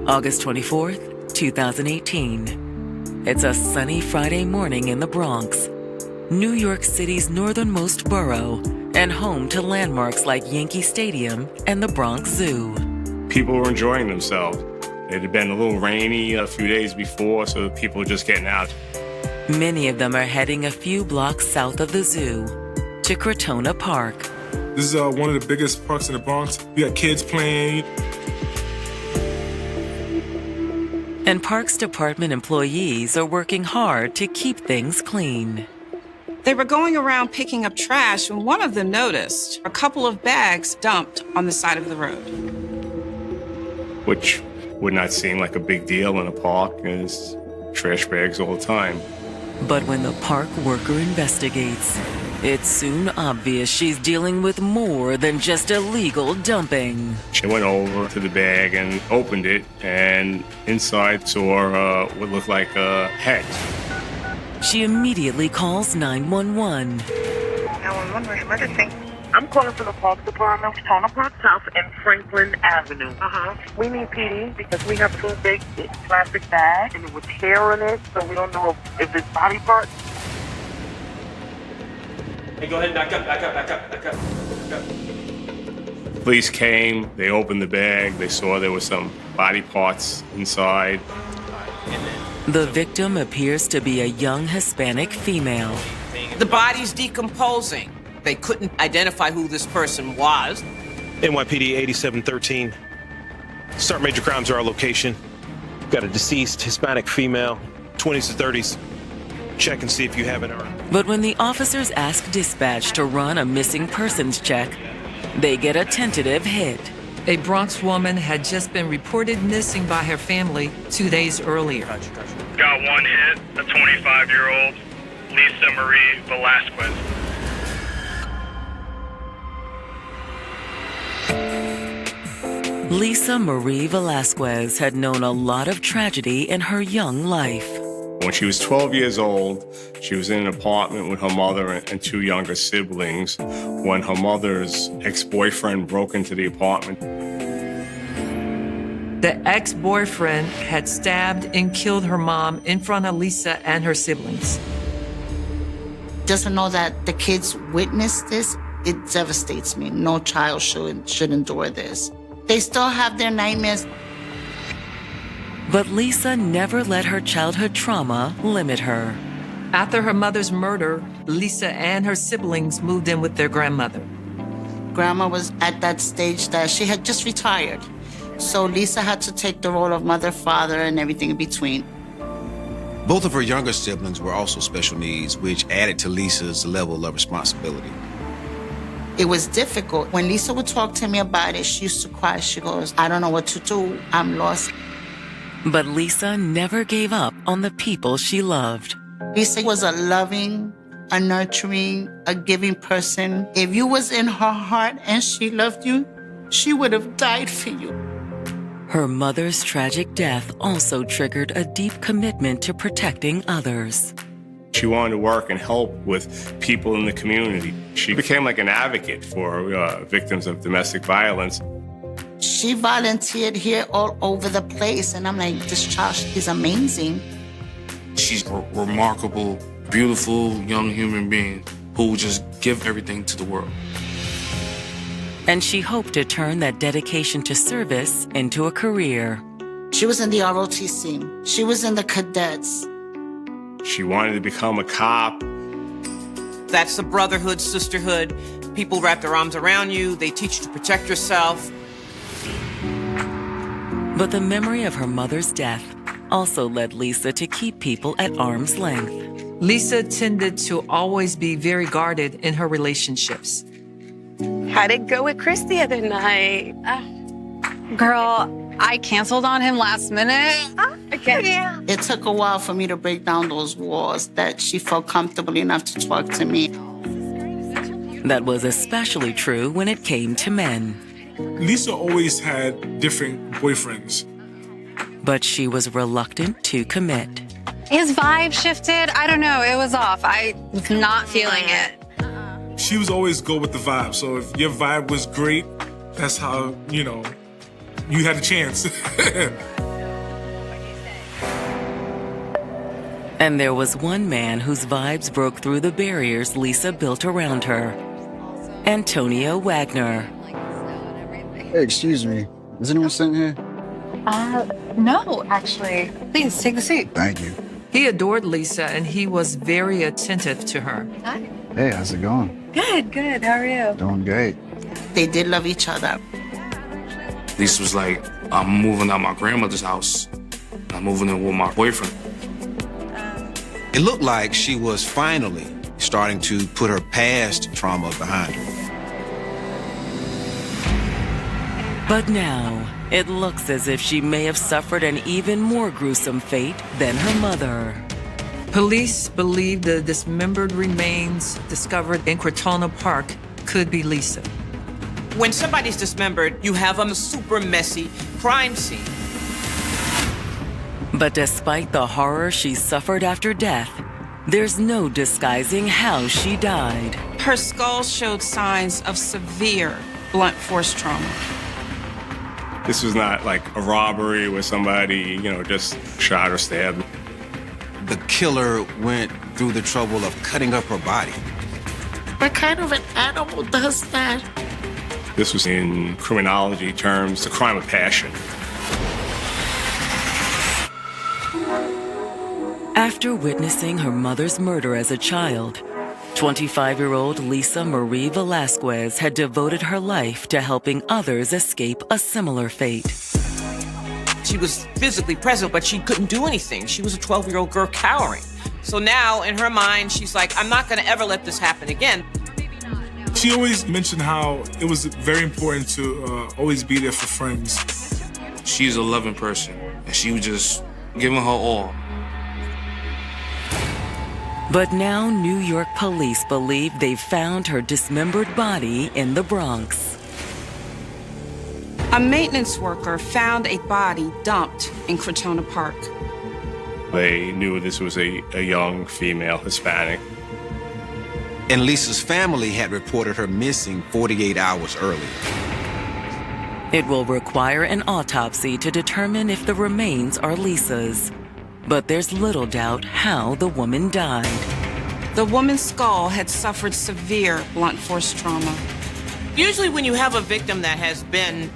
August 24th, 2018. It's a sunny Friday morning in the Bronx, New York City's northernmost borough, and home to landmarks like Yankee Stadium and the Bronx Zoo. People were enjoying themselves. It had been a little rainy a few days before, so people were just getting out. Many of them are heading a few blocks south of the zoo to Crotona Park. This is one of the biggest parks in the Bronx. You got kids playing. And Parks Department employees are working hard to keep things clean. They were going around picking up trash when one of them noticed a couple of bags dumped on the side of the road. Which would not seem like a big deal in a park. There's trash bags all the time. But when the park worker investigates, it's soon obvious she's dealing with more than just illegal dumping. She went over to the bag and opened it, and inside saw what looked like a hat. She immediately calls 911. 911, where's emergency? I'm calling from the Parks Department, Crotona Park South and Franklin Avenue. We need PD because we have two big plastic bags and it was hair in it, so we don't know if it's body parts. Hey, go ahead, back up. Police came, they opened the bag, they saw there was some body parts inside. The victim appears to be a young Hispanic female. The body's decomposing. They couldn't identify who this person was. NYPD 8713. Start major crimes are our location. Got a deceased Hispanic female, 20s to 30s. Check and see if you have an error. But when the officers ask dispatch to run a missing persons check, they get a tentative hit. A Bronx woman had just been reported missing by her family 2 days earlier. Got one hit, a 25-year-old, Lisa Marie Velasquez. Lisa Marie Velasquez had known a lot of tragedy in her young life. When she was 12 years old, she was in an apartment with her mother and two younger siblings when her mother's ex-boyfriend broke into the apartment. The ex-boyfriend had stabbed and killed her mom in front of Lisa and her siblings. Just to know that the kids witnessed this, it devastates me. No child should endure this. They still have their nightmares. But Lisa never let her childhood trauma limit her. After her mother's murder, Lisa and her siblings moved in with their grandmother. Grandma was at that stage that she had just retired. So Lisa had to take the role of mother, father, and everything in between. Both of her younger siblings were also special needs, which added to Lisa's level of responsibility. It was difficult. When Lisa would talk to me about it, she used to cry. She goes, I don't know what to do. I'm lost. But Lisa never gave up on the people she loved. Lisa was a loving, a nurturing, a giving person. If you was in her heart and she loved you, she would have died for you. Her mother's tragic death also triggered a deep commitment to protecting others. She wanted to work and help with people in the community. She became like an advocate for victims of domestic violence. She volunteered here all over the place, and I'm like, this child is amazing. She's a remarkable, beautiful young human being who will just give everything to the world. And she hoped to turn that dedication to service into a career. She was in the ROTC. She was in the cadets. She wanted to become a cop. That's the brotherhood, sisterhood. People wrap their arms around you. They teach you to protect yourself. But the memory of her mother's death also led Lisa to keep people at arm's length. Lisa tended to always be very guarded in her relationships. How'd it go with Chris the other night? Girl, I canceled on him last minute. Okay. Yeah. It took a while for me to break down those walls that she felt comfortable enough to talk to me. That was especially true when it came to men. Lisa always had different boyfriends. But she was reluctant to commit. His vibe shifted. I don't know. It was off. I was not feeling it. She was always go with the vibe. So if your vibe was great, that's how, you had a chance. And there was one man whose vibes broke through the barriers Lisa built around her. Antonio Wagner. Hey, excuse me. Is anyone sitting here? No, actually. Please, take the seat. Thank you. He adored Lisa, and he was very attentive to her. Hi. Hey, how's it going? Good. How are you? Doing great. They did love each other. Lisa was like, I'm moving out my grandmother's house. I'm moving in with my boyfriend. It looked like she was finally starting to put her past trauma behind her. But now, it looks as if she may have suffered an even more gruesome fate than her mother. Police believe the dismembered remains discovered in Crotona Park could be Lisa. When somebody's dismembered, you have a super messy crime scene. But despite the horror she suffered after death, there's no disguising how she died. Her skull showed signs of severe blunt force trauma. This was not like a robbery where somebody, just shot or stabbed. The killer went through the trouble of cutting up her body. What kind of an animal does that? This was, in criminology terms, a crime of passion. After witnessing her mother's murder as a child, 25-year-old Lisa Marie Velasquez had devoted her life to helping others escape a similar fate. She was physically present, but she couldn't do anything. She was a 12-year-old girl cowering. So now, in her mind, she's like, I'm not going to ever let this happen again. She always mentioned how it was very important to always be there for friends. She's a loving person, and she was just giving her all. But now New York police believe they've found her dismembered body in the Bronx. A maintenance worker found a body dumped in Crotona Park. They knew this was a young female Hispanic. And Lisa's family had reported her missing 48 hours earlier. It will require an autopsy to determine if the remains are Lisa's. But there's little doubt how the woman died. The woman's skull had suffered severe blunt force trauma. Usually when you have a victim that has been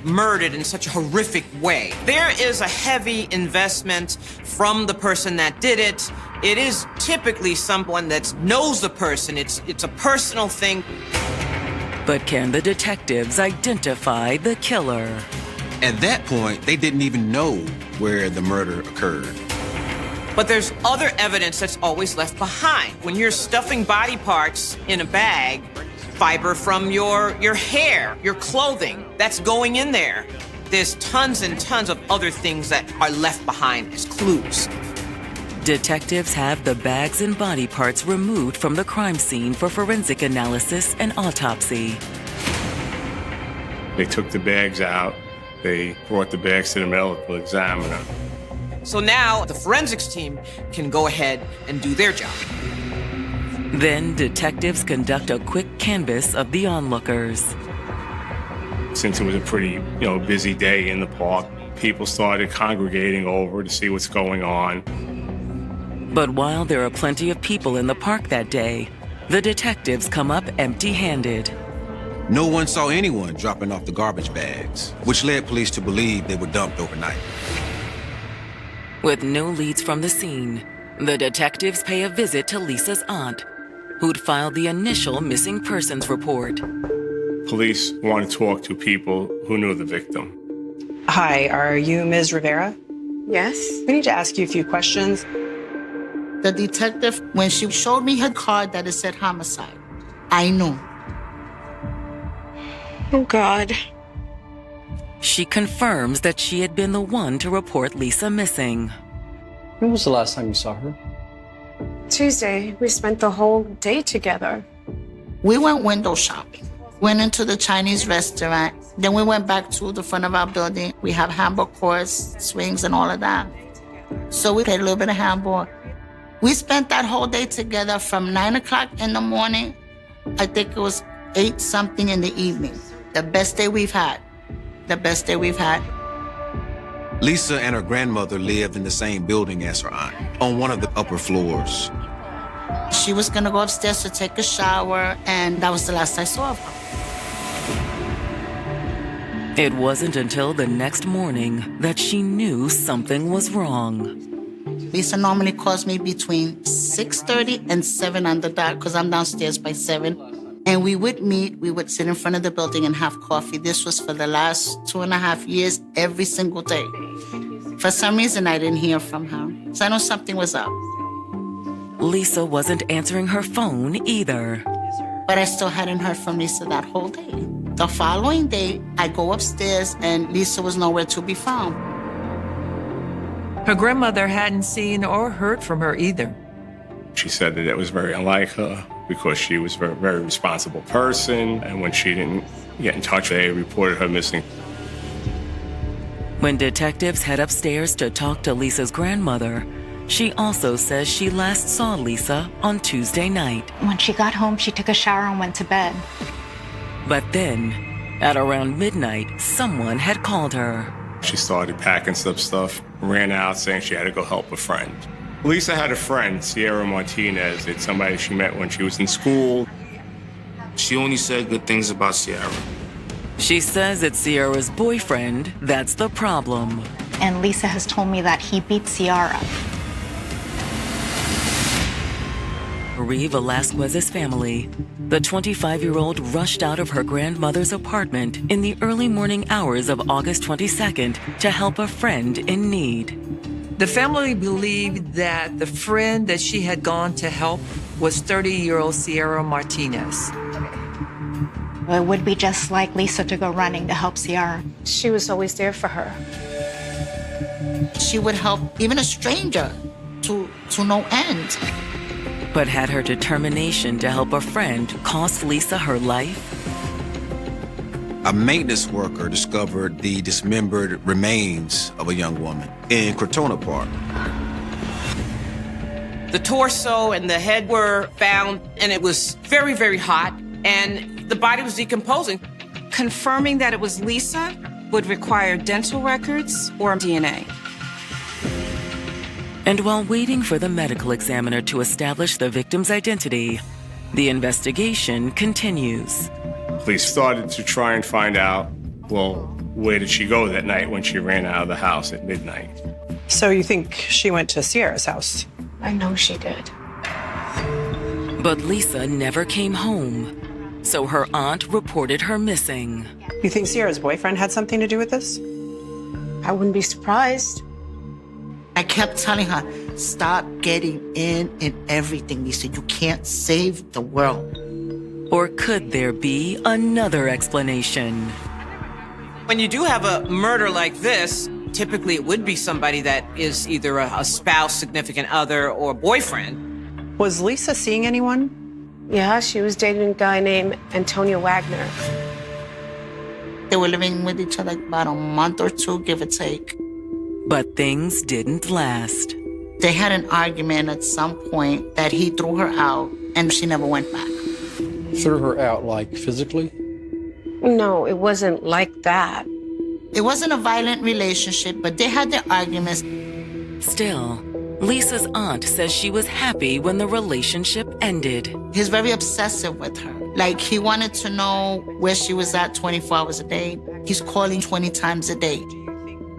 murdered in such a horrific way, there is a heavy investment from the person that did it. It is typically someone that knows the person. It's a personal thing. But can the detectives identify the killer? At that point, they didn't even know where the murder occurred. But there's other evidence that's always left behind. When you're stuffing body parts in a bag, fiber from your hair, your clothing, that's going in there. There's tons and tons of other things that are left behind as clues. Detectives have the bags and body parts removed from the crime scene for forensic analysis and autopsy. They took the bags out. They brought the bags to the medical examiner. So now the forensics team can go ahead and do their job. Then detectives conduct a quick canvass of the onlookers. Since it was a pretty, busy day in the park, people started congregating over to see what's going on. But while there are plenty of people in the park that day, the detectives come up empty-handed. No one saw anyone dropping off the garbage bags, which led police to believe they were dumped overnight. With no leads from the scene, the detectives pay a visit to Lisa's aunt, who'd filed the initial missing persons report. Police want to talk to people who knew the victim. Hi, are you Ms. Rivera? Yes. We need to ask you a few questions. The detective, when she showed me her card that it said homicide, I knew. Oh, God. She confirms that she had been the one to report Lisa missing. When was the last time you saw her? Tuesday. We spent the whole day together. We went window shopping. Went into the Chinese restaurant. Then we went back to the front of our building. We have handball courts, swings, and all of that. So we played a little bit of handball. We spent that whole day together from 9 o'clock in the morning. I think it was 8-something in the evening. The best day we've had. The best day we've had. Lisa and her grandmother lived in the same building as her aunt, on one of the upper floors. She was gonna go upstairs to take a shower, and that was the last I saw of her. It wasn't until the next morning that she knew something was wrong. Lisa normally calls me between 6:30 and 7 on the dot because I'm downstairs by 7. And we would meet, we would sit in front of the building and have coffee. This was for the last 2.5 years, every single day. For some reason, I didn't hear from her. So I know something was up. Lisa wasn't answering her phone either. But I still hadn't heard from Lisa that whole day. The following day, I go upstairs and Lisa was nowhere to be found. Her grandmother hadn't seen or heard from her either. She said that it was very unlike her because she was a very, very responsible person, and when she didn't get in touch, they reported her missing. When detectives head upstairs to talk to Lisa's grandmother, she also says she last saw Lisa on Tuesday night. When she got home, she took a shower and went to bed. But then, at around midnight, someone had called her. She started packing some stuff, ran out saying she had to go help a friend. Lisa had a friend, Sierra Martinez. It's somebody she met when she was in school. She only said good things about Sierra. She says it's Sierra's boyfriend that's the problem. And Lisa has told me that he beat Sierra. Marie Velasquez's family, the 25-year-old rushed out of her grandmother's apartment in the early morning hours of August 22nd to help a friend in need. The family believed that the friend that she had gone to help was 30-year-old Sierra Martinez. It would be just like Lisa to go running to help Sierra. She was always there for her. She would help even a stranger to no end. But had her determination to help a friend cost Lisa her life? A maintenance worker discovered the dismembered remains of a young woman in Crotona Park. The torso and the head were found, and it was very, very hot, and the body was decomposing. Confirming that it was Lisa would require dental records or DNA. And while waiting for the medical examiner to establish the victim's identity, the investigation continues. Police started to try and find out, well, where did she go that night when she ran out of the house at midnight? So you think she went to Sierra's house? I know she did. But Lisa never came home, so her aunt reported her missing. You think Sierra's boyfriend had something to do with this? I wouldn't be surprised. I kept telling her, stop getting in everything, Lisa. You can't save the world. Or could there be another explanation? When you do have a murder like this, typically it would be somebody that is either a spouse, significant other, or boyfriend. Was Lisa seeing anyone? Yeah, she was dating a guy named Antonio Wagner. They were living with each other about a month or two, give or take. But things didn't last. They had an argument at some point that he threw her out, and she never went back. Threw her out, like physically? No, it wasn't like that. It wasn't a violent relationship, but they had their arguments. Still, Lisa's aunt says she was happy when the relationship ended. He's very obsessive with her. Like, he wanted to know where she was at 24 hours a day. He's calling 20 times a day.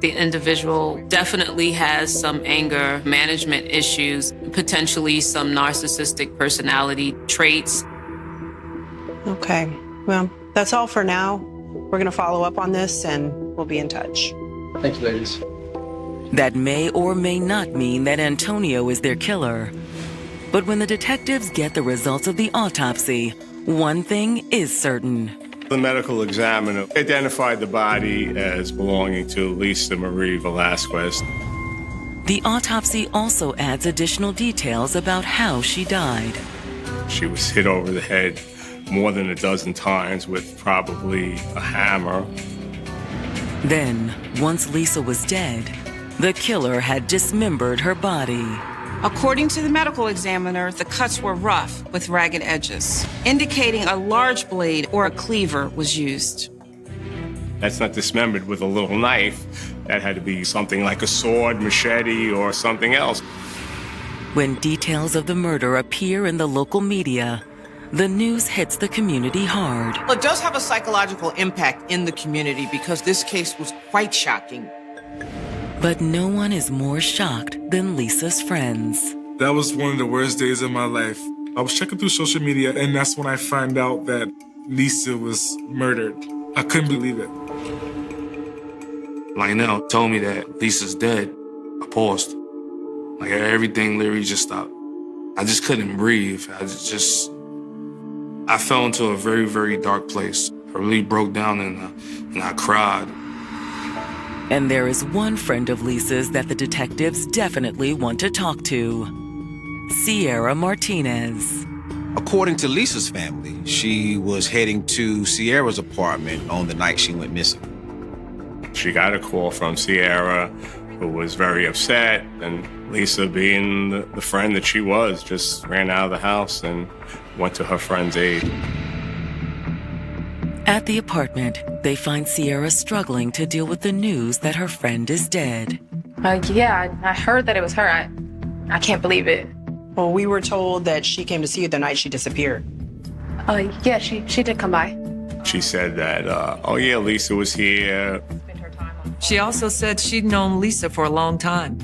The individual definitely has some anger management issues, potentially some narcissistic personality traits. Okay, well, that's all for now. We're going to follow up on this and we'll be in touch. Thank you, ladies. That may or may not mean that Antonio is their killer. But when the detectives get the results of the autopsy, one thing is certain. The medical examiner identified the body as belonging to Lisa Marie Velasquez. The autopsy also adds additional details about how she died. She was hit over the head more than a dozen times with probably a hammer. Then, once Lisa was dead, the killer had dismembered her body. According to the medical examiner, the cuts were rough with ragged edges, indicating a large blade or a cleaver was used. That's not dismembered with a little knife. That had to be something like a sword, machete, or something else. When details of the murder appear in the local media, the news hits the community hard. Well, it does have a psychological impact in the community because this case was quite shocking. But no one is more shocked than Lisa's friends. That was one of the worst days of my life. I was checking through social media, and that's when I found out that Lisa was murdered. I couldn't believe it. Lionel told me that Lisa's dead. I paused. Like everything literally just stopped. I just couldn't breathe. I fell into a very, very dark place. I really broke down and I cried. And there is one friend of Lisa's that the detectives definitely want to talk to. Sierra Martinez. According to Lisa's family, she was heading to Sierra's apartment on the night she went missing. She got a call from Sierra, who was very upset, and Lisa, being the friend that she was, just ran out of the house and went to her friend's aid. At the apartment, they find Sierra struggling to deal with the news that her friend is dead. Yeah, I heard that it was her. I can't believe it. Well, we were told that she came to see you the night she disappeared. Yeah, she did come by. She said that, oh yeah, Lisa was here. She also said she'd known Lisa for a long time.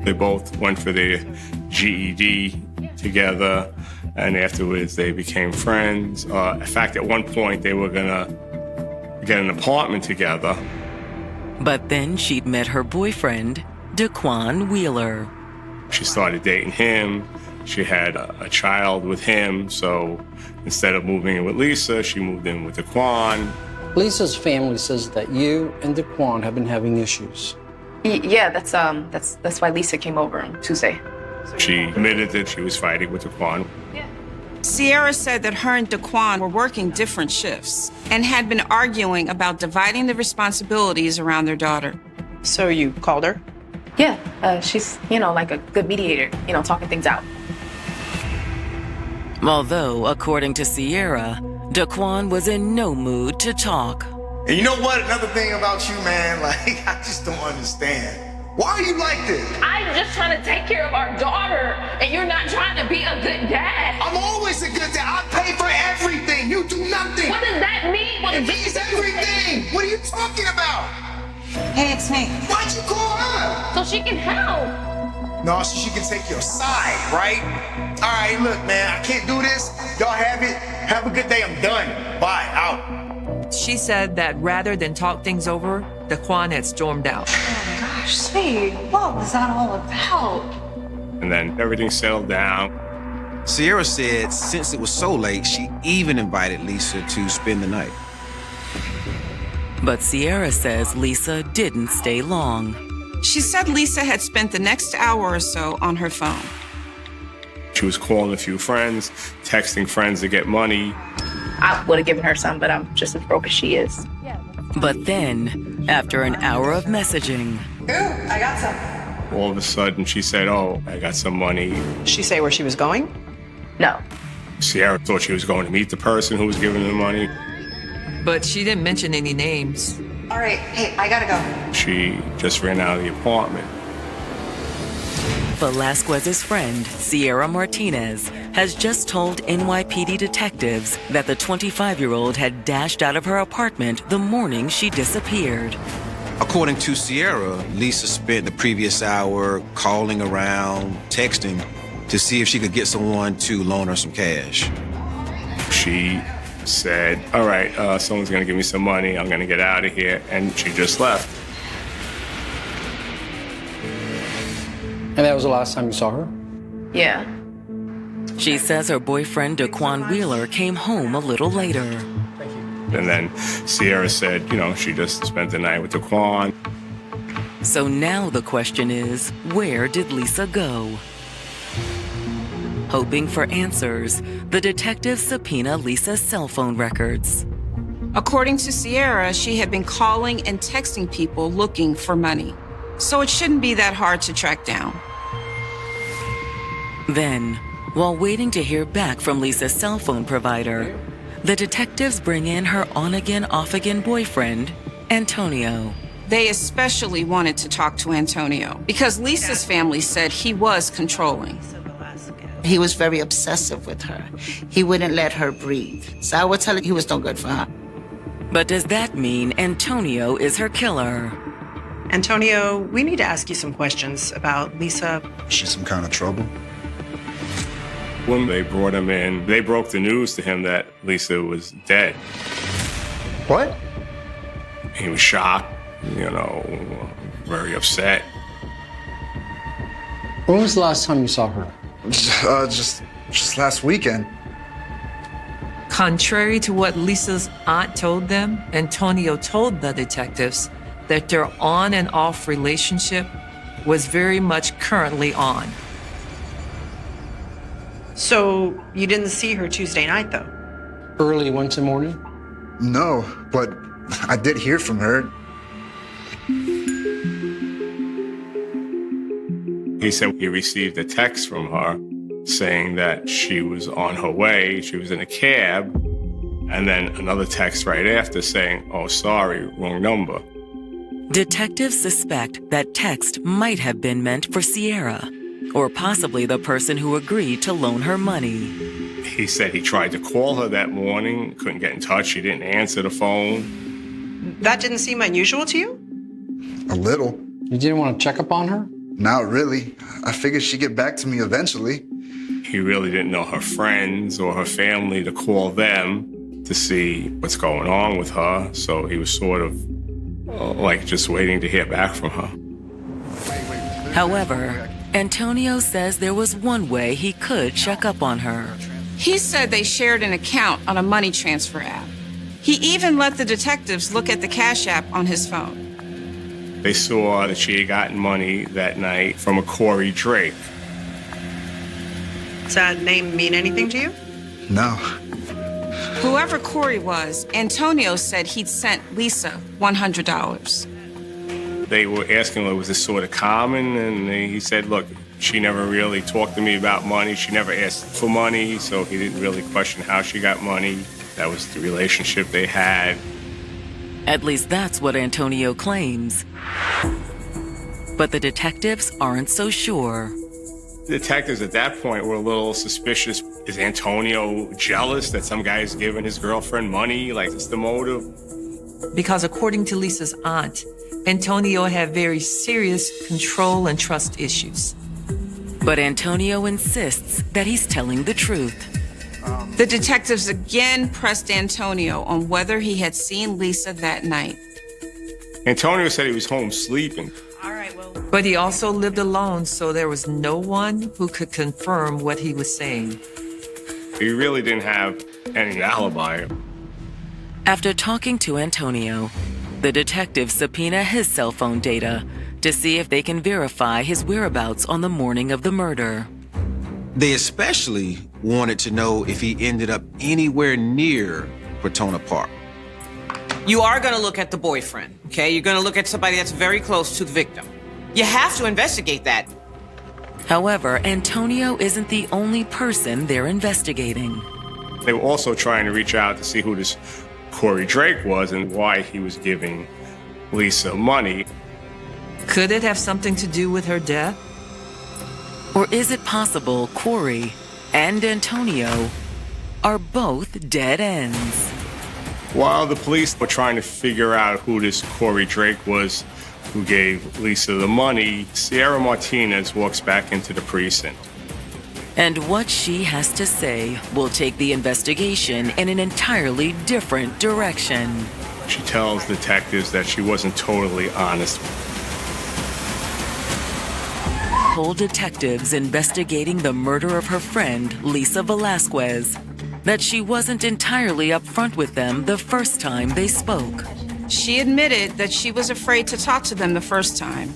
They both went for their GED together, and afterwards they became friends. In fact, at one point they were gonna get an apartment together. But then she'd met her boyfriend, Daquan Wheeler. She started dating him. She had a child with him, so instead of moving in with Lisa, she moved in with Daquan. Lisa's family says that you and Daquan have been having issues. Yeah, that's why Lisa came over on Tuesday. She admitted that she was fighting with Daquan. Sierra said that her and Daquan were working different shifts and had been arguing about dividing the responsibilities around their daughter. So you called her? Yeah, she's, like a good mediator, talking things out. Although, according to Sierra, Daquan was in no mood to talk. And you know what? Another thing about you, man, I just don't understand. Why are you like this? I'm just trying to take care of our daughter, and you're not trying to be a good dad. I'm always a good dad. I pay for everything. You do nothing. What does that mean? It means everything. What are you talking about? Hey, it's me. Why'd you call her? So she can help. No, so she can take your side, right? All right, look, man, I can't do this. Y'all have it. Have a good day. I'm done. Bye. Out. She said that rather than talk things over, Daquan had stormed out. Oh my gosh, sweetie, what was that all about? And then everything settled down. Sierra said since it was so late, she even invited Lisa to spend the night. But Sierra says Lisa didn't stay long. She said Lisa had spent the next hour or so on her phone. She was calling a few friends, texting friends to get money. I would have given her some, but I'm just as broke as she is. But then, after an hour of messaging... Ooh, I got some. All of a sudden, she said, oh, I got some money. She say where she was going? No. Sierra thought she was going to meet the person who was giving her the money. But she didn't mention any names. All right, hey, I gotta go. She just ran out of the apartment. Velasquez's friend, Sierra Martinez, has just told NYPD detectives that the 25-year-old had dashed out of her apartment the morning she disappeared. According to Sierra, Lisa spent the previous hour calling around, texting to see if she could get someone to loan her some cash. She said, all right, someone's going to give me some money. I'm going to get out of here. And she just left. And that was the last time you saw her? Yeah. She says her boyfriend, Daquan Wheeler, came home a little later. And then Sierra said, she just spent the night with Daquan. So now the question is, where did Lisa go? Hoping for answers, the detectives subpoena Lisa's cell phone records. According to Sierra, she had been calling and texting people looking for money. So it shouldn't be that hard to track down. Then, while waiting to hear back from Lisa's cell phone provider, the detectives bring in her on-again, off-again boyfriend, Antonio. They especially wanted to talk to Antonio because Lisa's family said he was controlling. He was very obsessive with her. He wouldn't let her breathe. So I would tell her he was no good for her. But does that mean Antonio is her killer? Antonio, we need to ask you some questions about Lisa. Is she some kind of trouble? When they brought him in, they broke the news to him that Lisa was dead. What? He was shocked, very upset. When was the last time you saw her? Just last weekend. Contrary to what Lisa's aunt told them, Antonio told the detectives that their on and off relationship was very much currently on. So you didn't see her Tuesday night, though? Early Wednesday morning? No, but I did hear from her. He said he received a text from her saying that she was on her way, she was in a cab, and then another text right after saying, "Oh, sorry, wrong number." Detectives suspect that text might have been meant for Sierra, or possibly the person who agreed to loan her money. He said he tried to call her that morning, couldn't get in touch, she didn't answer the phone. That didn't seem unusual to you? A little. You didn't want to check up on her? Not really. I figured she'd get back to me eventually. He really didn't know her friends or her family to call them to see what's going on with her, so he was sort of like just waiting to hear back from her. However, Antonio says there was one way he could check up on her. He said they shared an account on a money transfer app. He even let the detectives look at the Cash App on his phone. They saw that she had gotten money that night from a Corey Drake. Does that name mean anything to you? No. Whoever Corey was, Antonio said he'd sent Lisa $100. They were asking him, was this sort of common? And he said, look, she never really talked to me about money. She never asked for money, so he didn't really question how she got money. That was the relationship they had. At least that's what Antonio claims. But the detectives aren't so sure. The detectives at that point were a little suspicious. Is Antonio jealous that some guy is giving his girlfriend money? Like, it's the motive? Because according to Lisa's aunt, Antonio had very serious control and trust issues. But Antonio insists that he's telling the truth. The detectives again pressed Antonio on whether he had seen Lisa that night. Antonio said he was home sleeping. But he also lived alone, so there was no one who could confirm what he was saying. He really didn't have any alibi. After talking to Antonio, the detectives subpoena his cell phone data to see if they can verify his whereabouts on the morning of the murder. They especially wanted to know if he ended up anywhere near Crotona Park. You are going to look at the boyfriend, okay? You're going to look at somebody that's very close to the victim. You have to investigate that. However, Antonio isn't the only person they're investigating. They were also trying to reach out to see who this Corey Drake was and why he was giving Lisa money. Could it have something to do with her death? Or is it possible Corey and Antonio are both dead ends? While the police were trying to figure out who this Corey Drake was who gave Lisa the money, Sierra Martinez walks back into the precinct. And what she has to say will take the investigation in an entirely different direction. She tells detectives that she wasn't totally honest. Told detectives investigating the murder of her friend, Lisa Velasquez, that she wasn't entirely upfront with them the first time they spoke. She admitted that she was afraid to talk to them the first time.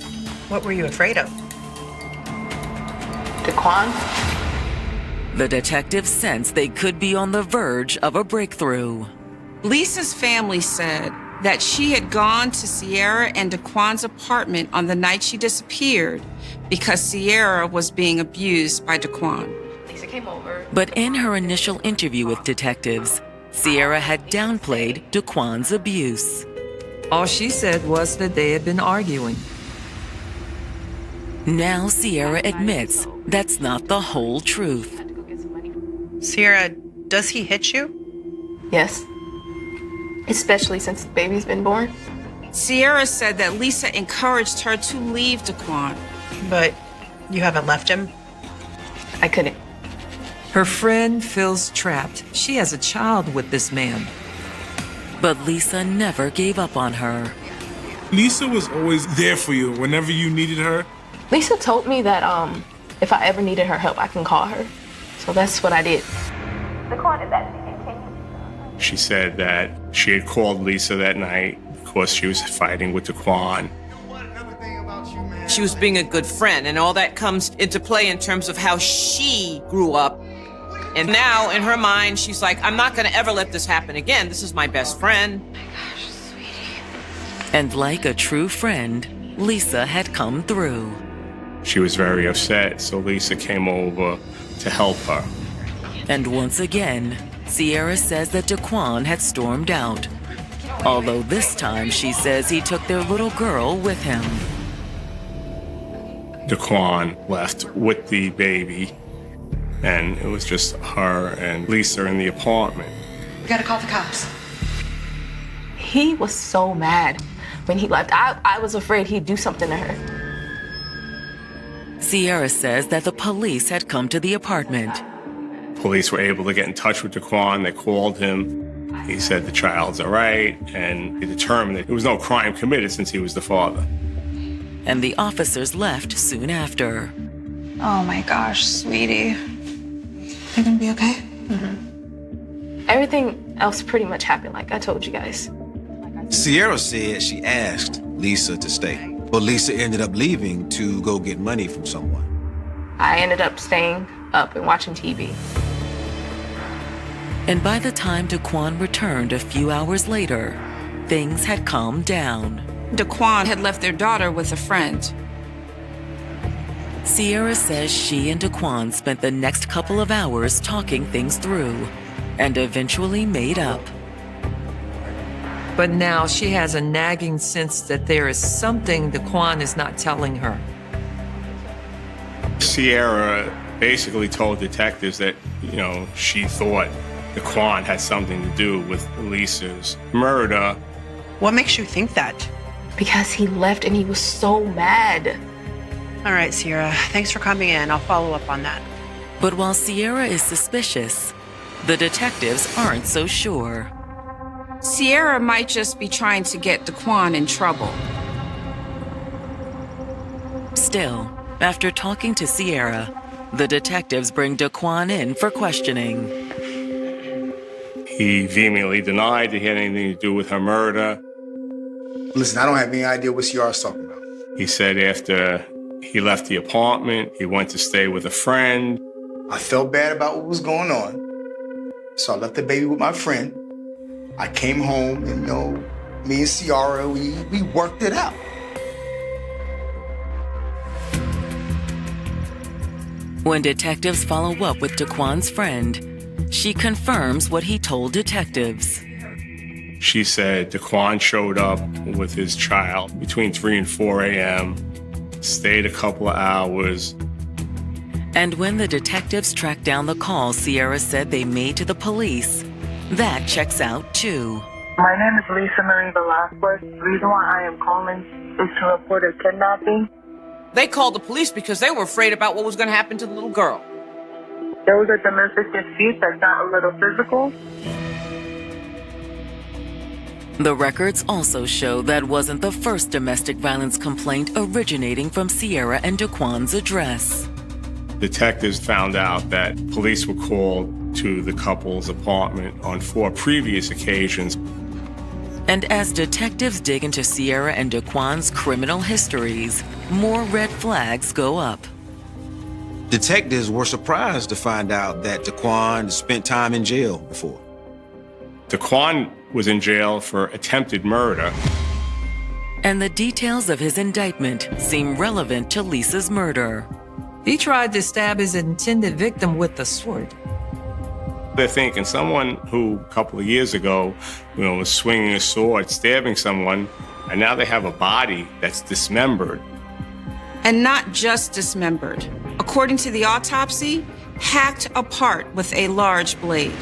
What were you afraid of? Daquan? The detectives sensed they could be on the verge of a breakthrough. Lisa's family said that she had gone to Sierra and Daquan's apartment on the night she disappeared because Sierra was being abused by Daquan. Lisa came over. But in her initial interview with detectives, Sierra had downplayed Daquan's abuse. All she said was that they had been arguing. Now Sierra admits that's not the whole truth. Sierra, does he hit you? Yes. Especially since the baby's been born. Sierra said that Lisa encouraged her to leave Daquan. But you haven't left him? I couldn't. Her friend feels trapped. She has a child with this man. But Lisa never gave up on her. Lisa was always there for you whenever you needed her. Lisa told me that if I ever needed her help, I can call her. So that's what I did. She said that she had called Lisa that night because she was fighting with Daquan. She was being a good friend, and all that comes into play in terms of how she grew up. And now, in her mind, she's like, I'm not going to ever let this happen again. This is my best friend. And like a true friend, Lisa had come through. She was very upset, so Lisa came over to help her. And once again, Sierra says that Daquan had stormed out. Although this time she says he took their little girl with him. Daquan left with the baby, and it was just her and Lisa in the apartment. We gotta call the cops. He was so mad when he left. I was afraid he'd do something to her. Sierra says that the police had come to the apartment. Police were able to get in touch with Daquan. They called him. He said the child's all right, and they determined that there was no crime committed since he was the father. And the officers left soon after. Oh my gosh, sweetie. You're gonna be okay? Everything else pretty much happened like I told you guys. Sierra said she asked Lisa to stay, but Lisa ended up leaving to go get money from someone. I ended up staying up and watching TV. And by the time Daquan returned a few hours later, things had calmed down. Daquan had left their daughter with a friend. Sierra says she and Daquan spent the next couple of hours talking things through and eventually made up. But now she has a nagging sense that there is something Daquan is not telling her. Sierra basically told detectives that, she thought Daquan had something to do with Lisa's murder. What makes you think that? Because he left and he was so mad. All right, Sierra, thanks for coming in. I'll follow up on that. But while Sierra is suspicious, the detectives aren't so sure. Sierra might just be trying to get Daquan in trouble. Still, after talking to Sierra, the detectives bring Daquan in for questioning. He vehemently denied that he had anything to do with her murder. Listen, I don't have any idea what Sierra's talking about. He said after he left the apartment, he went to stay with a friend. I felt bad about what was going on, so I left the baby with my friend. I came home and, me and Sierra, we worked it out. When detectives follow up with Daquan's friend, she confirms what he told detectives. She said Daquan showed up with his child between 3 and 4 a.m., stayed a couple of hours. And when the detectives tracked down the call Sierra said they made to the police, that checks out too. My name is Lisa Marie Velasquez. The reason why I am calling is to report a kidnapping. They called the police because they were afraid about what was going to happen to the little girl. There was a domestic dispute that got a little physical. The records also show that wasn't the first domestic violence complaint originating from Sierra and Daquan's address. Detectives found out that police were called to the couple's apartment on 4 previous occasions. And as detectives dig into Sierra and Daquan's criminal histories, more red flags go up. Detectives were surprised to find out that Daquan spent time in jail before. Daquan was in jail for attempted murder. And the details of his indictment seem relevant to Lisa's murder. He tried to stab his intended victim with a sword. They're thinking someone who a couple of years ago, was swinging a sword, stabbing someone, and now they have a body that's dismembered. And not just dismembered. According to the autopsy, hacked apart with a large blade.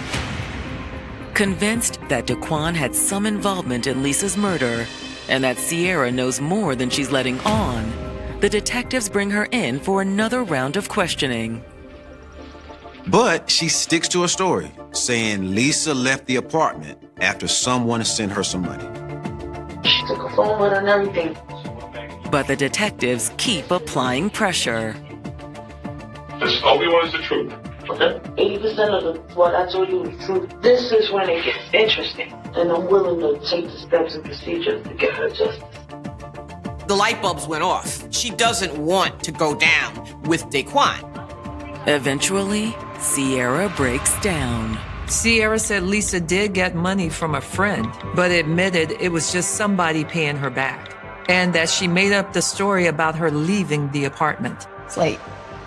Convinced that Daquan had some involvement in Lisa's murder and that Sierra knows more than she's letting on, the detectives bring her in for another round of questioning. But she sticks to her story, saying Lisa left the apartment after someone sent her some money. She took a phone with her and everything. But the detectives keep applying pressure. All we want is the truth. Okay. 80% of what I told you is true. This is when it gets interesting, and I'm willing to take the steps and procedures to get her justice. The light bulbs went off. She doesn't want to go down with Daquan. Eventually, Sierra breaks down. Sierra said Lisa did get money from a friend, but admitted it was just somebody paying her back, and that she made up the story about her leaving the apartment. It's late.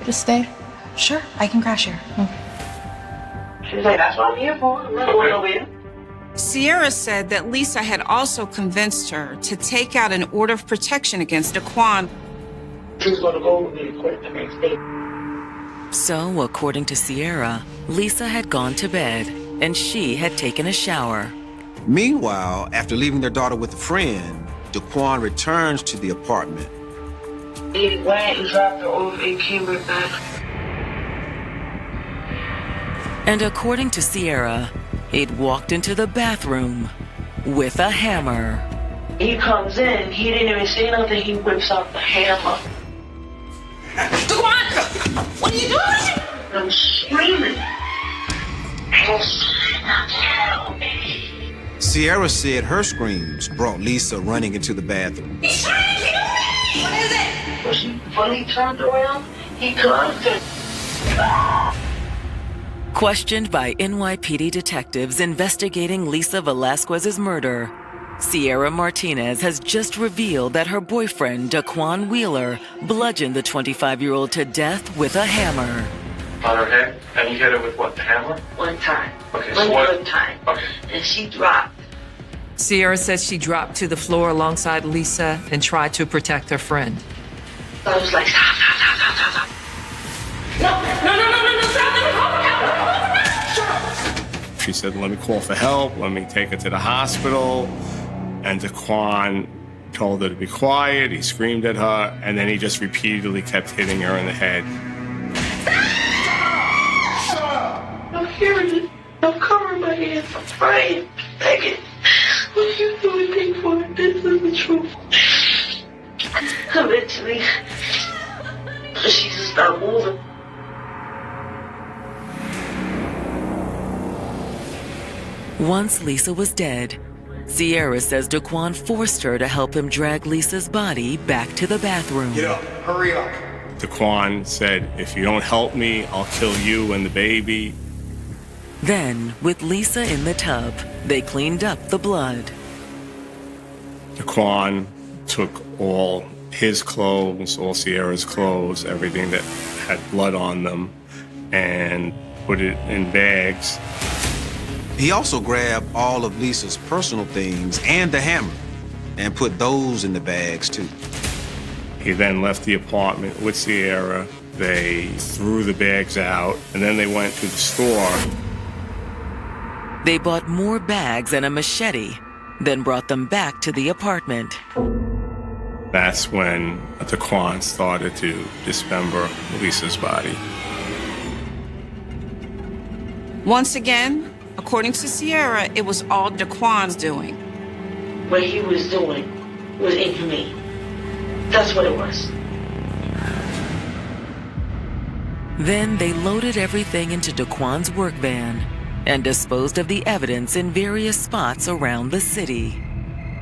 Just stay. Sure, I can crash here. She's like, that's what I'm here for. I'm not going over here. Sierra said that Lisa had also convinced her to take out an order of protection against Daquan. She's going to go with me to court the next day. So, according to Sierra, Lisa had gone to bed and she had taken a shower. Meanwhile, after leaving their daughter with a friend, Daquan returns to the apartment. He went and dropped her off and came right back. And according to Sierra, he'd walked into the bathroom with a hammer. He comes in, he didn't even say nothing, he whips out the hammer. Daquan! What are you doing? I'm screaming. Help me. Sierra said her screams brought Lisa running into the bathroom. He's trying to kill me! What is it? When she fully turned around, he comes and... Questioned by NYPD detectives investigating Lisa Velasquez's murder, Sierra Martinez has just revealed that her boyfriend, Daquan Wheeler, bludgeoned the 25-year-old to death with a hammer. On her head? And you hit her with what, the hammer? One time. Okay, One so what? good time. Okay. And she dropped. Sierra says she dropped to the floor alongside Lisa and tried to protect her friend. So I was like, stop. No, stop, let me call for help. She said, let me call for help, let me take her to the hospital. And Daquan told her to be quiet, he screamed at her, and then he just repeatedly kept hitting her in the head. I'm hearing it. I'm covering my hands. I'm praying, begging. What you doing, big boy? This is the truth. Eventually, she just stopped moving. Once Lisa was dead, Sierra says Daquan forced her to help him drag Lisa's body back to the bathroom. Get up, hurry up. Daquan said, if you don't help me, I'll kill you and the baby. Then, with Lisa in the tub, they cleaned up the blood. Daquan took all his clothes, all Sierra's clothes, everything that had blood on them, and put it in bags. He also grabbed all of Lisa's personal things and the hammer and put those in the bags too. He then left the apartment with Sierra. They threw the bags out, and then they went to the store. They bought more bags and a machete, then brought them back to the apartment. That's when Daquan started to dismember Lisa's body. Once again, according to Sierra, it was all Daquan's doing. What he was doing was inhumane. That's what it was. Then they loaded everything into Daquan's work van and disposed of the evidence in various spots around the city.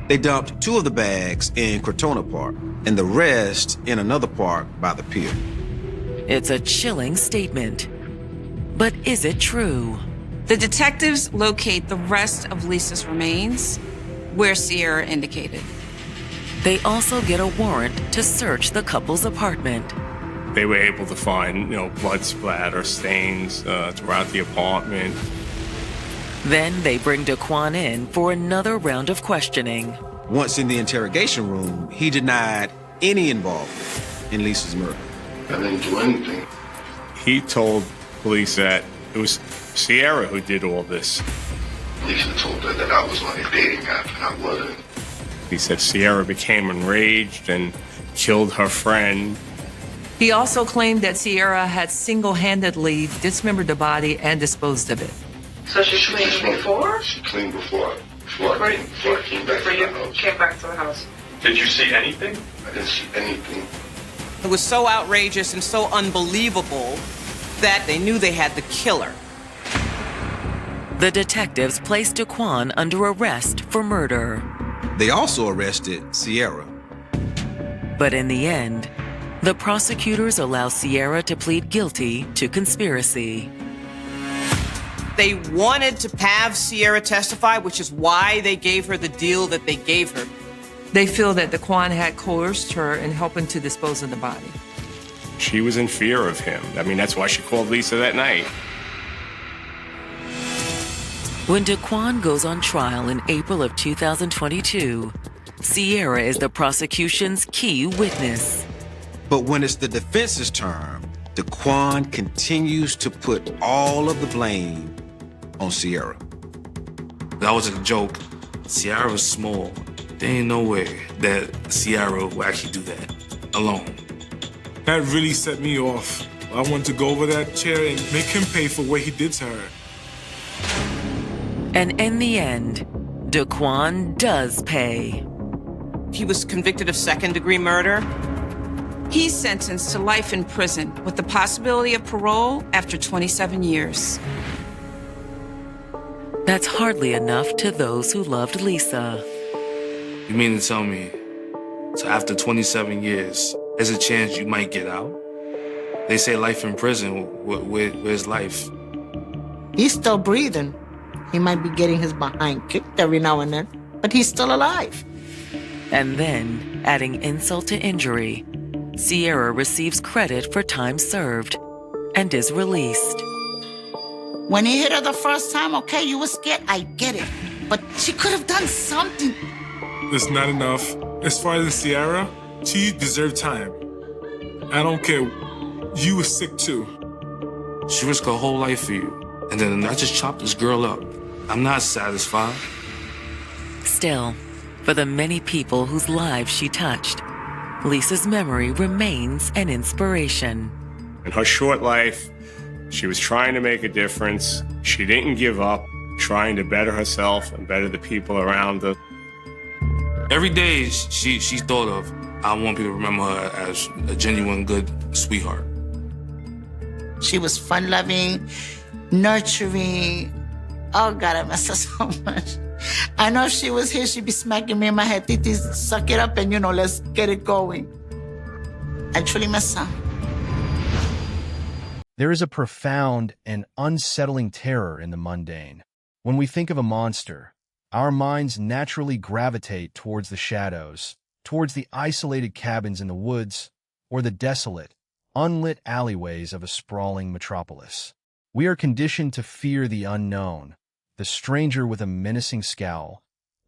They dumped 2 of the bags in Crotona Park and the rest in another park by the pier. It's a chilling statement. But is it true? The detectives locate the rest of Lisa's remains where Sierra indicated. They also get a warrant to search the couple's apartment. They were able to find, blood splatter stains throughout the apartment. Then they bring Daquan in for another round of questioning. Once in the interrogation room, he denied any involvement in Lisa's murder. I didn't do anything. He told police that it was Sierra who did all this. Lisa told her that I was on a dating app and I wasn't. He said Sierra became enraged and killed her friend. He also claimed that Sierra had single-handedly dismembered the body and disposed of it. So she cleaned before? She cleaned before I came back to the house. Came back to the house. Did you see anything? I didn't see anything. It was so outrageous and so unbelievable that they knew they had the killer. The detectives placed Daquan under arrest for murder. They also arrested Sierra. But in the end, the prosecutors allow Sierra to plead guilty to conspiracy. They wanted to have Sierra testify, which is why they gave her the deal that they gave her. They feel that Daquan had coerced her in helping to dispose of the body. She was in fear of him. I mean, that's why she called Lisa that night. When Daquan goes on trial in April of 2022, Sierra is the prosecution's key witness. But when it's the defense's turn, Daquan continues to put all of the blame on Sierra. That was a joke. Sierra was small. There ain't no way that Sierra will actually do that alone. That really set me off. I wanted to go over that chair and make him pay for what he did to her. And in the end, Daquan does pay. He was convicted of second-degree murder. He's sentenced to life in prison with the possibility of parole after 27 years. That's hardly enough to those who loved Lisa. You mean to tell me, so after 27 years, there's a chance you might get out? They say life in prison. Where's life? He's still breathing. He might be getting his behind kicked every now and then, but he's still alive. And then, adding insult to injury, Sierra receives credit for time served and is released. When he hit her the first time, okay, you were scared, I get it. But she could have done something. It's not enough. As far as Sierra, she deserved time. I don't care. You were sick too. She risked her whole life for you, and then I just chopped this girl up. I'm not satisfied. Still, for the many people whose lives she touched, Lisa's memory remains an inspiration. In her short life, she was trying to make a difference. She didn't give up, trying to better herself and better the people around her. Every day she thought of, I want people to remember her as a genuine, good sweetheart. She was fun-loving, nurturing. Oh, God, I miss her so much. I know if she was here, she'd be smacking me in my head. Titi, suck it up and, let's get it going. I truly miss her. There is a profound and unsettling terror in the mundane. When we think of a monster, our minds naturally gravitate towards the shadows, towards the isolated cabins in the woods, or the desolate, unlit alleyways of a sprawling metropolis. We are conditioned to fear the unknown, the stranger with a menacing scowl,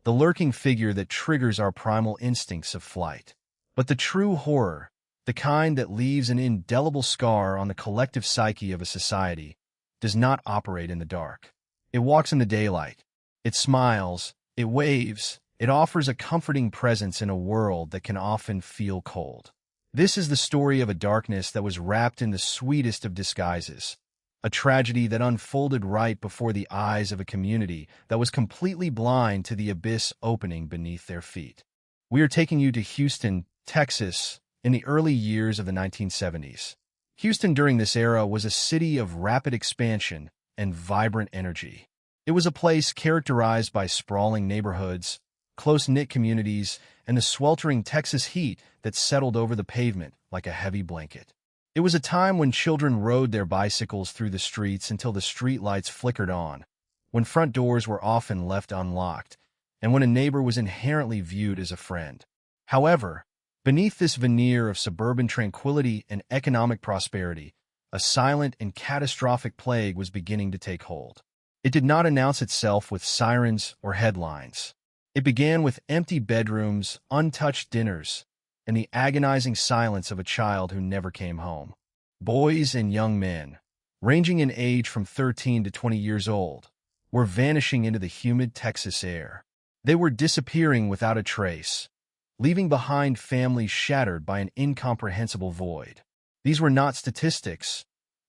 the lurking figure that triggers our primal instincts of flight. But the true horror, the kind that leaves an indelible scar on the collective psyche of a society, does not operate in the dark. It walks in the daylight. It smiles. It waves. It offers a comforting presence in a world that can often feel cold. This is the story of a darkness that was wrapped in the sweetest of disguises, a tragedy that unfolded right before the eyes of a community that was completely blind to the abyss opening beneath their feet. We are taking you to Houston, Texas, in the early years of the 1970s. Houston during this era was a city of rapid expansion and vibrant energy. It was a place characterized by sprawling neighborhoods, close-knit communities, and the sweltering Texas heat that settled over the pavement like a heavy blanket. It was a time when children rode their bicycles through the streets until the streetlights flickered on, when front doors were often left unlocked, and when a neighbor was inherently viewed as a friend. However, beneath this veneer of suburban tranquility and economic prosperity, a silent and catastrophic plague was beginning to take hold. It did not announce itself with sirens or headlines. It began with empty bedrooms, untouched dinners, and the agonizing silence of a child who never came home. Boys and young men, ranging in age from 13 to 20 years old, were vanishing into the humid Texas air. They were disappearing without a trace, leaving behind families shattered by an incomprehensible void. These were not statistics.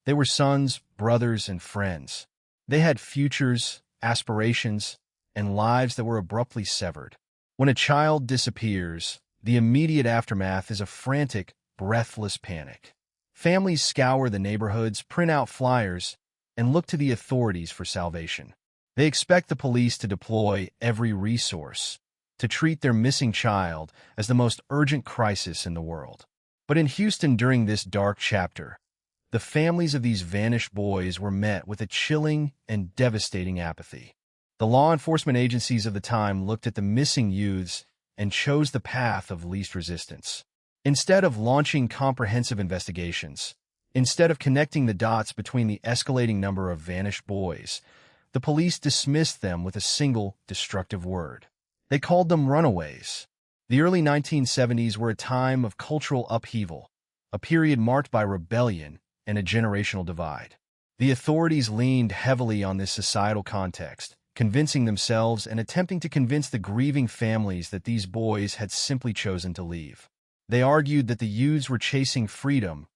They were sons, brothers, and friends. They had futures, aspirations, and lives that were abruptly severed. When a child disappears, the immediate aftermath is a frantic, breathless panic. Families scour the neighborhoods, print out flyers, and look to the authorities for salvation. They expect the police to deploy every resource, to treat their missing child as the most urgent crisis in the world. But in Houston during this dark chapter, the families of these vanished boys were met with a chilling and devastating apathy. The law enforcement agencies of the time looked at the missing youths and chose the path of least resistance. Instead of launching comprehensive investigations, instead of connecting the dots between the escalating number of vanished boys, the police dismissed them with a single destructive word. They called them runaways. The early 1970s were a time of cultural upheaval, a period marked by rebellion and a generational divide. The authorities leaned heavily on this societal context, convincing themselves and attempting to convince the grieving families that these boys had simply chosen to leave. They argued that the youths were chasing freedom,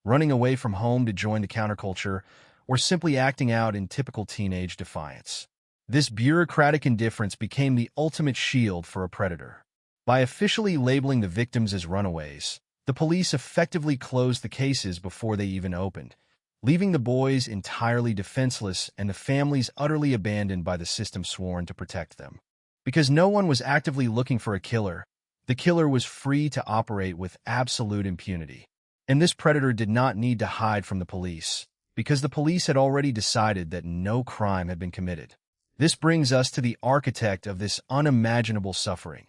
running away from home to join the counterculture, or simply acting out in typical teenage defiance. This bureaucratic indifference became the ultimate shield for a predator. By officially labeling the victims as runaways, the police effectively closed the cases before they even opened, leaving the boys entirely defenseless and the families utterly abandoned by the system sworn to protect them. Because no one was actively looking for a killer, the killer was free to operate with absolute impunity. And this predator did not need to hide from the police, because the police had already decided that no crime had been committed. This brings us to the architect of this unimaginable suffering,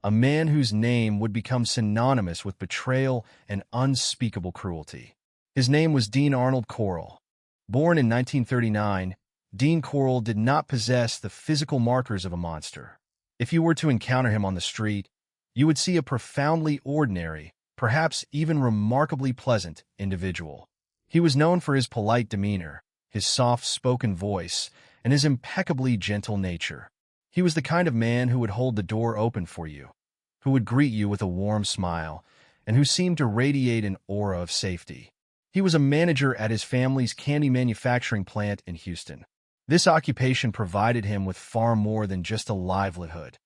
a man whose name would become synonymous with betrayal and unspeakable cruelty. His name was Dean Arnold Corll. Born in 1939, Dean Corll did not possess the physical markers of a monster. If you were to encounter him on the street, you would see a profoundly ordinary, perhaps even remarkably pleasant individual. He was known for his polite demeanor, his soft-spoken voice, and his impeccably gentle nature. He was the kind of man who would hold the door open for you, who would greet you with a warm smile, and who seemed to radiate an aura of safety. He was a manager at his family's candy manufacturing plant in Houston. This occupation provided him with far more than just a livelihood.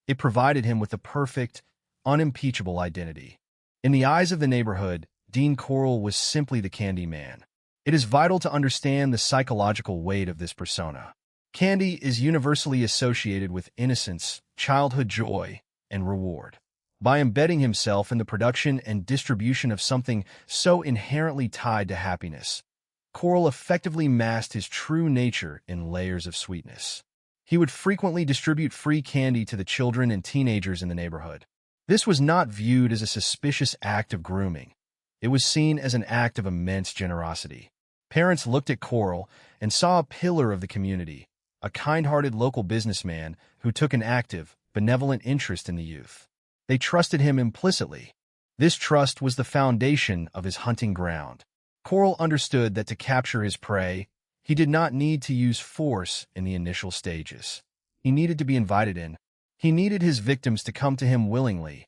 It provided him with the perfect, unimpeachable identity. In the eyes of the neighborhood, Dean Corll was simply the candy man. It is vital to understand the psychological weight of this persona. Candy is universally associated with innocence, childhood joy, and reward. By embedding himself in the production and distribution of something so inherently tied to happiness, Corll effectively masked his true nature in layers of sweetness. He would frequently distribute free candy to the children and teenagers in the neighborhood. This was not viewed as a suspicious act of grooming. It was seen as an act of immense generosity. Parents looked at Corll and saw a pillar of the community, a kind-hearted local businessman who took an active, benevolent interest in the youth. They trusted him implicitly. This trust was the foundation of his hunting ground. Corll understood that to capture his prey, he did not need to use force in the initial stages. He needed to be invited in. He needed his victims to come to him willingly,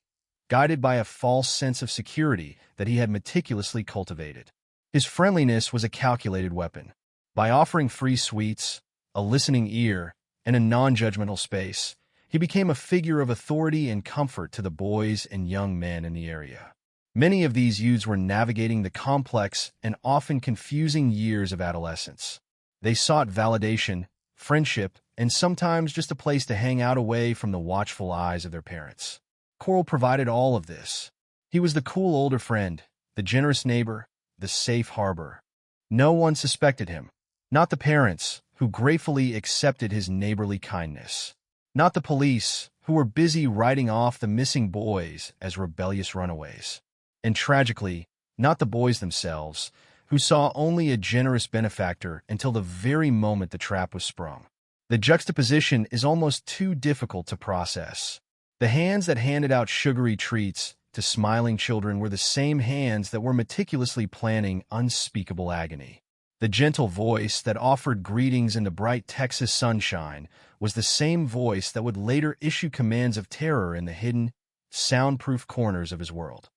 guided by a false sense of security that he had meticulously cultivated. His friendliness was a calculated weapon. By offering free sweets, a listening ear, and a non-judgmental space, he became a figure of authority and comfort to the boys and young men in the area. Many of these youths were navigating the complex and often confusing years of adolescence. They sought validation, friendship, and sometimes just a place to hang out away from the watchful eyes of their parents. Corll provided all of this. He was the cool older friend, the generous neighbor, the safe harbor. No one suspected him. Not the parents, who gratefully accepted his neighborly kindness. Not the police, who were busy writing off the missing boys as rebellious runaways. And tragically, not the boys themselves, who saw only a generous benefactor until the very moment the trap was sprung. The juxtaposition is almost too difficult to process. The hands that handed out sugary treats to smiling children were the same hands that were meticulously planning unspeakable agony. The gentle voice that offered greetings in the bright Texas sunshine was the same voice that would later issue commands of terror in the hidden, soundproof corners of his world.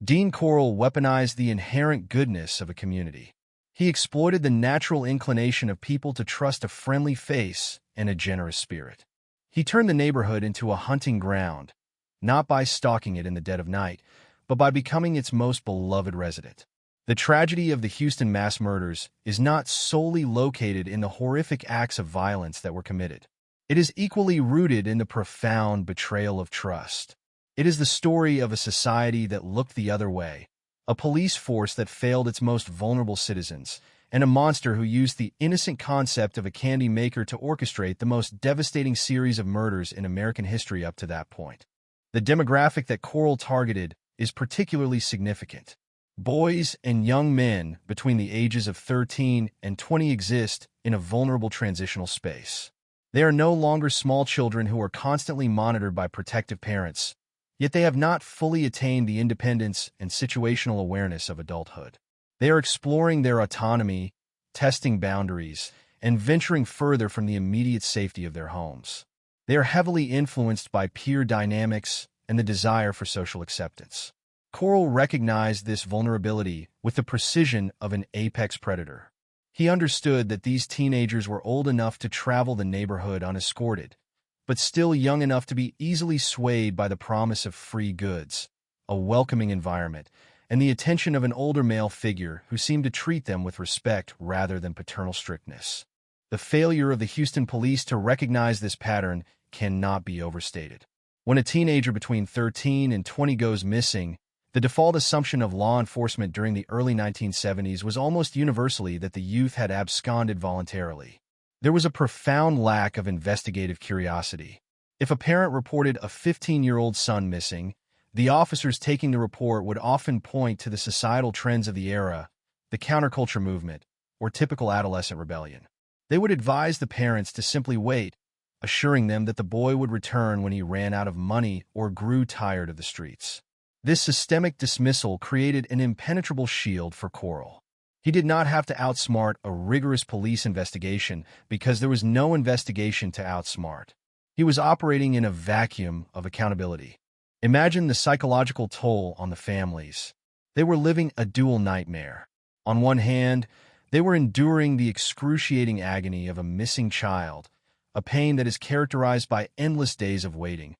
Dean Corll weaponized the inherent goodness of a community. He exploited the natural inclination of people to trust a friendly face and a generous spirit. He turned the neighborhood into a hunting ground, not by stalking it in the dead of night, but by becoming its most beloved resident. The tragedy of the Houston mass murders is not solely located in the horrific acts of violence that were committed. It is equally rooted in the profound betrayal of trust. It is the story of a society that looked the other way, a police force that failed its most vulnerable citizens, and a monster who used the innocent concept of a candy maker to orchestrate the most devastating series of murders in American history up to that point. The demographic that Corll targeted is particularly significant. Boys and young men between the ages of 13 and 20 exist in a vulnerable transitional space. They are no longer small children who are constantly monitored by protective parents, yet they have not fully attained the independence and situational awareness of adulthood. They are exploring their autonomy, testing boundaries, and venturing further from the immediate safety of their homes. They are heavily influenced by peer dynamics and the desire for social acceptance. Corll recognized this vulnerability with the precision of an apex predator. He understood that these teenagers were old enough to travel the neighborhood unescorted, but still young enough to be easily swayed by the promise of free goods, a welcoming environment, and the attention of an older male figure who seemed to treat them with respect rather than paternal strictness. The failure of the Houston police to recognize this pattern cannot be overstated. When a teenager between 13 and 20 goes missing, the default assumption of law enforcement during the early 1970s was almost universally that the youth had absconded voluntarily. There was a profound lack of investigative curiosity. If a parent reported a 15-year-old son missing, the officers taking the report would often point to the societal trends of the era, the counterculture movement, or typical adolescent rebellion. They would advise the parents to simply wait, assuring them that the boy would return when he ran out of money or grew tired of the streets. This systemic dismissal created an impenetrable shield for Corll. He did not have to outsmart a rigorous police investigation because there was no investigation to outsmart. He was operating in a vacuum of accountability. Imagine the psychological toll on the families. They were living a dual nightmare. On one hand, they were enduring the excruciating agony of a missing child, a pain that is characterized by endless days of waiting,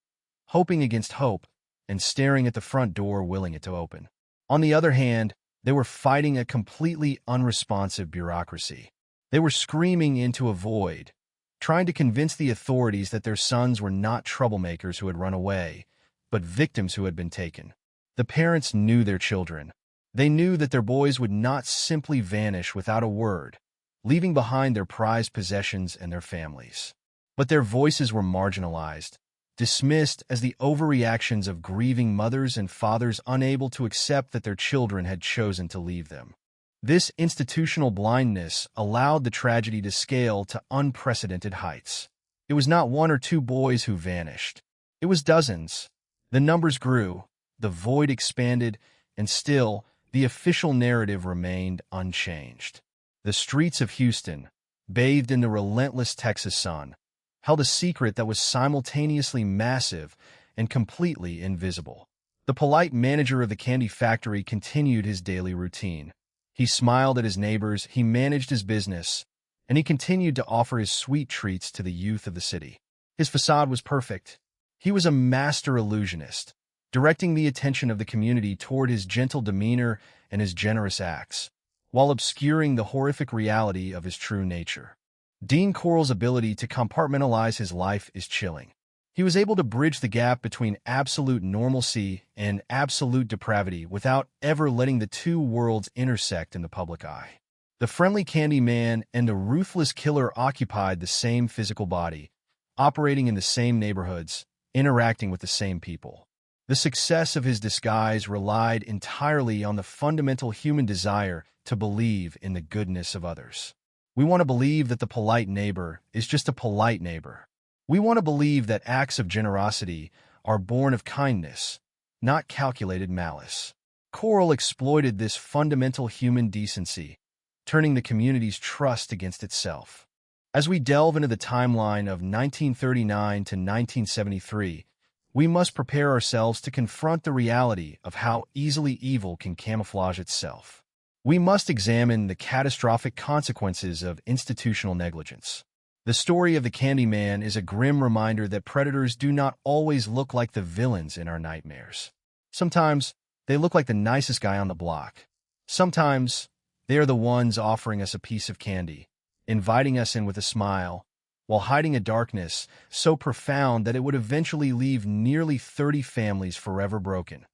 hoping against hope, and staring at the front door willing it to open. On the other hand, they were fighting a completely unresponsive bureaucracy. They were screaming into a void, trying to convince the authorities that their sons were not troublemakers who had run away, but victims who had been taken. The parents knew their children. They knew that their boys would not simply vanish without a word, leaving behind their prized possessions and their families. But their voices were marginalized, dismissed as the overreactions of grieving mothers and fathers unable to accept that their children had chosen to leave them. This institutional blindness allowed the tragedy to scale to unprecedented heights. It was not one or two boys who vanished. It was dozens. The numbers grew, the void expanded, and still, the official narrative remained unchanged. The streets of Houston, bathed in the relentless Texas sun, held a secret that was simultaneously massive and completely invisible. The polite manager of the candy factory continued his daily routine. He smiled at his neighbors, he managed his business, and he continued to offer his sweet treats to the youth of the city. His facade was perfect. He was a master illusionist, directing the attention of the community toward his gentle demeanor and his generous acts, while obscuring the horrific reality of his true nature. Dean Corll's ability to compartmentalize his life is chilling. He was able to bridge the gap between absolute normalcy and absolute depravity without ever letting the two worlds intersect in the public eye. The friendly candy man and the ruthless killer occupied the same physical body, operating in the same neighborhoods, interacting with the same people. The success of his disguise relied entirely on the fundamental human desire to believe in the goodness of others. We want to believe that the polite neighbor is just a polite neighbor. We want to believe that acts of generosity are born of kindness, not calculated malice. Coral exploited this fundamental human decency, turning the community's trust against itself. As we delve into the timeline of 1939 to 1973, we must prepare ourselves to confront the reality of how easily evil can camouflage itself. We must examine the catastrophic consequences of institutional negligence. The story of the Candyman is a grim reminder that predators do not always look like the villains in our nightmares. Sometimes, they look like the nicest guy on the block. Sometimes, they are the ones offering us a piece of candy, inviting us in with a smile, while hiding a darkness so profound that it would eventually leave nearly 30 families forever broken,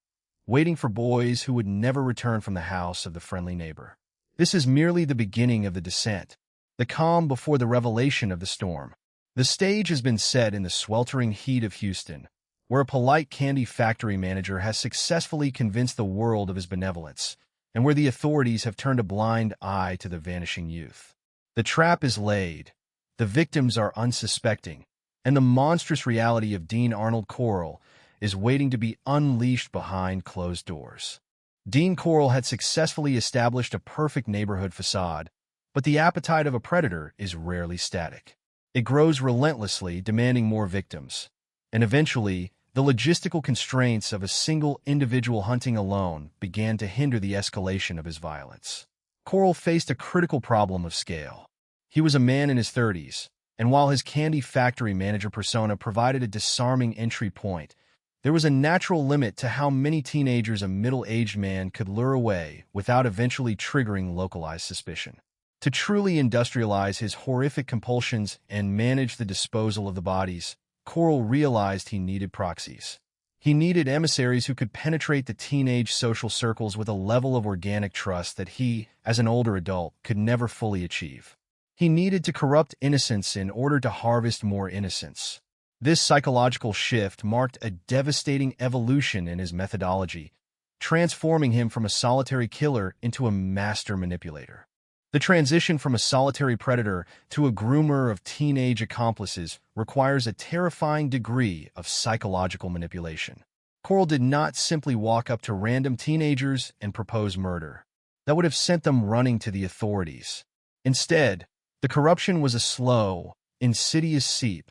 waiting for boys who would never return from the house of the friendly neighbor. This is merely the beginning of the descent, the calm before the revelation of the storm. The stage has been set in the sweltering heat of Houston, where a polite candy factory manager has successfully convinced the world of his benevolence, and where the authorities have turned a blind eye to the vanishing youth. The trap is laid. The victims are unsuspecting, and the monstrous reality of Dean Arnold Coral is waiting to be unleashed behind closed doors. Dean Coral had successfully established a perfect neighborhood facade, but the appetite of a predator is rarely static. It grows relentlessly, demanding more victims, and eventually, the logistical constraints of a single individual hunting alone began to hinder the escalation of his violence. Coral faced a critical problem of scale. He was a man in his 30s, and while his candy factory manager persona provided a disarming entry point, there was a natural limit to how many teenagers a middle-aged man could lure away without eventually triggering localized suspicion. To truly industrialize his horrific compulsions and manage the disposal of the bodies, Coral realized he needed proxies. He needed emissaries who could penetrate the teenage social circles with a level of organic trust that he, as an older adult, could never fully achieve. He needed to corrupt innocence in order to harvest more innocence. This psychological shift marked a devastating evolution in his methodology, transforming him from a solitary killer into a master manipulator. The transition from a solitary predator to a groomer of teenage accomplices requires a terrifying degree of psychological manipulation. Coral did not simply walk up to random teenagers and propose murder. That would have sent them running to the authorities. Instead, the corruption was a slow, insidious seep,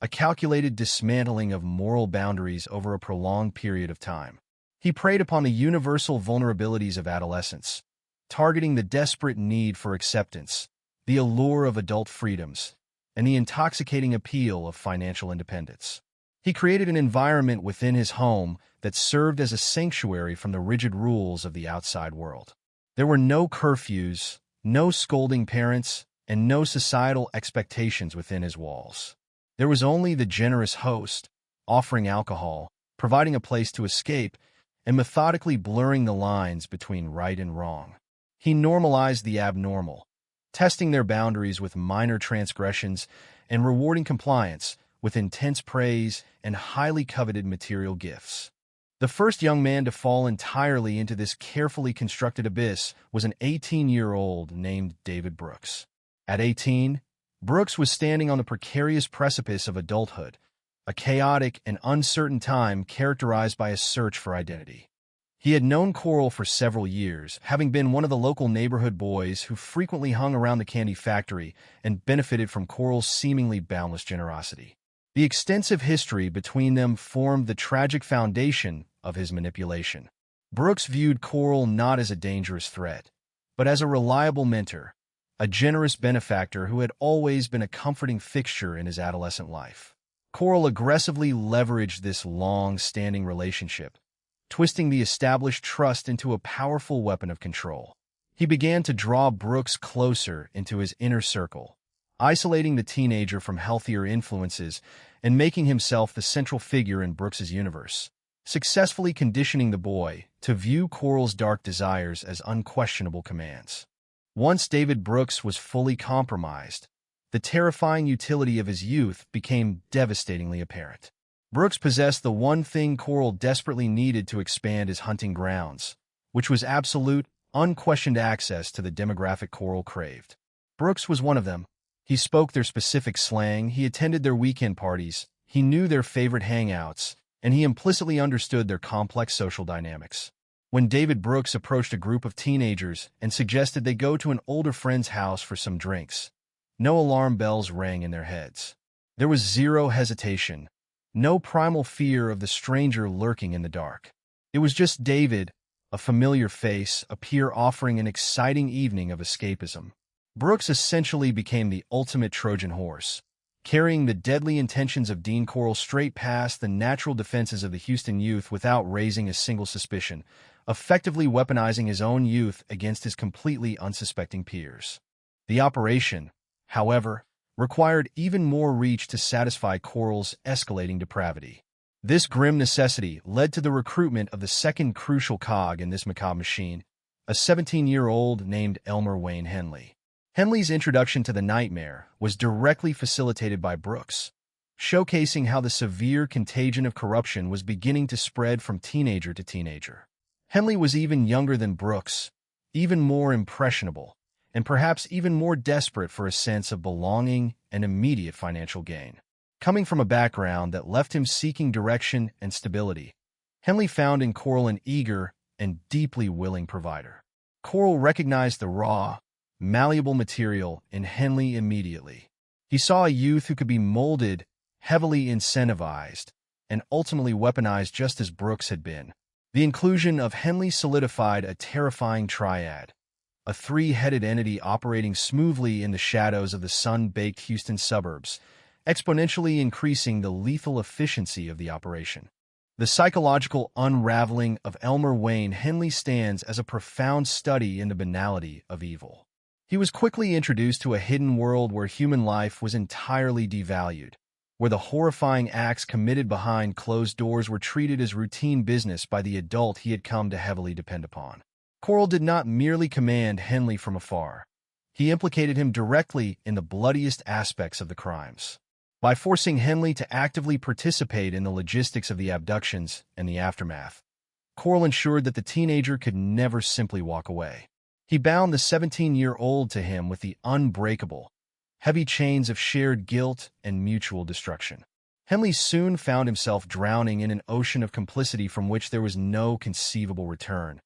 a calculated dismantling of moral boundaries over a prolonged period of time. He preyed upon the universal vulnerabilities of adolescence, targeting the desperate need for acceptance, the allure of adult freedoms, and the intoxicating appeal of financial independence. He created an environment within his home that served as a sanctuary from the rigid rules of the outside world. There were no curfews, no scolding parents, and no societal expectations within his walls. There was only the generous host, offering alcohol, providing a place to escape, and methodically blurring the lines between right and wrong. He normalized the abnormal, testing their boundaries with minor transgressions and rewarding compliance with intense praise and highly coveted material gifts. The first young man to fall entirely into this carefully constructed abyss was an 18-year-old named David Brooks. At 18, Brooks was standing on the precarious precipice of adulthood, a chaotic and uncertain time characterized by a search for identity. He had known Coral for several years, having been one of the local neighborhood boys who frequently hung around the candy factory and benefited from Coral's seemingly boundless generosity. The extensive history between them formed the tragic foundation of his manipulation. Brooks viewed Coral not as a dangerous threat, but as a reliable mentor, a generous benefactor who had always been a comforting fixture in his adolescent life. Coral aggressively leveraged this long-standing relationship, twisting the established trust into a powerful weapon of control. He began to draw Brooks closer into his inner circle, isolating the teenager from healthier influences and making himself the central figure in Brooks's universe, successfully conditioning the boy to view Coral's dark desires as unquestionable commands. Once David Brooks was fully compromised, the terrifying utility of his youth became devastatingly apparent. Brooks possessed the one thing Coral desperately needed to expand his hunting grounds, which was absolute, unquestioned access to the demographic Coral craved. Brooks was one of them. He spoke their specific slang, he attended their weekend parties, he knew their favorite hangouts, and he implicitly understood their complex social dynamics. When David Brooks approached a group of teenagers and suggested they go to an older friend's house for some drinks, no alarm bells rang in their heads. There was zero hesitation, no primal fear of the stranger lurking in the dark. It was just David, a familiar face, a peer offering an exciting evening of escapism. Brooks essentially became the ultimate Trojan horse, carrying the deadly intentions of Dean Coral straight past the natural defenses of the Houston youth without raising a single suspicion, effectively weaponizing his own youth against his completely unsuspecting peers. The operation, however, required even more reach to satisfy Coral's escalating depravity. This grim necessity led to the recruitment of the second crucial cog in this macabre machine, a 17-year-old named Elmer Wayne Henley. Henley's introduction to the nightmare was directly facilitated by Brooks, showcasing how the severe contagion of corruption was beginning to spread from teenager to teenager. Henley was even younger than Brooks, even more impressionable, and perhaps even more desperate for a sense of belonging and immediate financial gain. Coming from a background that left him seeking direction and stability, Henley found in Coral an eager and deeply willing provider. Coral recognized the raw, malleable material in Henley immediately. He saw a youth who could be molded, heavily incentivized, and ultimately weaponized just as Brooks had been. The inclusion of Henley solidified a terrifying triad, a three-headed entity operating smoothly in the shadows of the sun-baked Houston suburbs, exponentially increasing the lethal efficiency of the operation. The psychological unraveling of Elmer Wayne Henley stands as a profound study in the banality of evil. He was quickly introduced to a hidden world where human life was entirely devalued, where the horrifying acts committed behind closed doors were treated as routine business by the adult he had come to heavily depend upon. Coral did not merely command Henley from afar. He implicated him directly in the bloodiest aspects of the crimes. By forcing Henley to actively participate in the logistics of the abductions and the aftermath, Coral ensured that the teenager could never simply walk away. He bound the 17-year-old to him with the unbreakable, heavy chains of shared guilt and mutual destruction. Henley soon found himself drowning in an ocean of complicity from which there was no conceivable return,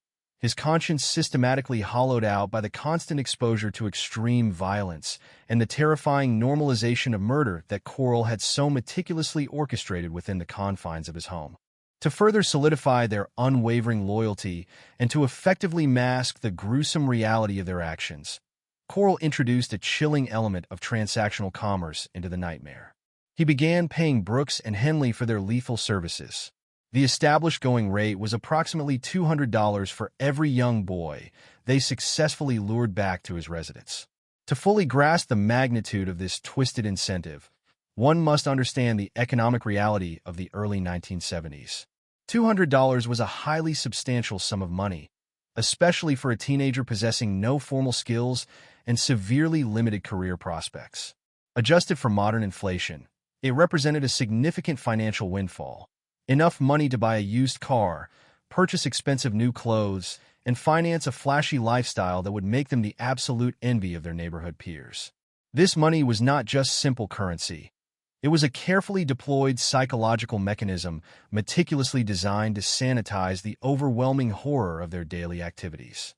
his conscience systematically hollowed out by the constant exposure to extreme violence and the terrifying normalization of murder that Coral had so meticulously orchestrated within the confines of his home. To further solidify their unwavering loyalty and to effectively mask the gruesome reality of their actions, Coral introduced a chilling element of transactional commerce into the nightmare. He began paying Brooks and Henley for their lethal services. The established going rate was approximately $200 for every young boy they successfully lured back to his residence. To fully grasp the magnitude of this twisted incentive, one must understand the economic reality of the early 1970s. $200 was a highly substantial sum of money, especially for a teenager possessing no formal skills and severely limited career prospects. Adjusted for modern inflation, it represented a significant financial windfall, enough money to buy a used car, purchase expensive new clothes, and finance a flashy lifestyle that would make them the absolute envy of their neighborhood peers. This money was not just simple currency. It was a carefully deployed psychological mechanism meticulously designed to sanitize the overwhelming horror of their daily activities.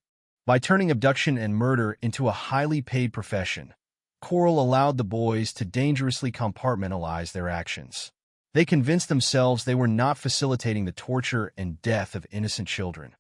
By turning abduction and murder into a highly paid profession, Coral allowed the boys to dangerously compartmentalize their actions. They convinced themselves they were not facilitating the torture and death of innocent children.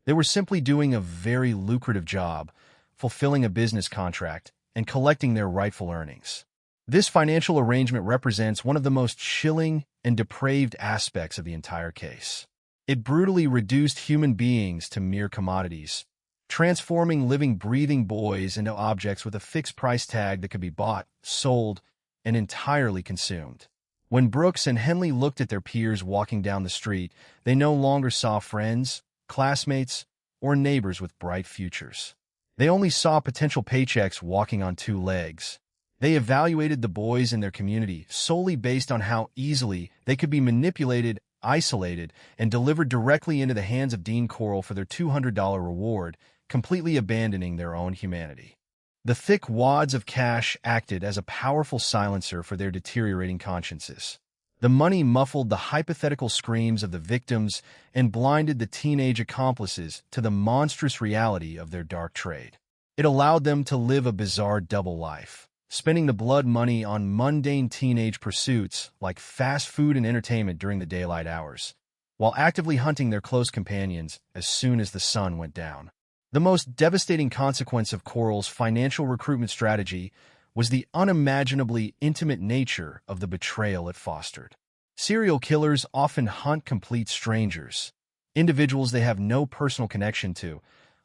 They were simply doing a very lucrative job, fulfilling a business contract, and collecting their rightful earnings. This financial arrangement represents one of the most chilling and depraved aspects of the entire case. It brutally reduced human beings to mere commodities, transforming living, breathing boys into objects with a fixed price tag that could be bought, sold, and entirely consumed. When Brooks and Henley looked at their peers walking down the street, they no longer saw friends, classmates, or neighbors with bright futures. They only saw potential paychecks walking on two legs. They evaluated the boys in their community solely based on how easily they could be manipulated, isolated, and delivered directly into the hands of Dean Corll for their $200 reward, completely abandoning their own humanity. The thick wads of cash acted as a powerful silencer for their deteriorating consciences. The money muffled the hypothetical screams of the victims and blinded the teenage accomplices to the monstrous reality of their dark trade. It allowed them to live a bizarre double life, spending the blood money on mundane teenage pursuits like fast food and entertainment during the daylight hours, while actively hunting their close companions as soon as the sun went down. The most devastating consequence of Corll's financial recruitment strategy was the unimaginably intimate nature of the betrayal it fostered. Serial killers often hunt complete strangers, individuals they have no personal connection to,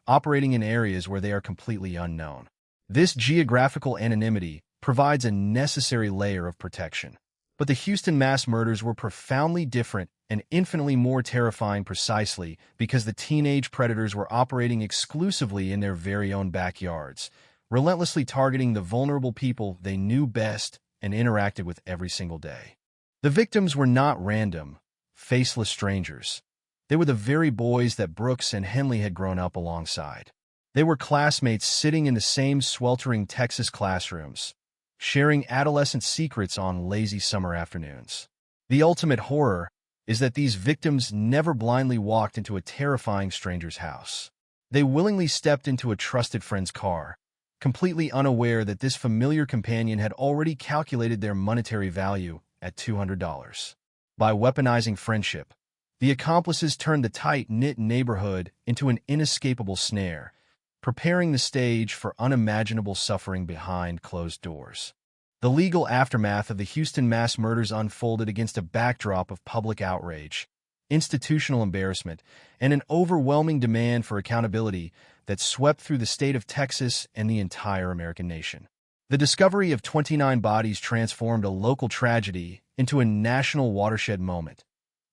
operating in areas where they are completely unknown. This geographical anonymity provides a necessary layer of protection. But the Houston mass murders were profoundly different and infinitely more terrifying precisely because the teenage predators were operating exclusively in their very own backyards, relentlessly targeting the vulnerable people they knew best and interacted with every single day. The victims were not random, faceless strangers. They were the very boys that Brooks and Henley had grown up alongside. They were classmates sitting in the same sweltering Texas classrooms, sharing adolescent secrets on lazy summer afternoons. The ultimate horror is that these victims never blindly walked into a terrifying stranger's house. They willingly stepped into a trusted friend's car, completely unaware that this familiar companion had already calculated their monetary value at $200. By weaponizing friendship, the accomplices turned the tight-knit neighborhood into an inescapable snare, preparing the stage for unimaginable suffering behind closed doors. The legal aftermath of the Houston mass murders unfolded against a backdrop of public outrage, institutional embarrassment, and an overwhelming demand for accountability that swept through the state of Texas and the entire American nation. The discovery of 29 bodies transformed a local tragedy into a national watershed moment,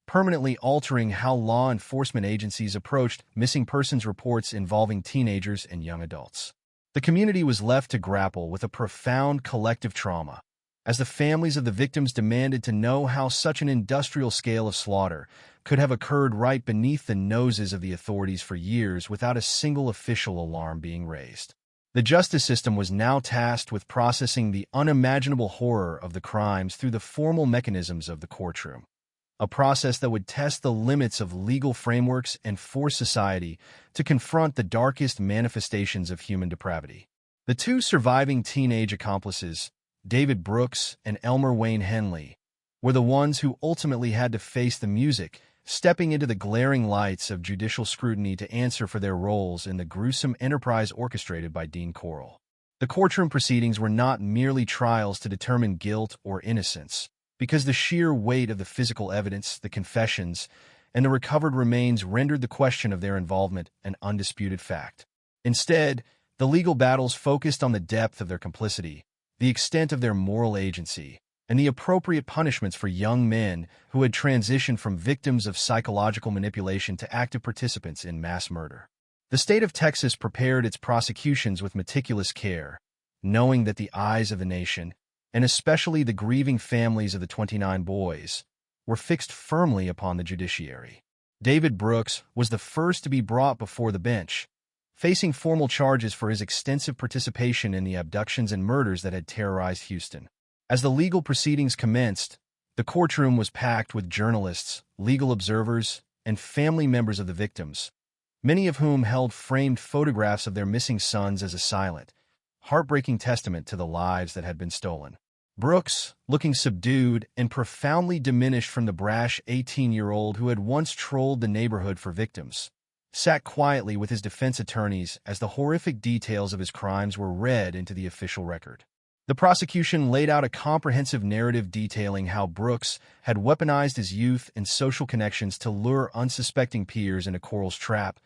permanently altering how law enforcement agencies approached missing persons reports involving teenagers and young adults. The community was left to grapple with a profound collective trauma, as the families of the victims demanded to know how such an industrial scale of slaughter could have occurred right beneath the noses of the authorities for years without a single official alarm being raised. The justice system was now tasked with processing the unimaginable horror of the crimes through the formal mechanisms of the courtroom, a process that would test the limits of legal frameworks and force society to confront the darkest manifestations of human depravity. The two surviving teenage accomplices, David Brooks and Elmer Wayne Henley, were the ones who ultimately had to face the music, stepping into the glaring lights of judicial scrutiny to answer for their roles in the gruesome enterprise orchestrated by Dean Corll. The courtroom proceedings were not merely trials to determine guilt or innocence, because the sheer weight of the physical evidence, the confessions, and the recovered remains rendered the question of their involvement an undisputed fact. Instead, the legal battles focused on the depth of their complicity, the extent of their moral agency, and the appropriate punishments for young men who had transitioned from victims of psychological manipulation to active participants in mass murder. The state of Texas prepared its prosecutions with meticulous care, knowing that the eyes of the nation, and especially the grieving families of the 29 boys, were fixed firmly upon the judiciary. David Brooks was the first to be brought before the bench, facing formal charges for his extensive participation in the abductions and murders that had terrorized Houston. As the legal proceedings commenced, the courtroom was packed with journalists, legal observers, and family members of the victims, many of whom held framed photographs of their missing sons as a silent, heartbreaking testament to the lives that had been stolen. Brooks, looking subdued and profoundly diminished from the brash 18-year-old who had once trolled the neighborhood for victims, sat quietly with his defense attorneys as the horrific details of his crimes were read into the official record. The prosecution laid out a comprehensive narrative detailing how Brooks had weaponized his youth and social connections to lure unsuspecting peers into Corll's trap,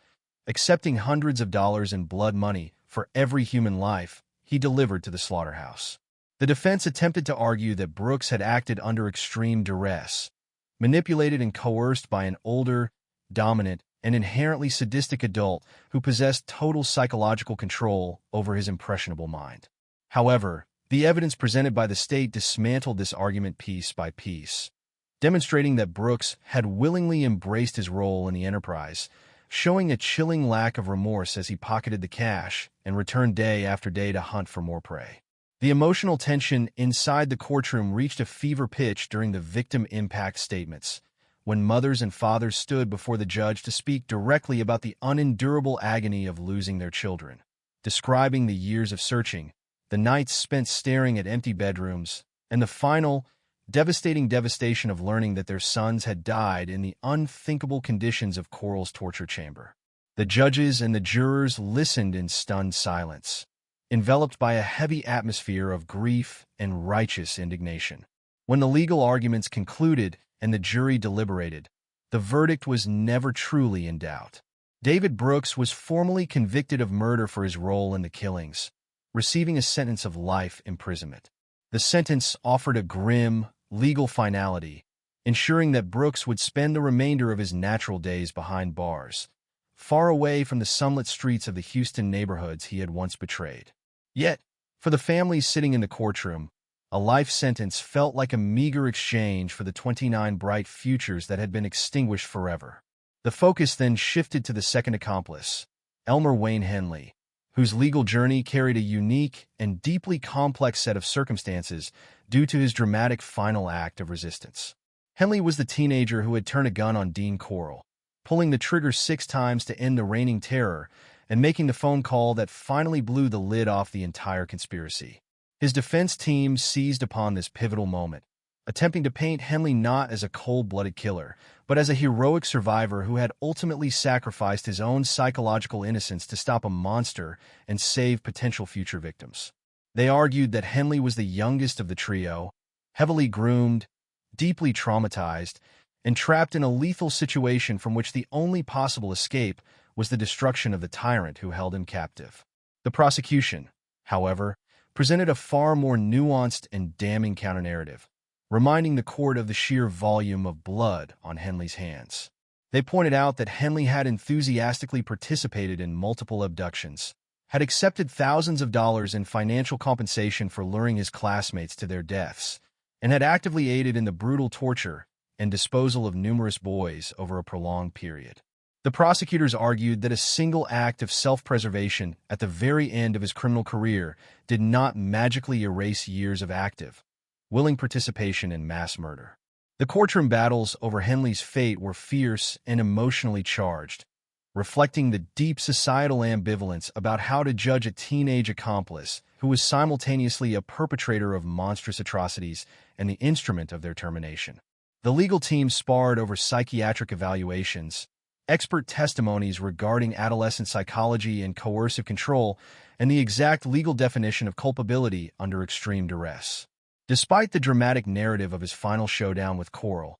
accepting hundreds of dollars in blood money for every human life he delivered to the slaughterhouse. The defense attempted to argue that Brooks had acted under extreme duress, manipulated and coerced by an older, dominant, and inherently sadistic adult who possessed total psychological control over his impressionable mind. However, The evidence presented by the state dismantled this argument piece by piece, demonstrating that Brooks had willingly embraced his role in the enterprise, showing a chilling lack of remorse as he pocketed the cash and returned day after day to hunt for more prey. The emotional tension inside the courtroom reached a fever pitch during the victim impact statements, when mothers and fathers stood before the judge to speak directly about the unendurable agony of losing their children, describing the years of searching, the nights spent staring at empty bedrooms, and the final, devastating devastation of learning that their sons had died in the unthinkable conditions of Coral's torture chamber. The judges and the jurors listened in stunned silence, enveloped by a heavy atmosphere of grief and righteous indignation. When the legal arguments concluded and the jury deliberated, the verdict was never truly in doubt. David Brooks was formally convicted of murder for his role in the killings, receiving a sentence of life imprisonment. The sentence offered a grim, legal finality, ensuring that Brooks would spend the remainder of his natural days behind bars, far away from the sunlit streets of the Houston neighborhoods he had once betrayed. Yet, for the families sitting in the courtroom, a life sentence felt like a meager exchange for the 29 bright futures that had been extinguished forever. The focus then shifted to the second accomplice, Elmer Wayne Henley, whose legal journey carried a unique and deeply complex set of circumstances due to his dramatic final act of resistance. Henley was the teenager who had turned a gun on Dean Coral, pulling the trigger 6 times to end the reigning terror and making the phone call that finally blew the lid off the entire conspiracy. His defense team seized upon this pivotal moment, attempting to paint Henley not as a cold-blooded killer, but as a heroic survivor who had ultimately sacrificed his own psychological innocence to stop a monster and save potential future victims. They argued that Henley was the youngest of the trio, heavily groomed, deeply traumatized, and trapped in a lethal situation from which the only possible escape was the destruction of the tyrant who held him captive. The prosecution, however, presented a far more nuanced and damning counternarrative, reminding the court of the sheer volume of blood on Henley's hands. They pointed out that Henley had enthusiastically participated in multiple abductions, had accepted thousands of dollars in financial compensation for luring his classmates to their deaths, and had actively aided in the brutal torture and disposal of numerous boys over a prolonged period. The prosecutors argued that a single act of self-preservation at the very end of his criminal career did not magically erase years of active, willing participation in mass murder. The courtroom battles over Henley's fate were fierce and emotionally charged, reflecting the deep societal ambivalence about how to judge a teenage accomplice who was simultaneously a perpetrator of monstrous atrocities and the instrument of their termination. The legal team sparred over psychiatric evaluations, expert testimonies regarding adolescent psychology and coercive control, and the exact legal definition of culpability under extreme duress. Despite the dramatic narrative of his final showdown with Coral,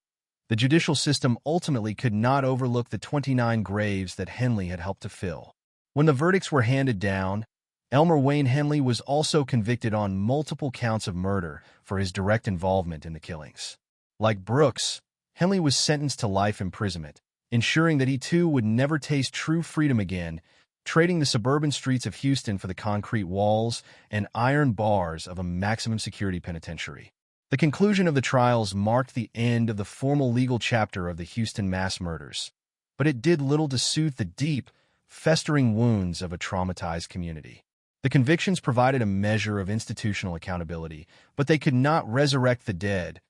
the judicial system ultimately could not overlook the 29 graves that Henley had helped to fill. When the verdicts were handed down, Elmer Wayne Henley was also convicted on multiple counts of murder for his direct involvement in the killings. Like Brooks, Henley was sentenced to life imprisonment, ensuring that he too would never taste true freedom again, trading the suburban streets of Houston for the concrete walls and iron bars of a maximum security penitentiary. The conclusion of the trials marked the end of the formal legal chapter of the Houston mass murders, but it did little to soothe the deep, festering wounds of a traumatized community. The convictions provided a measure of institutional accountability, but they could not resurrect the dead,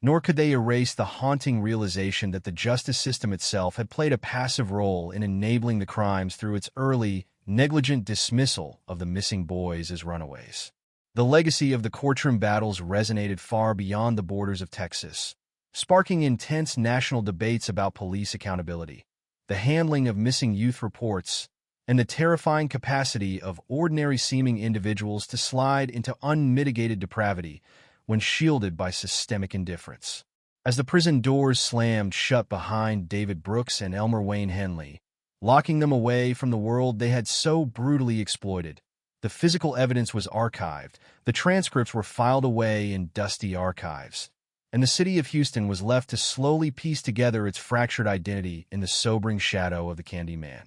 nor could they erase the haunting realization that the justice system itself had played a passive role in enabling the crimes through its early, negligent dismissal of the missing boys as runaways. The legacy of the courtroom battles resonated far beyond the borders of Texas, sparking intense national debates about police accountability, the handling of missing youth reports, and the terrifying capacity of ordinary-seeming individuals to slide into unmitigated depravity when shielded by systemic indifference. As the prison doors slammed shut behind David Brooks and Elmer Wayne Henley, locking them away from the world they had so brutally exploited, the physical evidence was archived, the transcripts were filed away in dusty archives, and the city of Houston was left to slowly piece together its fractured identity in the sobering shadow of the Candyman.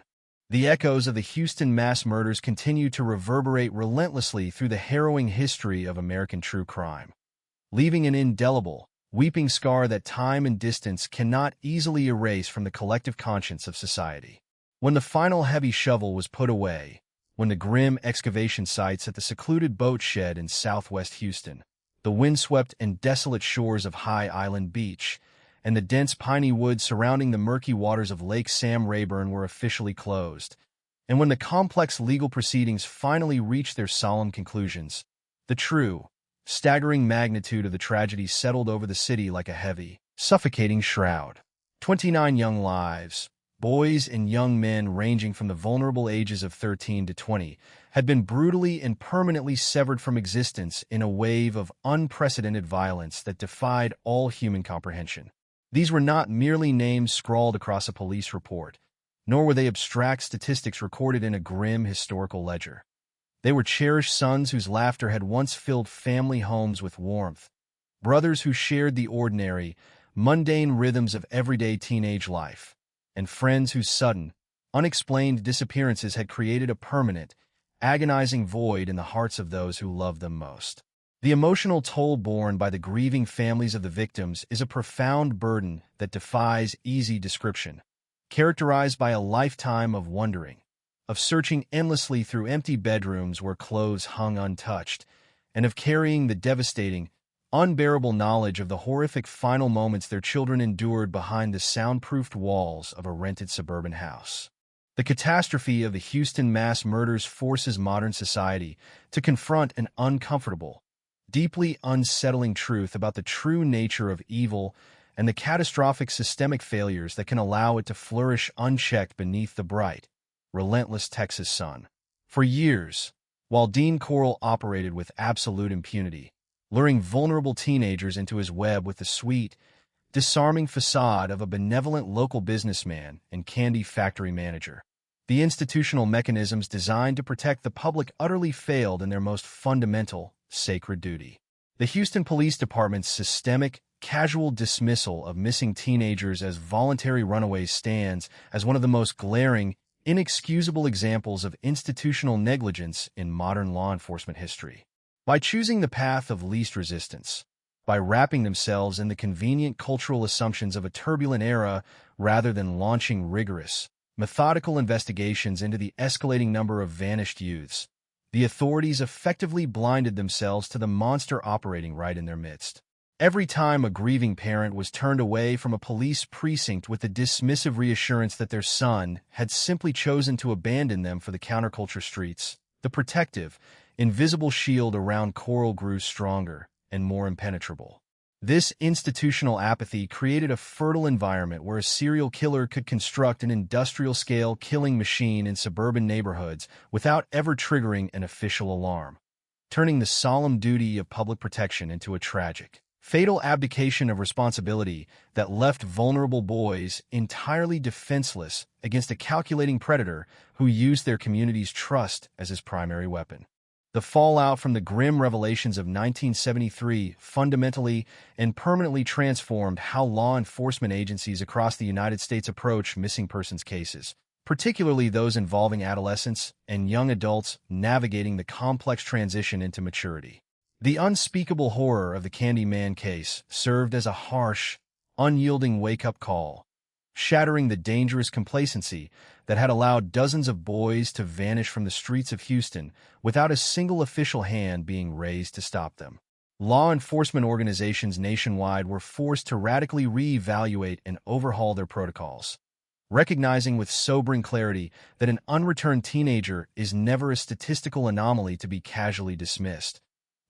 The echoes of the Houston mass murders continue to reverberate relentlessly through the harrowing history of American true crime, leaving an indelible, weeping scar that time and distance cannot easily erase from the collective conscience of society. When the final heavy shovel was put away, when the grim excavation sites at the secluded boat shed in southwest Houston, the windswept and desolate shores of High Island Beach, and the dense piney woods surrounding the murky waters of Lake Sam Rayburn were officially closed, and when the complex legal proceedings finally reached their solemn conclusions, the true, staggering magnitude of the tragedy settled over the city like a heavy, suffocating shroud. 29 young lives, boys and young men ranging from the vulnerable ages of 13 to 20, had been brutally and permanently severed from existence in a wave of unprecedented violence that defied all human comprehension. These were not merely names scrawled across a police report, nor were they abstract statistics recorded in a grim historical ledger. They were cherished sons whose laughter had once filled family homes with warmth, brothers who shared the ordinary, mundane rhythms of everyday teenage life, and friends whose sudden, unexplained disappearances had created a permanent, agonizing void in the hearts of those who loved them most. The emotional toll borne by the grieving families of the victims is a profound burden that defies easy description, characterized by a lifetime of wondering, of searching endlessly through empty bedrooms where clothes hung untouched, and of carrying the devastating, unbearable knowledge of the horrific final moments their children endured behind the soundproofed walls of a rented suburban house. The catastrophe of the Houston mass murders forces modern society to confront an uncomfortable, deeply unsettling truth about the true nature of evil and the catastrophic systemic failures that can allow it to flourish unchecked beneath the bright, relentless Texas sun. For years, while Dean Corll operated with absolute impunity, luring vulnerable teenagers into his web with the sweet, disarming facade of a benevolent local businessman and candy factory manager, the institutional mechanisms designed to protect the public utterly failed in their most fundamental, sacred duty. The Houston Police Department's systemic, casual dismissal of missing teenagers as voluntary runaways stands as one of the most glaring, inexcusable examples of institutional negligence in modern law enforcement history. By choosing the path of least resistance, by wrapping themselves in the convenient cultural assumptions of a turbulent era rather than launching rigorous, methodical investigations into the escalating number of vanished youths, the authorities effectively blinded themselves to the monster operating right in their midst. Every time a grieving parent was turned away from a police precinct with the dismissive reassurance that their son had simply chosen to abandon them for the counterculture streets, the protective, invisible shield around Corll grew stronger and more impenetrable. This institutional apathy created a fertile environment where a serial killer could construct an industrial-scale killing machine in suburban neighborhoods without ever triggering an official alarm, turning the solemn duty of public protection into a tragic, fatal abdication of responsibility that left vulnerable boys entirely defenseless against a calculating predator who used their community's trust as his primary weapon. The fallout from the grim revelations of 1973 fundamentally and permanently transformed how law enforcement agencies across the United States approach missing persons cases, particularly those involving adolescents and young adults navigating the complex transition into maturity. The unspeakable horror of the Candyman case served as a harsh, unyielding wake-up call, shattering the dangerous complacency that had allowed dozens of boys to vanish from the streets of Houston without a single official hand being raised to stop them. Law enforcement organizations nationwide were forced to radically reevaluate and overhaul their protocols, recognizing with sobering clarity that an unreturned teenager is never a statistical anomaly to be casually dismissed,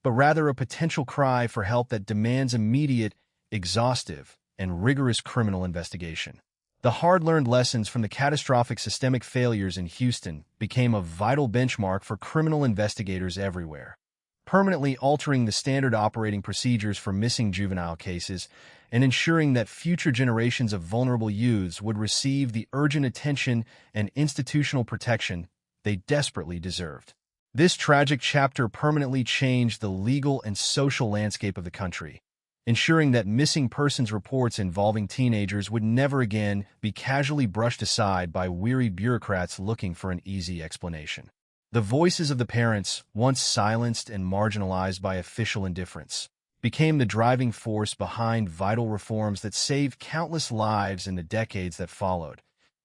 but rather a potential cry for help that demands immediate, exhaustive, and rigorous criminal investigation. The hard-learned lessons from the catastrophic systemic failures in Houston became a vital benchmark for criminal investigators everywhere, permanently altering the standard operating procedures for missing juvenile cases and ensuring that future generations of vulnerable youths would receive the urgent attention and institutional protection they desperately deserved. This tragic chapter permanently changed the legal and social landscape of the country, ensuring that missing persons reports involving teenagers would never again be casually brushed aside by weary bureaucrats looking for an easy explanation. The voices of the parents, once silenced and marginalized by official indifference, became the driving force behind vital reforms that saved countless lives in the decades that followed.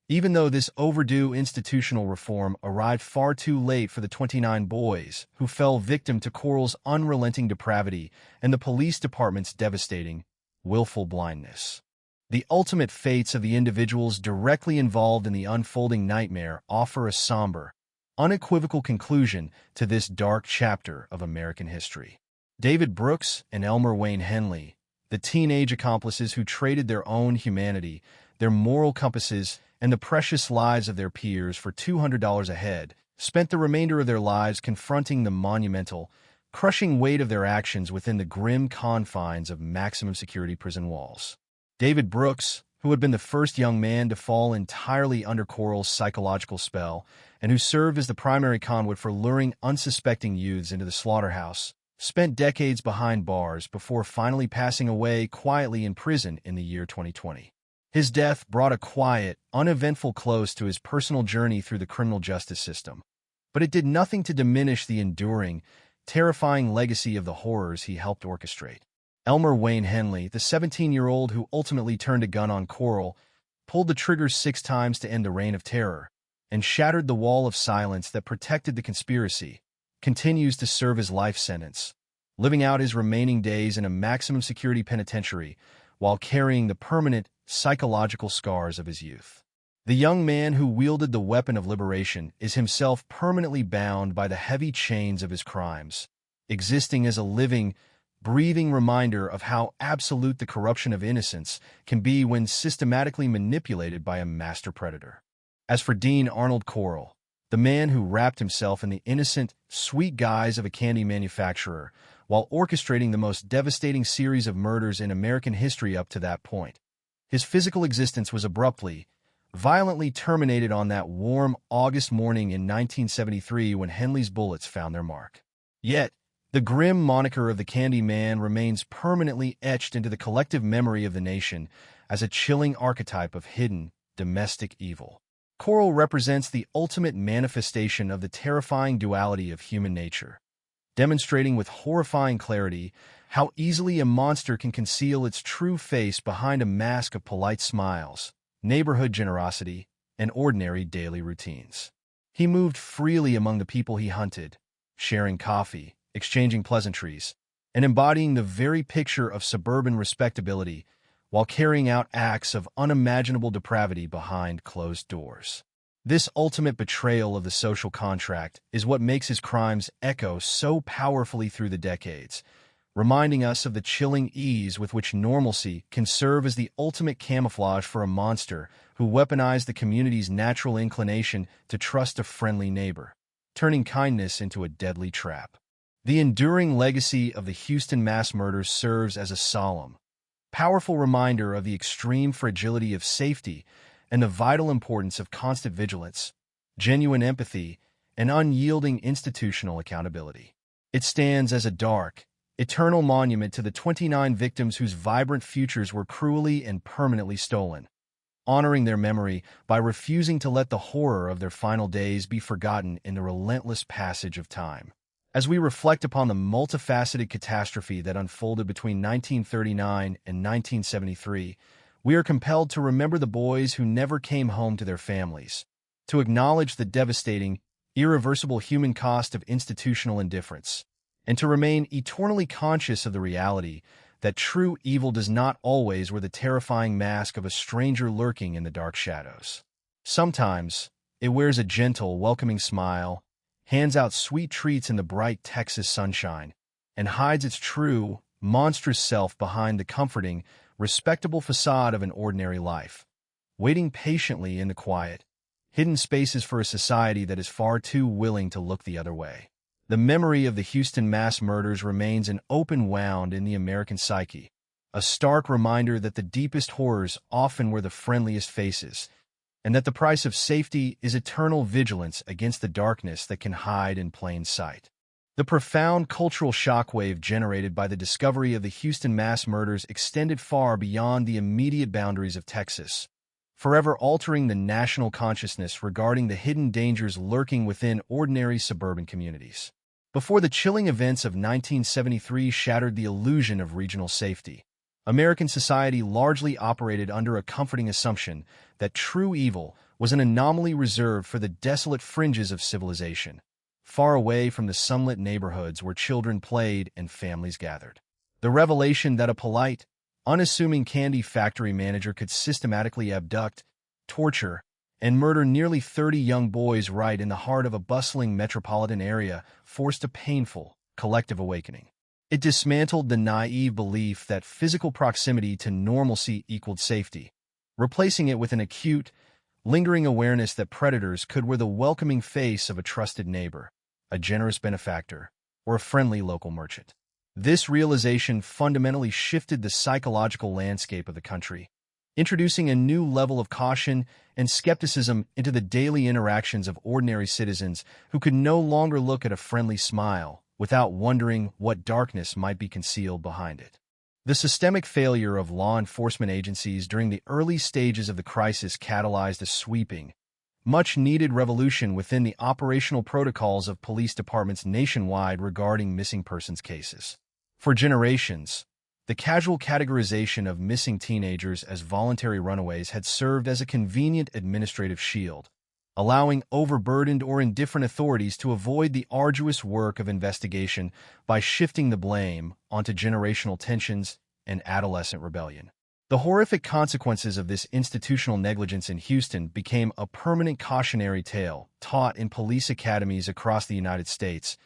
Even though this overdue institutional reform arrived far too late for the 29 boys who fell victim to Coral's unrelenting depravity and the police department's devastating, willful blindness. The ultimate fates of the individuals directly involved in the unfolding nightmare offer a somber, unequivocal conclusion to this dark chapter of American history. David Brooks and Elmer Wayne Henley, the teenage accomplices who traded their own humanity, their moral compasses, and the precious lives of their peers for $200 a head, spent the remainder of their lives confronting the monumental, crushing weight of their actions within the grim confines of maximum security prison walls. David Brooks, who had been the first young man to fall entirely under Coral's psychological spell, and who served as the primary conduit for luring unsuspecting youths into the slaughterhouse, spent decades behind bars before finally passing away quietly in prison in the year 2020. His death brought a quiet, uneventful close to his personal journey through the criminal justice system, but it did nothing to diminish the enduring, terrifying legacy of the horrors he helped orchestrate. Elmer Wayne Henley, the 17-year-old who ultimately turned a gun on Coral, pulled the trigger 6 times to end the reign of terror, and shattered the wall of silence that protected the conspiracy, continues to serve his life sentence, living out his remaining days in a maximum security penitentiary while carrying the permanent psychological scars of his youth. The young man who wielded the weapon of liberation is himself permanently bound by the heavy chains of his crimes, existing as a living, breathing reminder of how absolute the corruption of innocence can be when systematically manipulated by a master predator. As for Dean Arnold Coral, the man who wrapped himself in the innocent, sweet guise of a candy manufacturer while orchestrating the most devastating series of murders in American history up to that point, his physical existence was abruptly, violently terminated on that warm August morning in 1973 when Henley's bullets found their mark. Yet, the grim moniker of the Candy Man remains permanently etched into the collective memory of the nation as a chilling archetype of hidden, domestic evil. Coral represents the ultimate manifestation of the terrifying duality of human nature, demonstrating with horrifying clarity how easily a monster can conceal its true face behind a mask of polite smiles, neighborhood generosity, and ordinary daily routines. He moved freely among the people he hunted, sharing coffee, exchanging pleasantries, and embodying the very picture of suburban respectability while carrying out acts of unimaginable depravity behind closed doors. This ultimate betrayal of the social contract is what makes his crimes echo so powerfully through the decades, reminding us of the chilling ease with which normalcy can serve as the ultimate camouflage for a monster who weaponized the community's natural inclination to trust a friendly neighbor, turning kindness into a deadly trap. The enduring legacy of the Houston mass murders serves as a solemn, powerful reminder of the extreme fragility of safety and the vital importance of constant vigilance, genuine empathy, and unyielding institutional accountability. It stands as a dark, eternal monument to the 29 victims whose vibrant futures were cruelly and permanently stolen, honoring their memory by refusing to let the horror of their final days be forgotten in the relentless passage of time. As we reflect upon the multifaceted catastrophe that unfolded between 1939 and 1973, we are compelled to remember the boys who never came home to their families, to acknowledge the devastating, irreversible human cost of institutional indifference, and to remain eternally conscious of the reality that true evil does not always wear the terrifying mask of a stranger lurking in the dark shadows. Sometimes, it wears a gentle, welcoming smile, hands out sweet treats in the bright Texas sunshine, and hides its true, monstrous self behind the comforting, respectable facade of an ordinary life, waiting patiently in the quiet, hidden spaces for a society that is far too willing to look the other way. The memory of the Houston mass murders remains an open wound in the American psyche, a stark reminder that the deepest horrors often wear the friendliest faces, and that the price of safety is eternal vigilance against the darkness that can hide in plain sight. The profound cultural shockwave generated by the discovery of the Houston mass murders extended far beyond the immediate boundaries of Texas, forever altering the national consciousness regarding the hidden dangers lurking within ordinary suburban communities. Before the chilling events of 1973 shattered the illusion of regional safety, American society largely operated under a comforting assumption that true evil was an anomaly reserved for the desolate fringes of civilization, far away from the sunlit neighborhoods where children played and families gathered. The revelation that a polite, unassuming candy factory manager could systematically abduct, torture, and murder nearly 30 young boys right in the heart of a bustling metropolitan area forced a painful, collective awakening. It dismantled the naive belief that physical proximity to normalcy equaled safety, replacing it with an acute, lingering awareness that predators could wear the welcoming face of a trusted neighbor, a generous benefactor, or a friendly local merchant. This realization fundamentally shifted the psychological landscape of the country, introducing a new level of caution and skepticism into the daily interactions of ordinary citizens who could no longer look at a friendly smile without wondering what darkness might be concealed behind it. The systemic failure of law enforcement agencies during the early stages of the crisis catalyzed a sweeping, much-needed revolution within the operational protocols of police departments nationwide regarding missing persons cases. For generations, the casual categorization of missing teenagers as voluntary runaways had served as a convenient administrative shield, allowing overburdened or indifferent authorities to avoid the arduous work of investigation by shifting the blame onto generational tensions and adolescent rebellion. The horrific consequences of this institutional negligence in Houston became a permanent cautionary tale taught in police academies across the United States,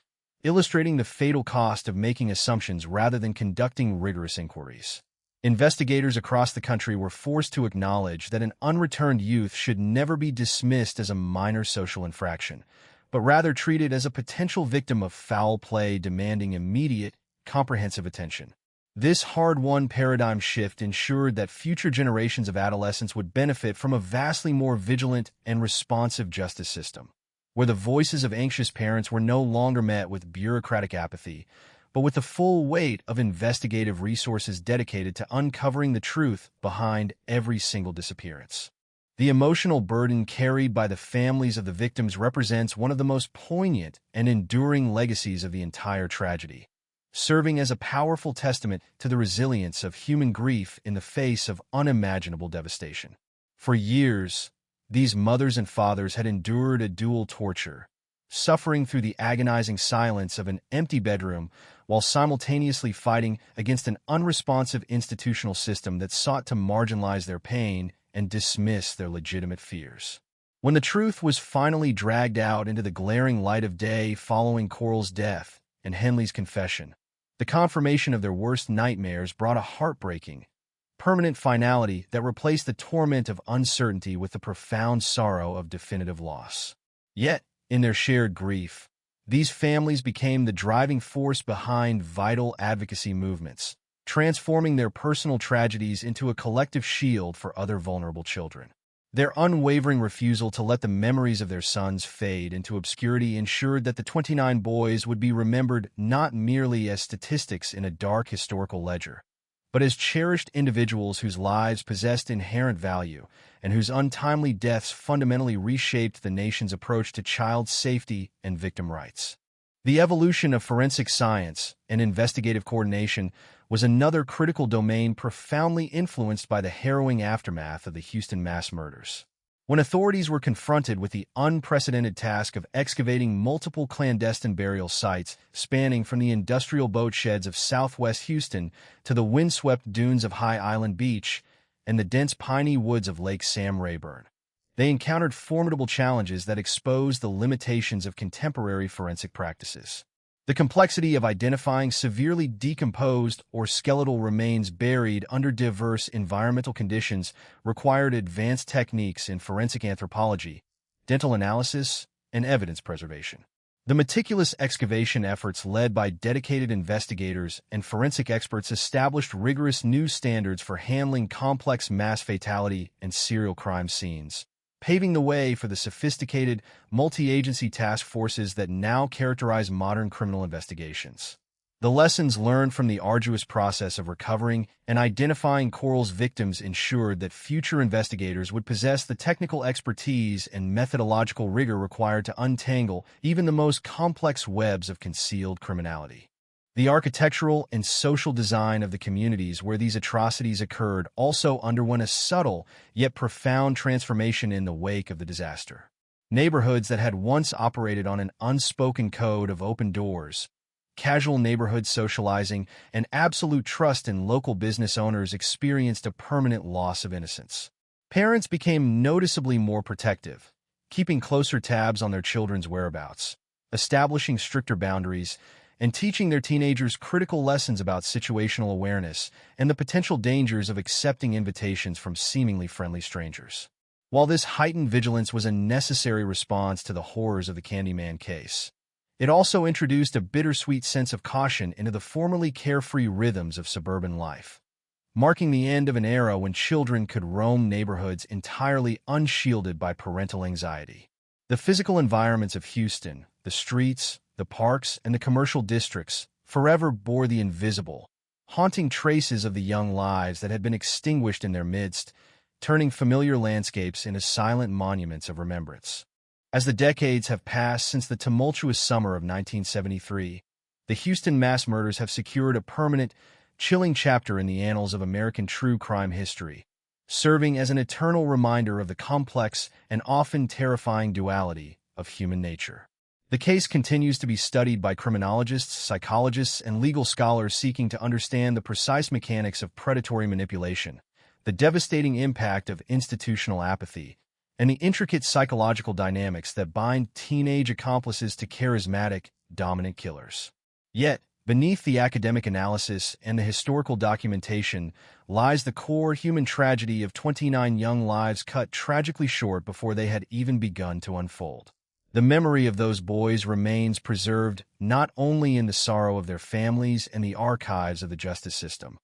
illustrating the fatal cost of making assumptions rather than conducting rigorous inquiries. Investigators across the country were forced to acknowledge that an unreturned youth should never be dismissed as a minor social infraction, but rather treated as a potential victim of foul play demanding immediate, comprehensive attention. This hard-won paradigm shift ensured that future generations of adolescents would benefit from a vastly more vigilant and responsive justice system, where the voices of anxious parents were no longer met with bureaucratic apathy, but with the full weight of investigative resources dedicated to uncovering the truth behind every single disappearance. The emotional burden carried by the families of the victims represents one of the most poignant and enduring legacies of the entire tragedy, serving as a powerful testament to the resilience of human grief in the face of unimaginable devastation. For years, these mothers and fathers had endured a dual torture, suffering through the agonizing silence of an empty bedroom while simultaneously fighting against an unresponsive institutional system that sought to marginalize their pain and dismiss their legitimate fears. When the truth was finally dragged out into the glaring light of day following Coral's death and Henley's confession, the confirmation of their worst nightmares brought a heartbreaking, permanent finality that replaced the torment of uncertainty with the profound sorrow of definitive loss. Yet, in their shared grief, these families became the driving force behind vital advocacy movements, transforming their personal tragedies into a collective shield for other vulnerable children. Their unwavering refusal to let the memories of their sons fade into obscurity ensured that the 29 boys would be remembered not merely as statistics in a dark historical ledger, but as cherished individuals whose lives possessed inherent value and whose untimely deaths fundamentally reshaped the nation's approach to child safety and victim rights. The evolution of forensic science and investigative coordination was another critical domain profoundly influenced by the harrowing aftermath of the Houston mass murders. When authorities were confronted with the unprecedented task of excavating multiple clandestine burial sites spanning from the industrial boat sheds of southwest Houston to the windswept dunes of High Island Beach and the dense piney woods of Lake Sam Rayburn, they encountered formidable challenges that exposed the limitations of contemporary forensic practices. The complexity of identifying severely decomposed or skeletal remains buried under diverse environmental conditions required advanced techniques in forensic anthropology, dental analysis, and evidence preservation. The meticulous excavation efforts led by dedicated investigators and forensic experts established rigorous new standards for handling complex mass fatality and serial crime scenes, paving the way for the sophisticated, multi-agency task forces that now characterize modern criminal investigations. The lessons learned from the arduous process of recovering and identifying Coral's victims ensured that future investigators would possess the technical expertise and methodological rigor required to untangle even the most complex webs of concealed criminality. The architectural and social design of the communities where these atrocities occurred also underwent a subtle yet profound transformation in the wake of the disaster. Neighborhoods that had once operated on an unspoken code of open doors, casual neighborhood socializing, and absolute trust in local business owners experienced a permanent loss of innocence. Parents became noticeably more protective, keeping closer tabs on their children's whereabouts, establishing stricter boundaries, and teaching their teenagers critical lessons about situational awareness and the potential dangers of accepting invitations from seemingly friendly strangers. While this heightened vigilance was a necessary response to the horrors of the Candyman case, it also introduced a bittersweet sense of caution into the formerly carefree rhythms of suburban life, marking the end of an era when children could roam neighborhoods entirely unshielded by parental anxiety. The physical environments of Houston, the streets, the parks, and the commercial districts, forever bore the invisible, haunting traces of the young lives that had been extinguished in their midst, turning familiar landscapes into silent monuments of remembrance. As the decades have passed since the tumultuous summer of 1973, the Houston mass murders have secured a permanent, chilling chapter in the annals of American true crime history, serving as an eternal reminder of the complex and often terrifying duality of human nature. The case continues to be studied by criminologists, psychologists, and legal scholars seeking to understand the precise mechanics of predatory manipulation, the devastating impact of institutional apathy, and the intricate psychological dynamics that bind teenage accomplices to charismatic, dominant killers. Yet, beneath the academic analysis and the historical documentation lies the core human tragedy of 29 young lives cut tragically short before they had even begun to unfold. The memory of those boys remains preserved not only in the sorrow of their families and the archives of the justice system,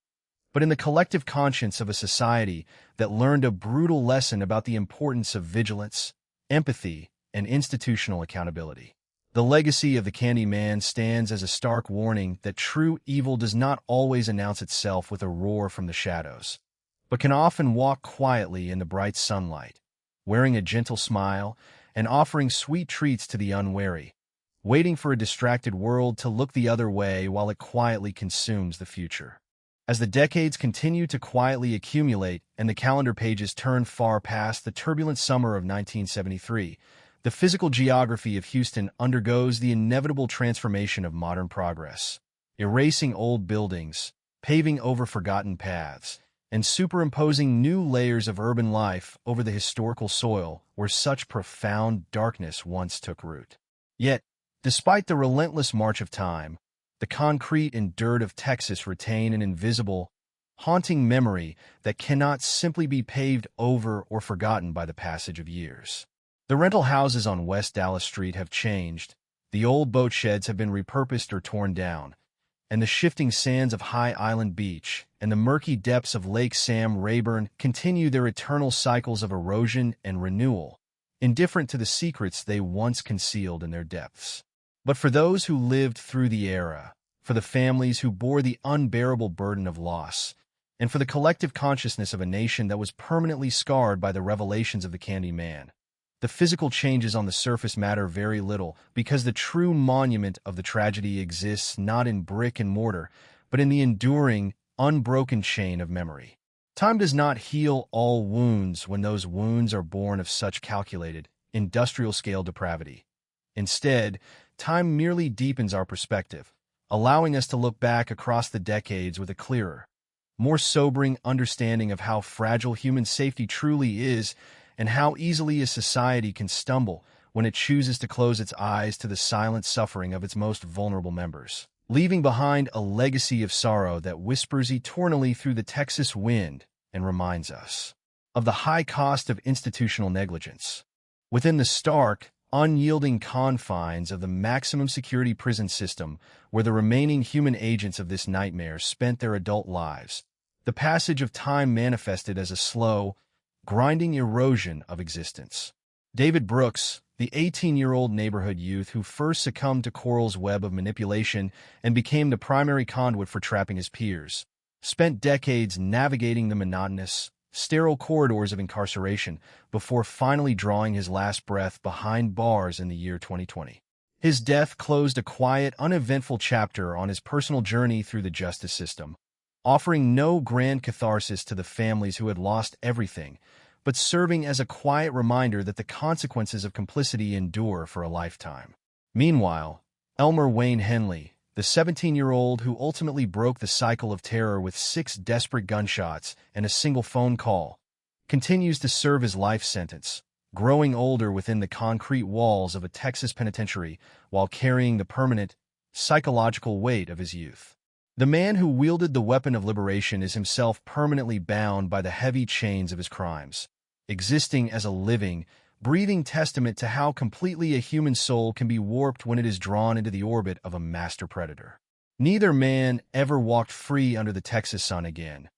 but in the collective conscience of a society that learned a brutal lesson about the importance of vigilance, empathy, and institutional accountability. The legacy of the Candyman stands as a stark warning that true evil does not always announce itself with a roar from the shadows, but can often walk quietly in the bright sunlight, wearing a gentle smile and offering sweet treats to the unwary, waiting for a distracted world to look the other way while it quietly consumes the future. As the decades continue to quietly accumulate and the calendar pages turn far past the turbulent summer of 1973, the physical geography of Houston undergoes the inevitable transformation of modern progress, erasing old buildings, paving over forgotten paths, and superimposing new layers of urban life over the historical soil where such profound darkness once took root. Yet, despite the relentless march of time, the concrete and dirt of Texas retain an invisible, haunting memory that cannot simply be paved over or forgotten by the passage of years. The rental houses on West Dallas Street have changed, the old boat sheds have been repurposed or torn down, and the shifting sands of High Island Beach and the murky depths of Lake Sam Rayburn continue their eternal cycles of erosion and renewal, indifferent to the secrets they once concealed in their depths. But for those who lived through the era, for the families who bore the unbearable burden of loss, and for the collective consciousness of a nation that was permanently scarred by the revelations of the Candyman, the physical changes on the surface matter very little because the true monument of the tragedy exists not in brick and mortar, but in the enduring, unbroken chain of memory. Time does not heal all wounds when those wounds are born of such calculated, industrial-scale depravity. Instead, time merely deepens our perspective, allowing us to look back across the decades with a clearer, more sobering understanding of how fragile human safety truly is and how easily a society can stumble when it chooses to close its eyes to the silent suffering of its most vulnerable members, leaving behind a legacy of sorrow that whispers eternally through the Texas wind and reminds us of the high cost of institutional negligence. Within the stark, unyielding confines of the maximum security prison system where the remaining human agents of this nightmare spent their adult lives, the passage of time manifested as a slow, grinding erosion of existence. David Brooks, the 18-year-old neighborhood youth who first succumbed to Coral's web of manipulation and became the primary conduit for trapping his peers, spent decades navigating the monotonous, sterile corridors of incarceration before finally drawing his last breath behind bars in the year 2020. His death closed a quiet, uneventful chapter on his personal journey through the justice system, offering no grand catharsis to the families who had lost everything, but serving as a quiet reminder that the consequences of complicity endure for a lifetime. Meanwhile, Elmer Wayne Henley, the 17-year-old who ultimately broke the cycle of terror with 6 desperate gunshots and a single phone call, continues to serve his life sentence, growing older within the concrete walls of a Texas penitentiary while carrying the permanent, psychological weight of his youth. The man who wielded the weapon of liberation is himself permanently bound by the heavy chains of his crimes, existing as a living, breathing testament to how completely a human soul can be warped when it is drawn into the orbit of a master predator. Neither man ever walked free under the Texas sun again,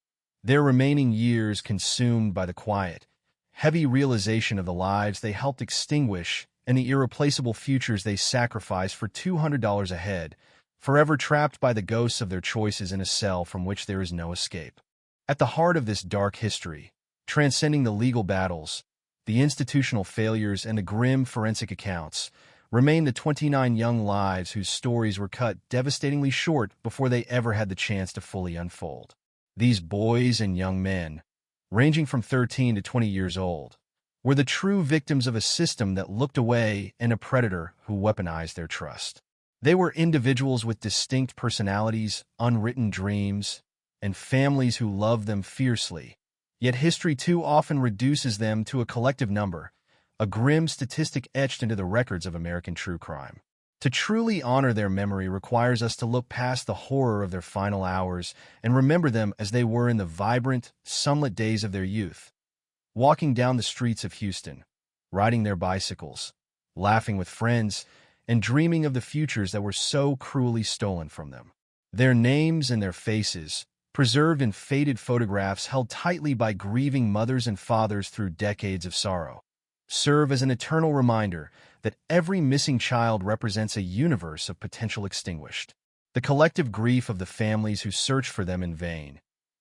their remaining years consumed by the quiet, heavy realization of the lives they helped extinguish and the irreplaceable futures they sacrificed for $200 a head, forever trapped by the ghosts of their choices in a cell from which there is no escape. At the heart of this dark history, transcending the legal battles, the institutional failures, and the grim forensic accounts, remain the 29 young lives whose stories were cut devastatingly short before they ever had the chance to fully unfold. These boys and young men, ranging from 13 to 20 years old, were the true victims of a system that looked away and a predator who weaponized their trust. They were individuals with distinct personalities, unwritten dreams, and families who loved them fiercely. Yet history too often reduces them to a collective number, a grim statistic etched into the records of American true crime. To truly honor their memory requires us to look past the horror of their final hours and remember them as they were in the vibrant, sunlit days of their youth, walking down the streets of Houston, riding their bicycles, laughing with friends, and dreaming of the futures that were so cruelly stolen from them. Their names and their faces, preserved in faded photographs held tightly by grieving mothers and fathers through decades of sorrow, serve as an eternal reminder that every missing child represents a universe of potential extinguished. The collective grief of the families who searched for them in vain,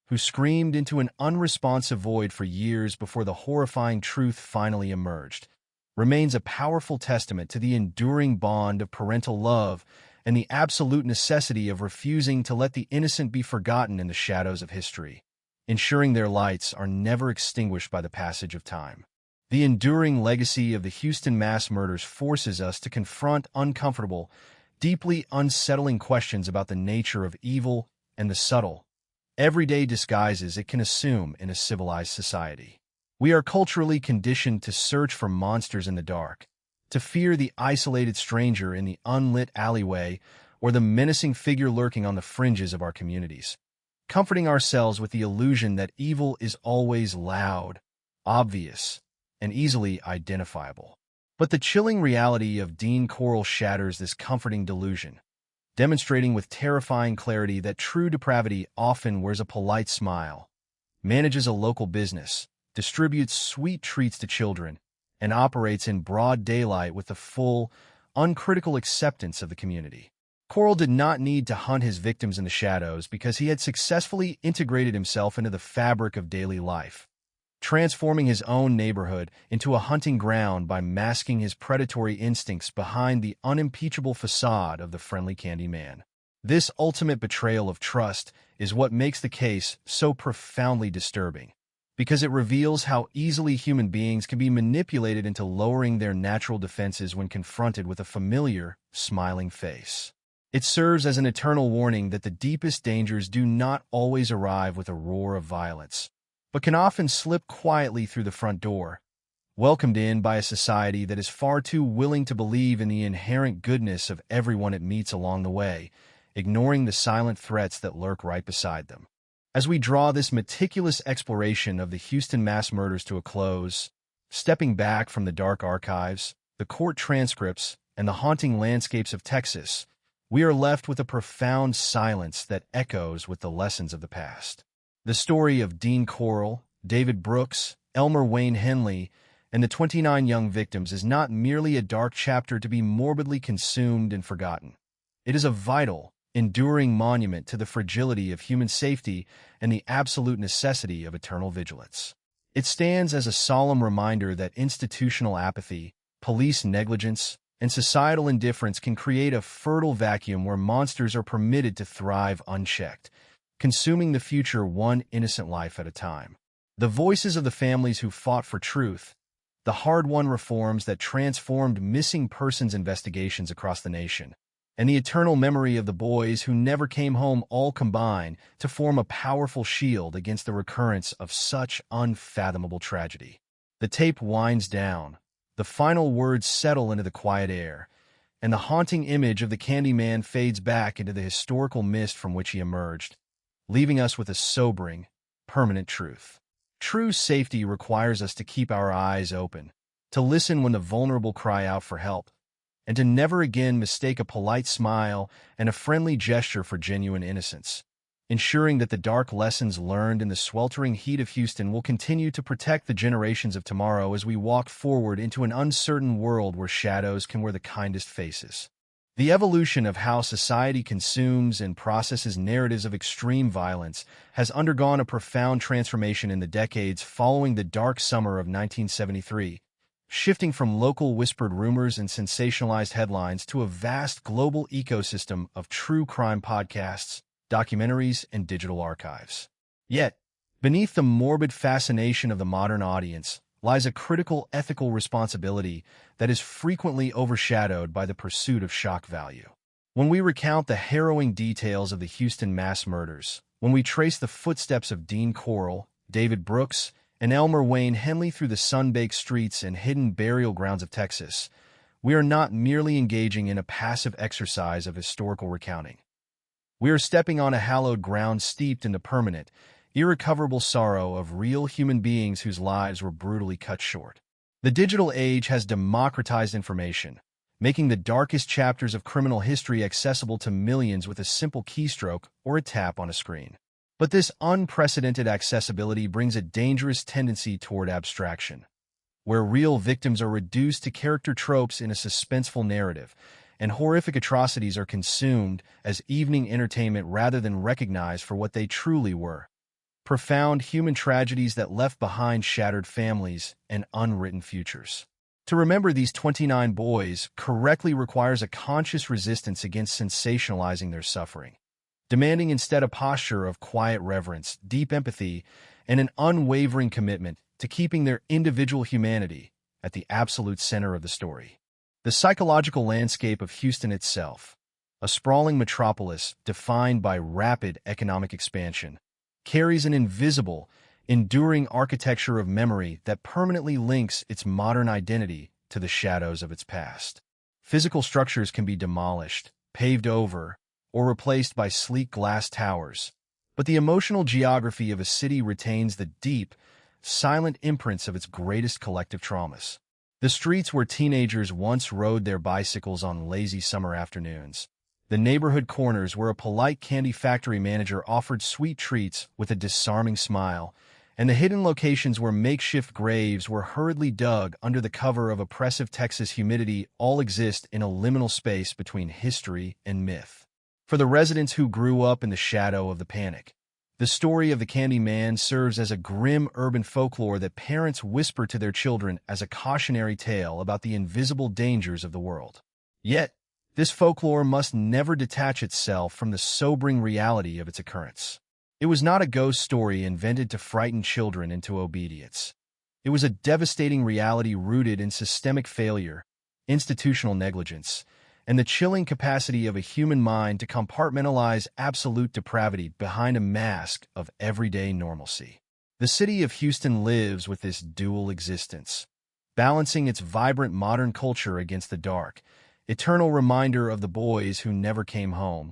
who screamed into an unresponsive void for years before the horrifying truth finally emerged, remains a powerful testament to the enduring bond of parental love and the absolute necessity of refusing to let the innocent be forgotten in the shadows of history, ensuring their lights are never extinguished by the passage of time. The enduring legacy of the Houston mass murders forces us to confront uncomfortable, deeply unsettling questions about the nature of evil and the subtle, everyday disguises it can assume in a civilized society. We are culturally conditioned to search for monsters in the dark, to fear the isolated stranger in the unlit alleyway or the menacing figure lurking on the fringes of our communities, comforting ourselves with the illusion that evil is always loud, obvious, and easily identifiable. But the chilling reality of Dean Coral shatters this comforting delusion, demonstrating with terrifying clarity that true depravity often wears a polite smile, manages a local business, distributes sweet treats to children, and operates in broad daylight with the full, uncritical acceptance of the community. Coral did not need to hunt his victims in the shadows because he had successfully integrated himself into the fabric of daily life, transforming his own neighborhood into a hunting ground by masking his predatory instincts behind the unimpeachable facade of the friendly candy man. This ultimate betrayal of trust is what makes the case so profoundly disturbing, because it reveals how easily human beings can be manipulated into lowering their natural defenses when confronted with a familiar, smiling face. It serves as an eternal warning that the deepest dangers do not always arrive with a roar of violence, but can often slip quietly through the front door, welcomed in by a society that is far too willing to believe in the inherent goodness of everyone it meets along the way, ignoring the silent threats that lurk right beside them. As we draw this meticulous exploration of the Houston mass murders to a close, stepping back from the dark archives, the court transcripts, and the haunting landscapes of Texas, we are left with a profound silence that echoes with the lessons of the past. The story of Dean Coral, David Brooks, Elmer Wayne Henley, and the 29 young victims is not merely a dark chapter to be morbidly consumed and forgotten. It is a vital, enduring monument to the fragility of human safety and the absolute necessity of eternal vigilance. It stands as a solemn reminder that institutional apathy, police negligence, and societal indifference can create a fertile vacuum where monsters are permitted to thrive unchecked, consuming the future one innocent life at a time. The voices of the families who fought for truth, the hard-won reforms that transformed missing persons investigations across the nation, and the eternal memory of the boys who never came home all combine to form a powerful shield against the recurrence of such unfathomable tragedy. The tape winds down, the final words settle into the quiet air, and the haunting image of the Candyman fades back into the historical mist from which he emerged, leaving us with a sobering, permanent truth. True safety requires us to keep our eyes open, to listen when the vulnerable cry out for help, and to never again mistake a polite smile and a friendly gesture for genuine innocence, ensuring that the dark lessons learned in the sweltering heat of Houston will continue to protect the generations of tomorrow as we walk forward into an uncertain world where shadows can wear the kindest faces. The evolution of how society consumes and processes narratives of extreme violence has undergone a profound transformation in the decades following the dark summer of 1973, shifting from local whispered rumors and sensationalized headlines to a vast global ecosystem of true crime podcasts, documentaries, and digital archives. Yet, beneath the morbid fascination of the modern audience lies a critical ethical responsibility that is frequently overshadowed by the pursuit of shock value. When we recount the harrowing details of the Houston mass murders, when we trace the footsteps of Dean Corll, David Brooks, and Elmer Wayne Henley through the sun-baked streets and hidden burial grounds of Texas, we are not merely engaging in a passive exercise of historical recounting. We are stepping on a hallowed ground steeped in the permanent, irrecoverable sorrow of real human beings whose lives were brutally cut short. The digital age has democratized information, making the darkest chapters of criminal history accessible to millions with a simple keystroke or a tap on a screen. But this unprecedented accessibility brings a dangerous tendency toward abstraction, where real victims are reduced to character tropes in a suspenseful narrative, and horrific atrocities are consumed as evening entertainment rather than recognized for what they truly were: profound human tragedies that left behind shattered families and unwritten futures. To remember these 29 boys correctly requires a conscious resistance against sensationalizing their suffering, demanding instead a posture of quiet reverence, deep empathy, and an unwavering commitment to keeping their individual humanity at the absolute center of the story. The psychological landscape of Houston itself, a sprawling metropolis defined by rapid economic expansion, carries an invisible, enduring architecture of memory that permanently links its modern identity to the shadows of its past. Physical structures can be demolished, paved over, or replaced by sleek glass towers, but the emotional geography of a city retains the deep, silent imprints of its greatest collective traumas. The streets where teenagers once rode their bicycles on lazy summer afternoons, the neighborhood corners where a polite candy factory manager offered sweet treats with a disarming smile, and the hidden locations where makeshift graves were hurriedly dug under the cover of oppressive Texas humidity all exist in a liminal space between history and myth. For the residents who grew up in the shadow of the panic, the story of the Candyman serves as a grim urban folklore that parents whisper to their children as a cautionary tale about the invisible dangers of the world. Yet, this folklore must never detach itself from the sobering reality of its occurrence. It was not a ghost story invented to frighten children into obedience. It was a devastating reality rooted in systemic failure, institutional negligence, and the chilling capacity of a human mind to compartmentalize absolute depravity behind a mask of everyday normalcy. The city of Houston lives with this dual existence, balancing its vibrant modern culture against the dark, eternal reminder of the boys who never came home,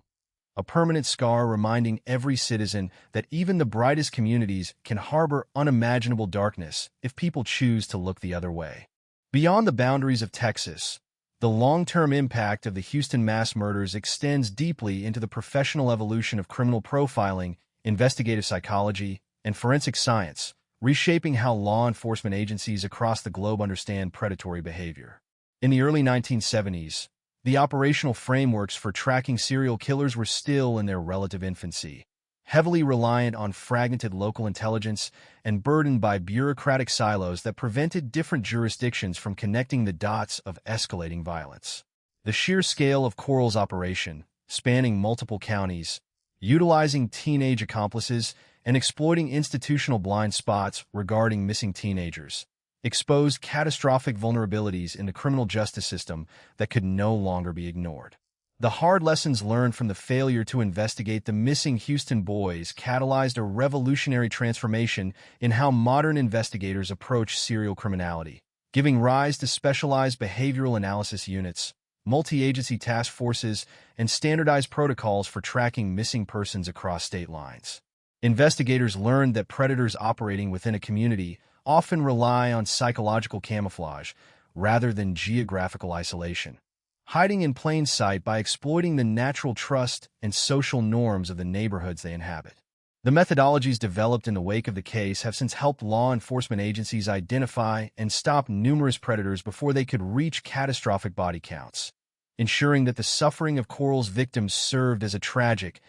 a permanent scar reminding every citizen that even the brightest communities can harbor unimaginable darkness if people choose to look the other way. Beyond the boundaries of Texas, the long-term impact of the Houston mass murders extends deeply into the professional evolution of criminal profiling, investigative psychology, and forensic science, reshaping how law enforcement agencies across the globe understand predatory behavior. In the early 1970s, the operational frameworks for tracking serial killers were still in their relative infancy, heavily reliant on fragmented local intelligence and burdened by bureaucratic silos that prevented different jurisdictions from connecting the dots of escalating violence. The sheer scale of Coral's operation, spanning multiple counties, utilizing teenage accomplices, and exploiting institutional blind spots regarding missing teenagers, exposed catastrophic vulnerabilities in the criminal justice system that could no longer be ignored. The hard lessons learned from the failure to investigate the missing Houston boys catalyzed a revolutionary transformation in how modern investigators approach serial criminality, giving rise to specialized behavioral analysis units, multi-agency task forces, and standardized protocols for tracking missing persons across state lines. Investigators learned that predators operating within a community often rely on psychological camouflage rather than geographical isolation, hiding in plain sight by exploiting the natural trust and social norms of the neighborhoods they inhabit. The methodologies developed in the wake of the case have since helped law enforcement agencies identify and stop numerous predators before they could reach catastrophic body counts, ensuring that the suffering of Coral's victims served as a tragic,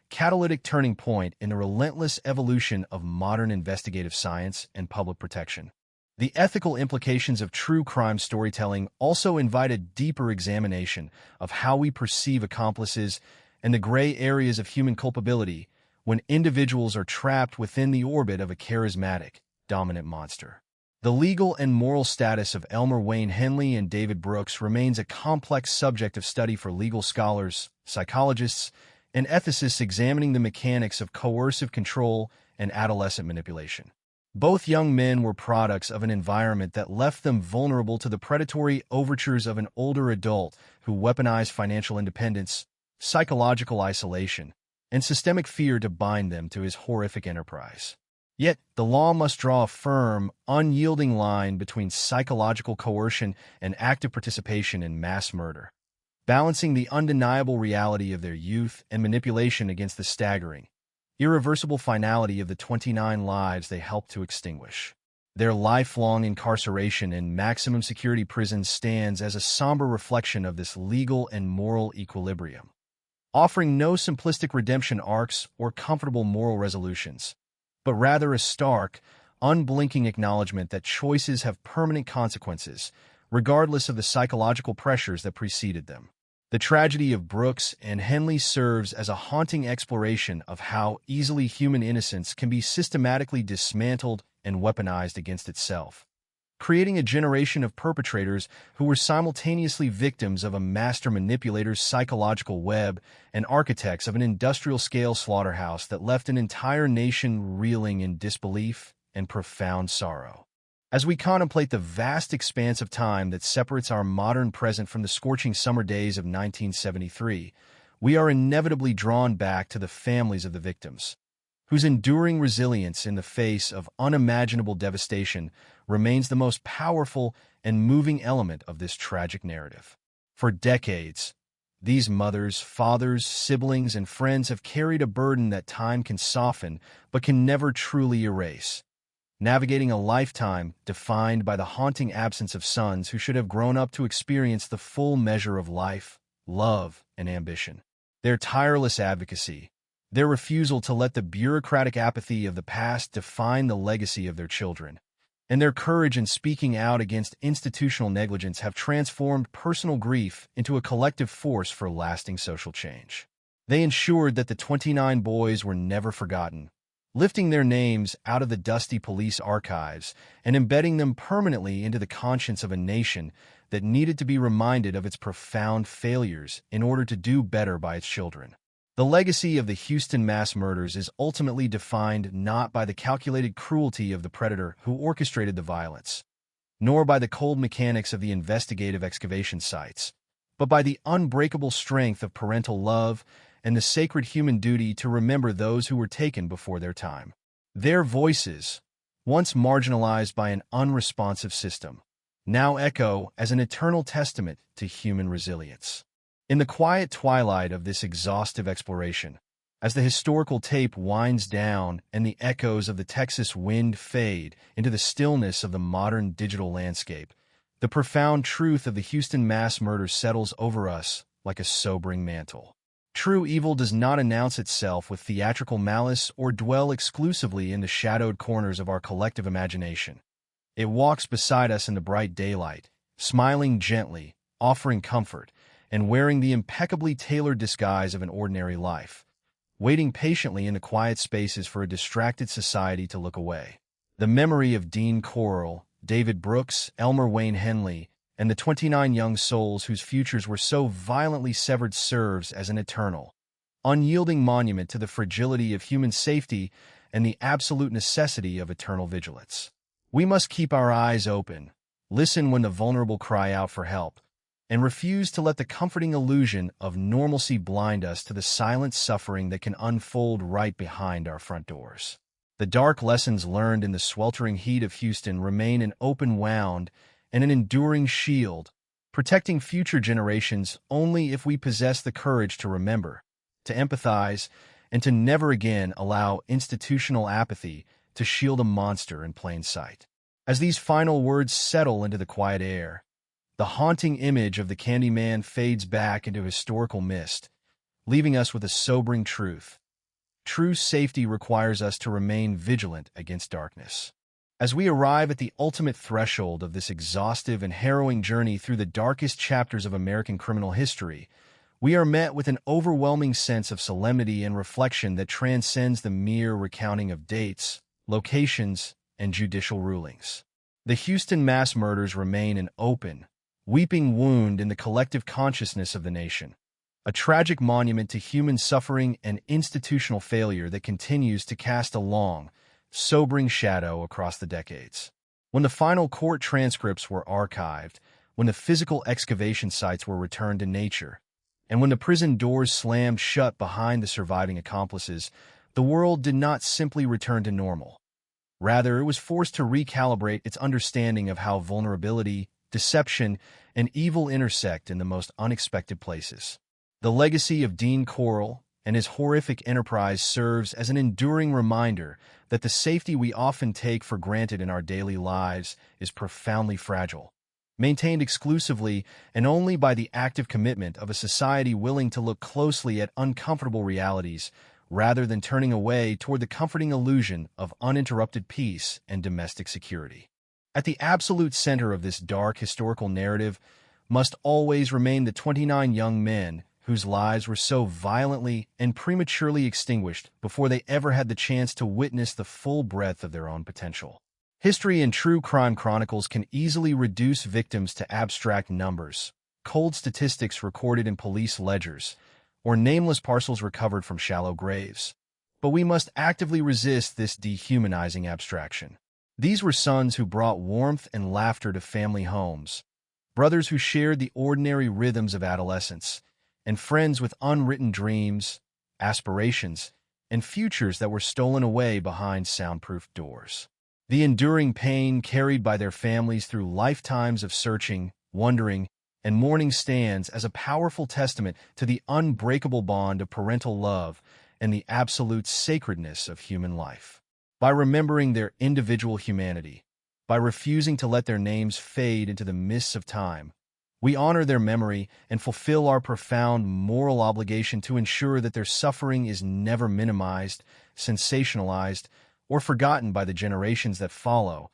catalytic turning point in the relentless evolution of modern investigative science and public protection. The ethical implications of true crime storytelling also invite a deeper examination of how we perceive accomplices and the gray areas of human culpability when individuals are trapped within the orbit of a charismatic, dominant monster. The legal and moral status of Elmer Wayne Henley and David Brooks remains a complex subject of study for legal scholars, psychologists, and ethicists examining the mechanics of coercive control and adolescent manipulation. Both young men were products of an environment that left them vulnerable to the predatory overtures of an older adult who weaponized financial independence, psychological isolation, and systemic fear to bind them to his horrific enterprise. Yet, the law must draw a firm, unyielding line between psychological coercion and active participation in mass murder, balancing the undeniable reality of their youth and manipulation against the staggering, irreversible finality of the 29 lives they helped to extinguish. Their lifelong incarceration in maximum security prisons stands as a somber reflection of this legal and moral equilibrium, offering no simplistic redemption arcs or comfortable moral resolutions, but rather a stark, unblinking acknowledgement that choices have permanent consequences, regardless of the psychological pressures that preceded them. The tragedy of Brooks and Henley serves as a haunting exploration of how easily human innocence can be systematically dismantled and weaponized against itself, creating a generation of perpetrators who were simultaneously victims of a master manipulator's psychological web and architects of an industrial-scale slaughterhouse that left an entire nation reeling in disbelief and profound sorrow. As we contemplate the vast expanse of time that separates our modern present from the scorching summer days of 1973, we are inevitably drawn back to the families of the victims, whose enduring resilience in the face of unimaginable devastation remains the most powerful and moving element of this tragic narrative. For decades, these mothers, fathers, siblings, and friends have carried a burden that time can soften but can never truly erase, navigating a lifetime defined by the haunting absence of sons who should have grown up to experience the full measure of life, love, and ambition. Their tireless advocacy, their refusal to let the bureaucratic apathy of the past define the legacy of their children, and their courage in speaking out against institutional negligence have transformed personal grief into a collective force for lasting social change. They ensured that the 29 boys were never forgotten, lifting their names out of the dusty police archives and embedding them permanently into the conscience of a nation that needed to be reminded of its profound failures in order to do better by its children. The legacy of the Houston mass murders is ultimately defined not by the calculated cruelty of the predator who orchestrated the violence, nor by the cold mechanics of the investigative excavation sites, but by the unbreakable strength of parental love and the sacred human duty to remember those who were taken before their time. Their voices, once marginalized by an unresponsive system, now echo as an eternal testament to human resilience. In the quiet twilight of this exhaustive exploration, As the historical tape winds down and the echoes of the Texas wind fade into the stillness of the modern digital landscape, the profound truth of the Houston mass murder settles over us like a sobering mantle. True evil does not announce itself with theatrical malice or dwell exclusively in the shadowed corners of our collective imagination. It walks beside us in the bright daylight, smiling gently, offering comfort, and wearing the impeccably tailored disguise of an ordinary life, waiting patiently in the quiet spaces for a distracted society to look away. The memory of Dean Corll, David Brooks, Elmer Wayne Henley, and the 29 young souls whose futures were so violently severed serves as an eternal, unyielding monument to the fragility of human safety and the absolute necessity of eternal vigilance. We must keep our eyes open, listen when the vulnerable cry out for help, and refuse to let the comforting illusion of normalcy blind us to the silent suffering that can unfold right behind our front doors. The dark lessons learned in the sweltering heat of Houston remain an open wound and an enduring shield, protecting future generations only if we possess the courage to remember, to empathize, and to never again allow institutional apathy to shield a monster in plain sight. As these final words settle into the quiet air, the haunting image of the Candyman fades back into historical mist, leaving us with a sobering truth. True safety requires us to remain vigilant against darkness. As we arrive at the ultimate threshold of this exhaustive and harrowing journey through the darkest chapters of American criminal history, we are met with an overwhelming sense of solemnity and reflection that transcends the mere recounting of dates, locations, and judicial rulings. The Houston mass murders remain an open, weeping wound in the collective consciousness of the nation, a tragic monument to human suffering and institutional failure that continues to cast a long, sobering shadow across the decades. When the final court transcripts were archived, when the physical excavation sites were returned to nature, and when the prison doors slammed shut behind the surviving accomplices, the world did not simply return to normal. Rather, it was forced to recalibrate its understanding of how vulnerability, deception, and evil intersect in the most unexpected places. The legacy of Dean Corll and his horrific enterprise serves as an enduring reminder that the safety we often take for granted in our daily lives is profoundly fragile, maintained exclusively and only by the active commitment of a society willing to look closely at uncomfortable realities rather than turning away toward the comforting illusion of uninterrupted peace and domestic security. At the absolute center of this dark historical narrative must always remain the 29 young men whose lives were so violently and prematurely extinguished before they ever had the chance to witness the full breadth of their own potential. History and true crime chronicles can easily reduce victims to abstract numbers, cold statistics recorded in police ledgers, or nameless parcels recovered from shallow graves. But we must actively resist this dehumanizing abstraction. These were sons who brought warmth and laughter to family homes, brothers who shared the ordinary rhythms of adolescence, and friends with unwritten dreams, aspirations, and futures that were stolen away behind soundproof doors. The enduring pain carried by their families through lifetimes of searching, wondering, and mourning stands as a powerful testament to the unbreakable bond of parental love and the absolute sacredness of human life. By remembering their individual humanity, by refusing to let their names fade into the mists of time, we honor their memory and fulfill our profound moral obligation to ensure that their suffering is never minimized, sensationalized, or forgotten by the generations that follow,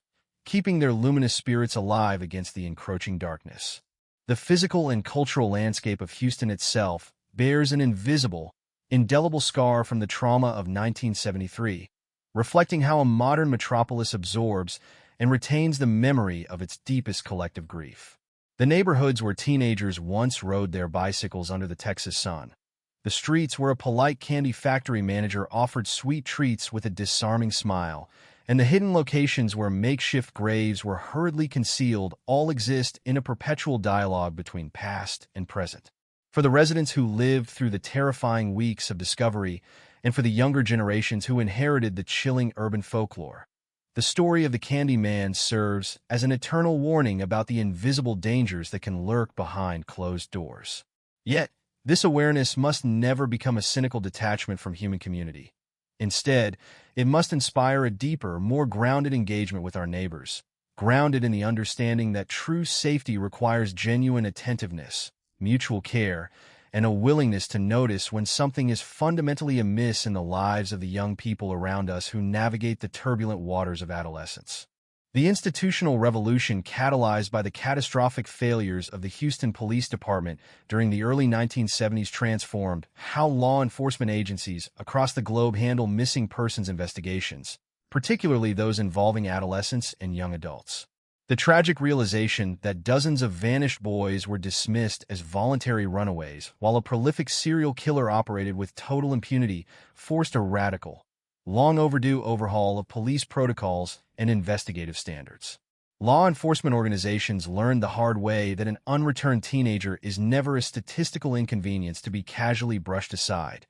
keeping their luminous spirits alive against the encroaching darkness. The physical and cultural landscape of Houston itself bears an invisible, indelible scar from the trauma of 1973, reflecting how a modern metropolis absorbs and retains the memory of its deepest collective grief. The neighborhoods where teenagers once rode their bicycles under the Texas sun. The streets where a polite candy factory manager offered sweet treats with a disarming smile, and the hidden locations where makeshift graves were hurriedly concealed all exist in a perpetual dialogue between past and present. For the residents who lived through the terrifying weeks of discovery, and for the younger generations who inherited the chilling urban folklore, the story of the Candyman serves as an eternal warning about the invisible dangers that can lurk behind closed doors. Yet, This awareness must never become a cynical detachment from human community. Instead, it must inspire a deeper, more grounded engagement with our neighbors, grounded in the understanding that true safety requires genuine attentiveness, mutual care, and a willingness to notice when something is fundamentally amiss in the lives of the young people around us who navigate the turbulent waters of adolescence. The institutional revolution catalyzed by the catastrophic failures of the Houston Police Department during the early 1970s transformed how law enforcement agencies across the globe handle missing persons investigations, particularly those involving adolescents and young adults. The tragic realization that dozens of vanished boys were dismissed as voluntary runaways while a prolific serial killer operated with total impunity forced a radical, long overdue overhaul of police protocols and investigative standards. Law enforcement organizations learned the hard way that an unreturned teenager is never a statistical inconvenience to be casually brushed aside,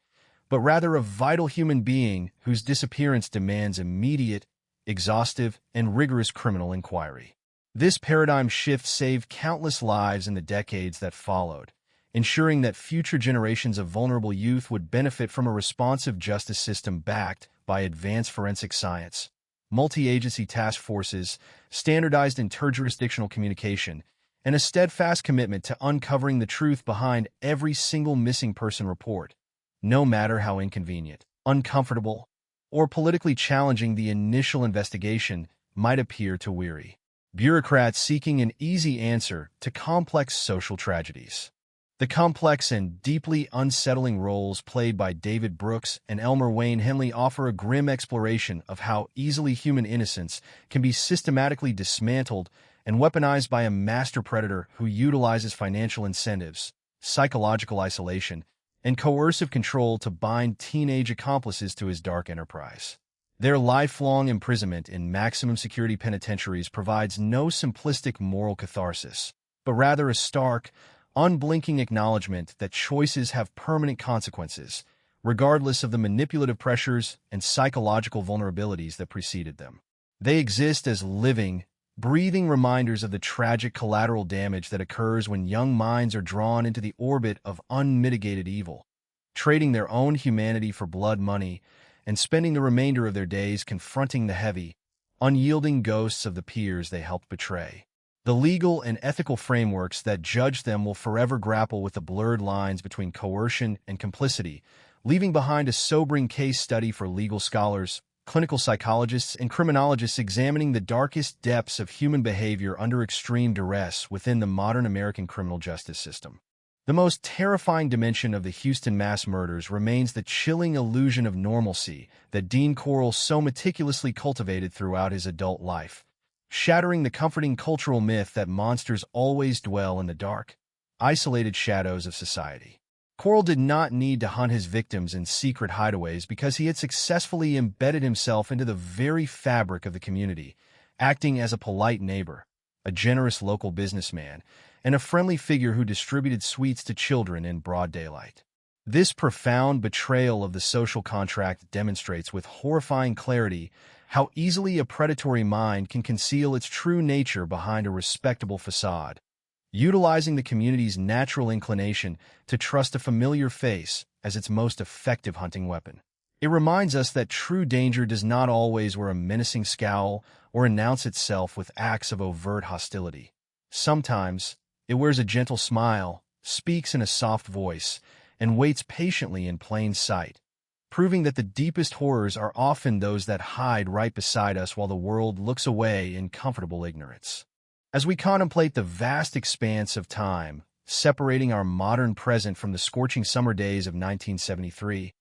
but rather a vital human being whose disappearance demands immediate, exhaustive, and rigorous criminal inquiry. This paradigm shift saved countless lives in the decades that followed, ensuring that future generations of vulnerable youth would benefit from a responsive justice system backed by advanced forensic science, multi-agency task forces, standardized interjurisdictional communication, and a steadfast commitment to uncovering the truth behind every single missing person report, no matter how inconvenient, uncomfortable, or politically challenging the initial investigation might appear to weary bureaucrats seeking an easy answer to complex social tragedies. The complex and deeply unsettling roles played by David Brooks and Elmer Wayne Henley offer a grim exploration of how easily human innocence can be systematically dismantled and weaponized by a master predator who utilizes financial incentives, psychological isolation, and coercive control to bind teenage accomplices to his dark enterprise. Their lifelong imprisonment in maximum security penitentiaries provides no simplistic moral catharsis, but rather a stark, unblinking acknowledgement that choices have permanent consequences, regardless of the manipulative pressures and psychological vulnerabilities that preceded them. They exist as living, breathing reminders of the tragic collateral damage that occurs when young minds are drawn into the orbit of unmitigated evil, trading their own humanity for blood money and spending the remainder of their days confronting the heavy, unyielding ghosts of the peers they helped betray. The legal and ethical frameworks that judge them will forever grapple with the blurred lines between coercion and complicity, leaving behind a sobering case study for legal scholars, clinical psychologists, and criminologists examining the darkest depths of human behavior under extreme duress within the modern American criminal justice system. The most terrifying dimension of the Houston mass murders remains the chilling illusion of normalcy that Dean Corll so meticulously cultivated throughout his adult life, shattering the comforting cultural myth that monsters always dwell in the dark, isolated shadows of society. Corll did not need to hunt his victims in secret hideaways because he had successfully embedded himself into the very fabric of the community, acting as a polite neighbor, a generous local businessman, and a friendly figure who distributed sweets to children in broad daylight. This profound betrayal of the social contract demonstrates with horrifying clarity how easily a predatory mind can conceal its true nature behind a respectable facade, utilizing the community's natural inclination to trust a familiar face as its most effective hunting weapon. It reminds us that true danger does not always wear a menacing scowl or announce itself with acts of overt hostility. Sometimes, it wears a gentle smile, speaks in a soft voice, and waits patiently in plain sight, proving that the deepest horrors are often those that hide right beside us while the world looks away in comfortable ignorance. As we contemplate the vast expanse of time separating our modern present from the scorching summer days of 1973,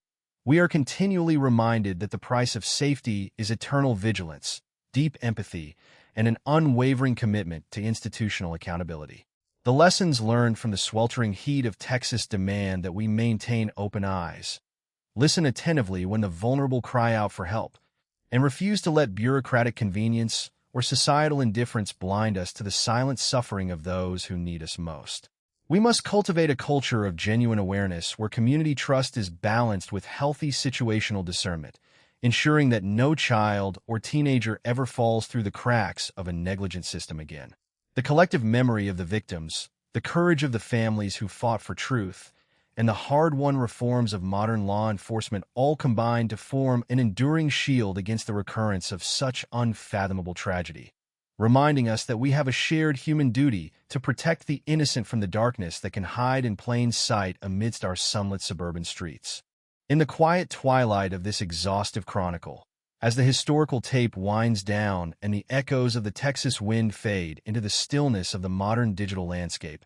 we are continually reminded that the price of safety is eternal vigilance, deep empathy, and an unwavering commitment to institutional accountability. The lessons learned from the sweltering heat of Texas demand that we maintain open eyes, listen attentively when the vulnerable cry out for help, and refuse to let bureaucratic convenience or societal indifference blind us to the silent suffering of those who need us most. We must cultivate a culture of genuine awareness where community trust is balanced with healthy situational discernment, ensuring that no child or teenager ever falls through the cracks of a negligent system again. The collective memory of the victims, the courage of the families who fought for truth, and the hard-won reforms of modern law enforcement all combine to form an enduring shield against the recurrence of such unfathomable tragedy, reminding us that we have a shared human duty to protect the innocent from the darkness that can hide in plain sight amidst our sunlit suburban streets. In the quiet twilight of this exhaustive chronicle, as the historical tape winds down and the echoes of the Texas wind fade into the stillness of the modern digital landscape,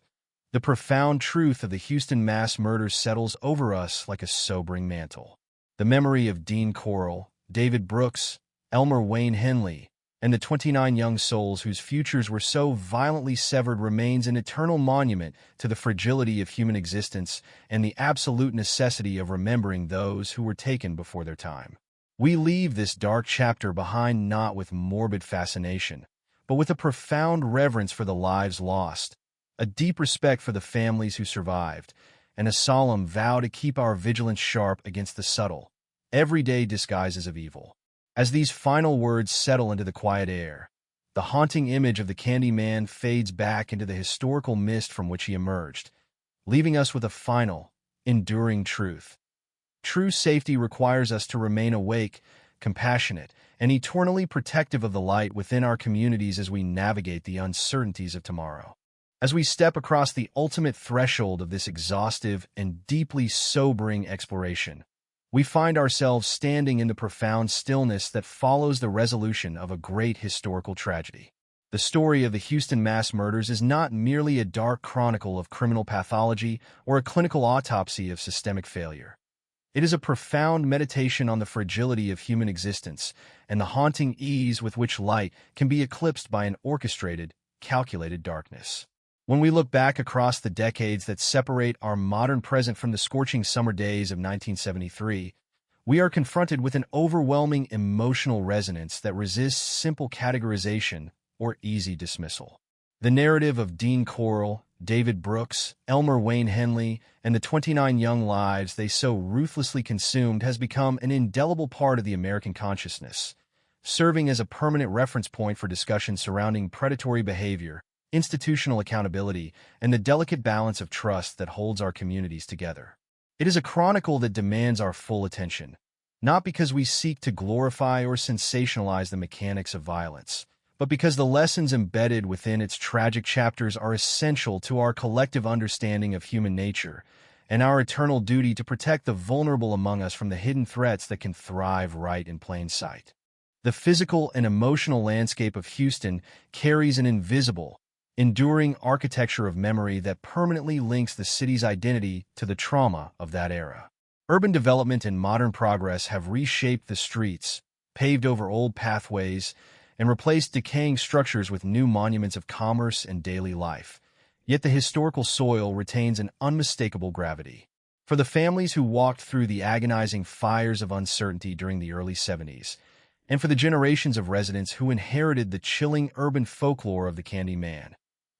the profound truth of the Houston mass murders settles over us like a sobering mantle. The memory of Dean Corll, David Brooks, Elmer Wayne Henley, and the 29 young souls whose futures were so violently severed remains an eternal monument to the fragility of human existence and the absolute necessity of remembering those who were taken before their time. We leave this dark chapter behind not with morbid fascination, but with a profound reverence for the lives lost, a deep respect for the families who survived, and a solemn vow to keep our vigilance sharp against the subtle, everyday disguises of evil. As these final words settle into the quiet air, the haunting image of the Candy Man fades back into the historical mist from which he emerged, leaving us with a final, enduring truth. True safety requires us to remain awake, compassionate, and eternally protective of the light within our communities as we navigate the uncertainties of tomorrow. As we step across the ultimate threshold of this exhaustive and deeply sobering exploration, we find ourselves standing in the profound stillness that follows the resolution of a great historical tragedy. The story of the Houston mass murders is not merely a dark chronicle of criminal pathology or a clinical autopsy of systemic failure. It is a profound meditation on the fragility of human existence and the haunting ease with which light can be eclipsed by an orchestrated, calculated darkness. When we look back across the decades that separate our modern present from the scorching summer days of 1973, we are confronted with an overwhelming emotional resonance that resists simple categorization or easy dismissal. The narrative of Dean Corll, David Brooks, Elmer Wayne Henley, and the 29 young lives they so ruthlessly consumed has become an indelible part of the American consciousness, serving as a permanent reference point for discussions surrounding predatory behavior, institutional accountability, and the delicate balance of trust that holds our communities together. It is a chronicle that demands our full attention, not because we seek to glorify or sensationalize the mechanics of violence, but because the lessons embedded within its tragic chapters are essential to our collective understanding of human nature and our eternal duty to protect the vulnerable among us from the hidden threats that can thrive right in plain sight. The physical and emotional landscape of Houston carries an invisible, enduring architecture of memory that permanently links the city's identity to the trauma of that era. Urban development and modern progress have reshaped the streets, paved over old pathways, and replaced decaying structures with new monuments of commerce and daily life. Yet the historical soil retains an unmistakable gravity. For the families who walked through the agonizing fires of uncertainty during the early 70s, and for the generations of residents who inherited the chilling urban folklore of the Candy Man,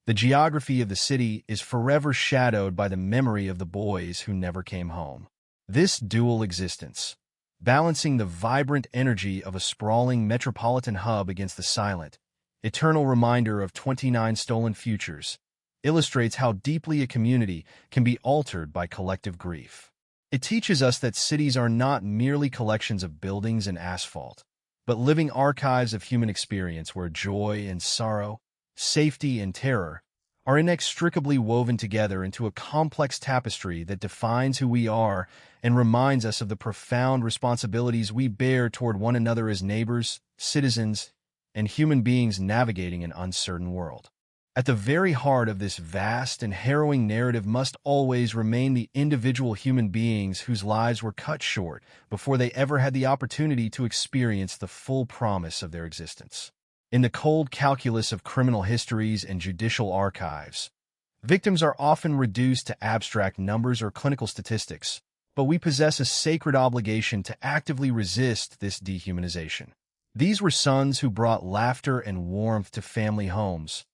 the geography of the city is forever shadowed by the memory of the boys who never came home. This dual existence, balancing the vibrant energy of a sprawling metropolitan hub against the silent, eternal reminder of 29 stolen futures, illustrates how deeply a community can be altered by collective grief. It teaches us that cities are not merely collections of buildings and asphalt, but living archives of human experience where joy and sorrow, safety and terror are inextricably woven together into a complex tapestry that defines who we are and reminds us of the profound responsibilities we bear toward one another as neighbors, citizens, and human beings navigating an uncertain world. At the very heart of this vast and harrowing narrative must always remain the individual human beings whose lives were cut short before they ever had the opportunity to experience the full promise of their existence. In the cold calculus of criminal histories and judicial archives, victims are often reduced to abstract numbers or clinical statistics, but we possess a sacred obligation to actively resist this dehumanization. These were sons who brought laughter and warmth to family homes,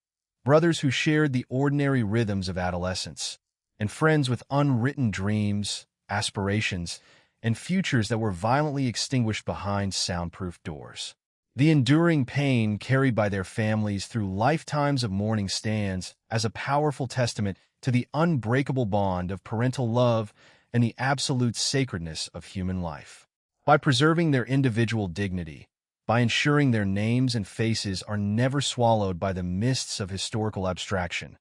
brothers who shared the ordinary rhythms of adolescence, and friends with unwritten dreams, aspirations, and futures that were violently extinguished behind soundproof doors. The enduring pain carried by their families through lifetimes of mourning stands as a powerful testament to the unbreakable bond of parental love and the absolute sacredness of human life. By preserving their individual dignity, by ensuring their names and faces are never swallowed by the mists of historical abstraction,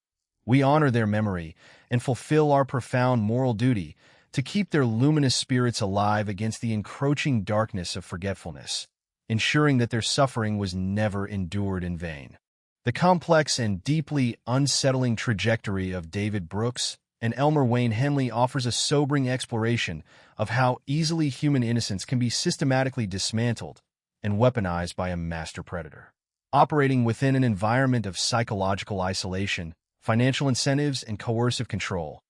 we honor their memory and fulfill our profound moral duty to keep their luminous spirits alive against the encroaching darkness of forgetfulness, ensuring that their suffering was never endured in vain. The complex and deeply unsettling trajectory of David Brooks and Elmer Wayne Henley offers a sobering exploration of how easily human innocence can be systematically dismantled and weaponized by a master predator. Operating within an environment of psychological isolation, financial incentives, and coercive control,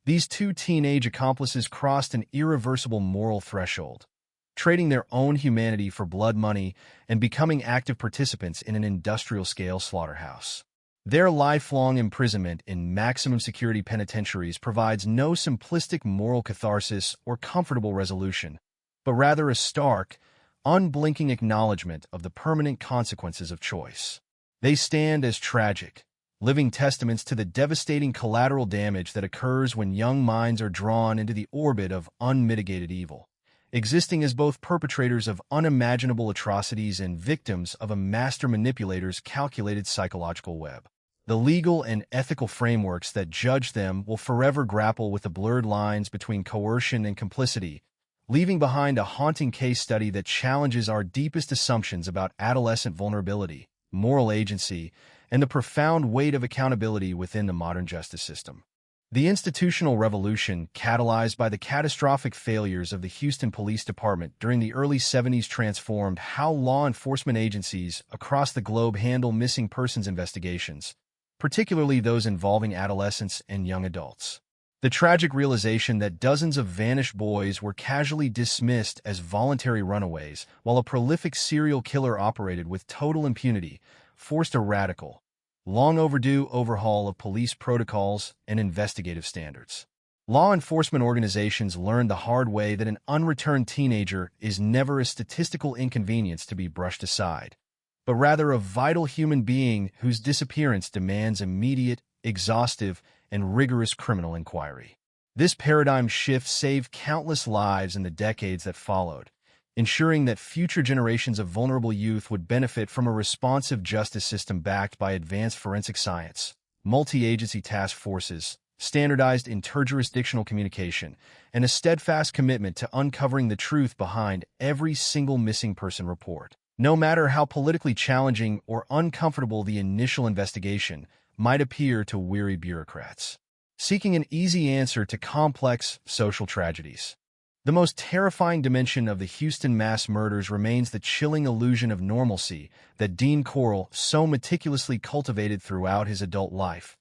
these two teenage accomplices crossed an irreversible moral threshold, trading their own humanity for blood money and becoming active participants in an industrial-scale slaughterhouse. Their lifelong imprisonment in maximum security penitentiaries provides no simplistic moral catharsis or comfortable resolution, but rather a stark, unblinking acknowledgement of the permanent consequences of choice. They stand as tragic, living testaments to the devastating collateral damage that occurs when young minds are drawn into the orbit of unmitigated evil, existing as both perpetrators of unimaginable atrocities and victims of a master manipulator's calculated psychological web. The legal and ethical frameworks that judge them will forever grapple with the blurred lines between coercion and complicity, leaving behind a haunting case study that challenges our deepest assumptions about adolescent vulnerability, moral agency, and the profound weight of accountability within the modern justice system. The institutional revolution, catalyzed by the catastrophic failures of the Houston Police Department during the early 70s, transformed how law enforcement agencies across the globe handle missing persons investigations, particularly those involving adolescents and young adults. The tragic realization that dozens of vanished boys were casually dismissed as voluntary runaways while a prolific serial killer operated with total impunity forced a radical, long-overdue overhaul of police protocols and investigative standards. Law enforcement organizations learned the hard way that an unreturned teenager is never a statistical inconvenience to be brushed aside, but rather a vital human being whose disappearance demands immediate, exhaustive, and rigorous criminal inquiry. This paradigm shift saved countless lives in the decades that followed, ensuring that future generations of vulnerable youth would benefit from a responsive justice system backed by advanced forensic science, multi-agency task forces, standardized interjurisdictional communication, and a steadfast commitment to uncovering the truth behind every single missing person report. No matter how politically challenging or uncomfortable the initial investigation might appear to weary bureaucrats seeking an easy answer to complex social tragedies. The most terrifying dimension of the Houston mass murders remains the chilling illusion of normalcy that Dean Corll so meticulously cultivated throughout his adult life,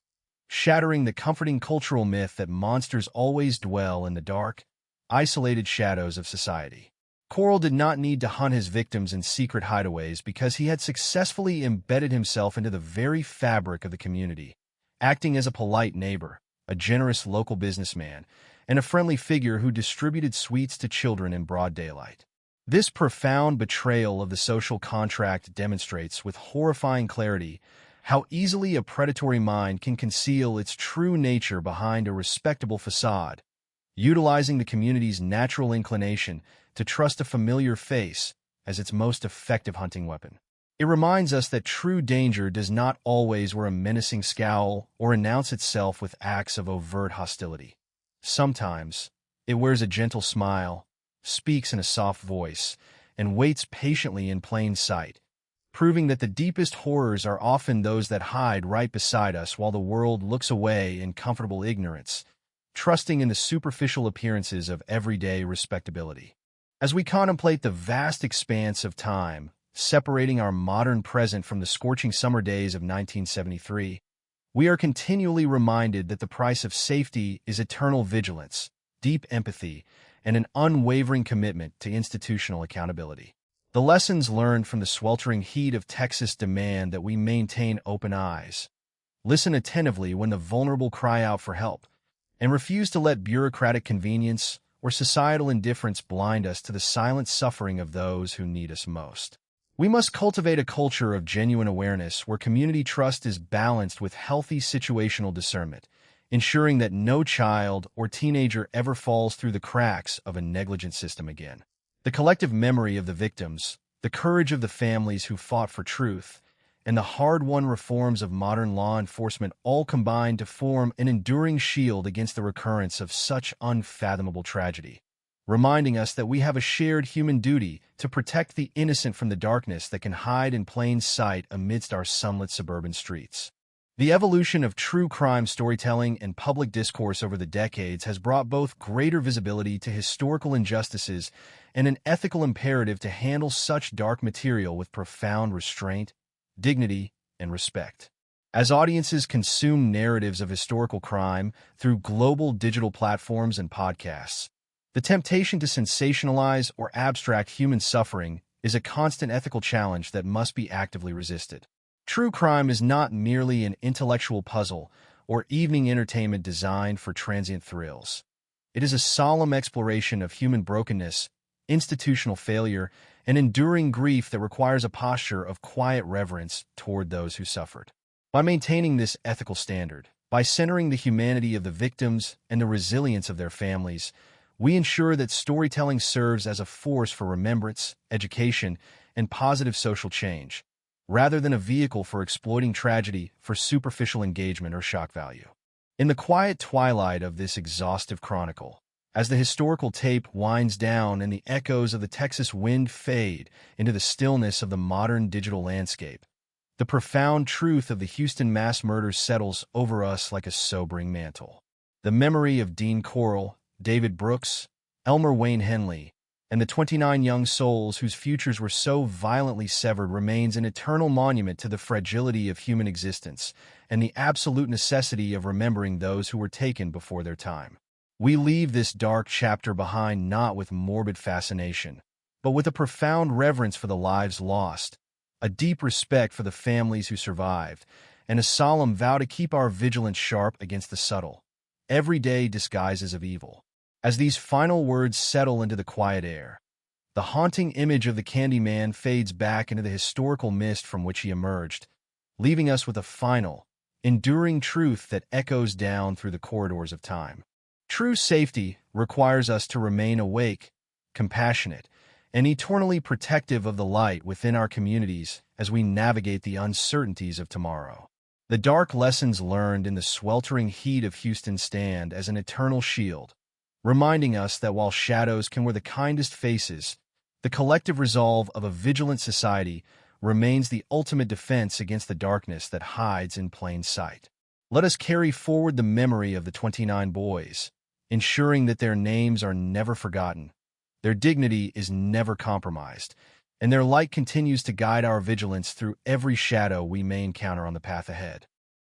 shattering the comforting cultural myth that monsters always dwell in the dark, isolated shadows of society. Corll did not need to hunt his victims in secret hideaways because he had successfully embedded himself into the very fabric of the community, acting as a polite neighbor, a generous local businessman, and a friendly figure who distributed sweets to children in broad daylight. This profound betrayal of the social contract demonstrates with horrifying clarity how easily a predatory mind can conceal its true nature behind a respectable facade, utilizing the community's natural inclination to trust a familiar face as its most effective hunting weapon. It reminds us that true danger does not always wear a menacing scowl or announce itself with acts of overt hostility. Sometimes, it wears a gentle smile, speaks in a soft voice, and waits patiently in plain sight, proving that the deepest horrors are often those that hide right beside us while the world looks away in comfortable ignorance, trusting in the superficial appearances of everyday respectability. As we contemplate the vast expanse of time separating our modern present from the scorching summer days of 1973, we are continually reminded that the price of safety is eternal vigilance, deep empathy, and an unwavering commitment to institutional accountability. The lessons learned from the sweltering heat of Texas demand that we maintain open eyes, listen attentively when the vulnerable cry out for help, and refuse to let bureaucratic convenience or societal indifference blind us to the silent suffering of those who need us most. We must cultivate a culture of genuine awareness where community trust is balanced with healthy situational discernment, ensuring that no child or teenager ever falls through the cracks of a negligent system again. The collective memory of the victims, the courage of the families who fought for truth, and the hard-won reforms of modern law enforcement all combine to form an enduring shield against the recurrence of such unfathomable tragedy, reminding us that we have a shared human duty to protect the innocent from the darkness that can hide in plain sight amidst our sunlit suburban streets. The evolution of true crime storytelling and public discourse over the decades has brought both greater visibility to historical injustices and an ethical imperative to handle such dark material with profound restraint, dignity, and respect. As audiences consume narratives of historical crime through global digital platforms and podcasts, the temptation to sensationalize or abstract human suffering is a constant ethical challenge that must be actively resisted. True crime is not merely an intellectual puzzle or evening entertainment designed for transient thrills. It is a solemn exploration of human brokenness, institutional failure, and enduring grief that requires a posture of quiet reverence toward those who suffered. By maintaining this ethical standard, by centering the humanity of the victims and the resilience of their families, we ensure that storytelling serves as a force for remembrance, education, and positive social change, rather than a vehicle for exploiting tragedy for superficial engagement or shock value. In the quiet twilight of this exhaustive chronicle, as the historical tape winds down and the echoes of the Texas wind fade into the stillness of the modern digital landscape, the profound truth of the Houston mass murders settles over us like a sobering mantle. The memory of Dean Corll, David Brooks, Elmer Wayne Henley, and the 29 young souls whose futures were so violently severed remains an eternal monument to the fragility of human existence and the absolute necessity of remembering those who were taken before their time. We leave this dark chapter behind not with morbid fascination, but with a profound reverence for the lives lost, a deep respect for the families who survived, and a solemn vow to keep our vigilance sharp against the subtle, everyday disguises of evil. As these final words settle into the quiet air, the haunting image of the Candyman fades back into the historical mist from which he emerged, leaving us with a final, enduring truth that echoes down through the corridors of time. True safety requires us to remain awake, compassionate, and eternally protective of the light within our communities as we navigate the uncertainties of tomorrow. The dark lessons learned in the sweltering heat of Houston stand as an eternal shield, reminding us that while shadows can wear the kindest faces, the collective resolve of a vigilant society remains the ultimate defense against the darkness that hides in plain sight. Let us carry forward the memory of the 29 boys, ensuring that their names are never forgotten, their dignity is never compromised, and their light continues to guide our vigilance through every shadow we may encounter on the path ahead.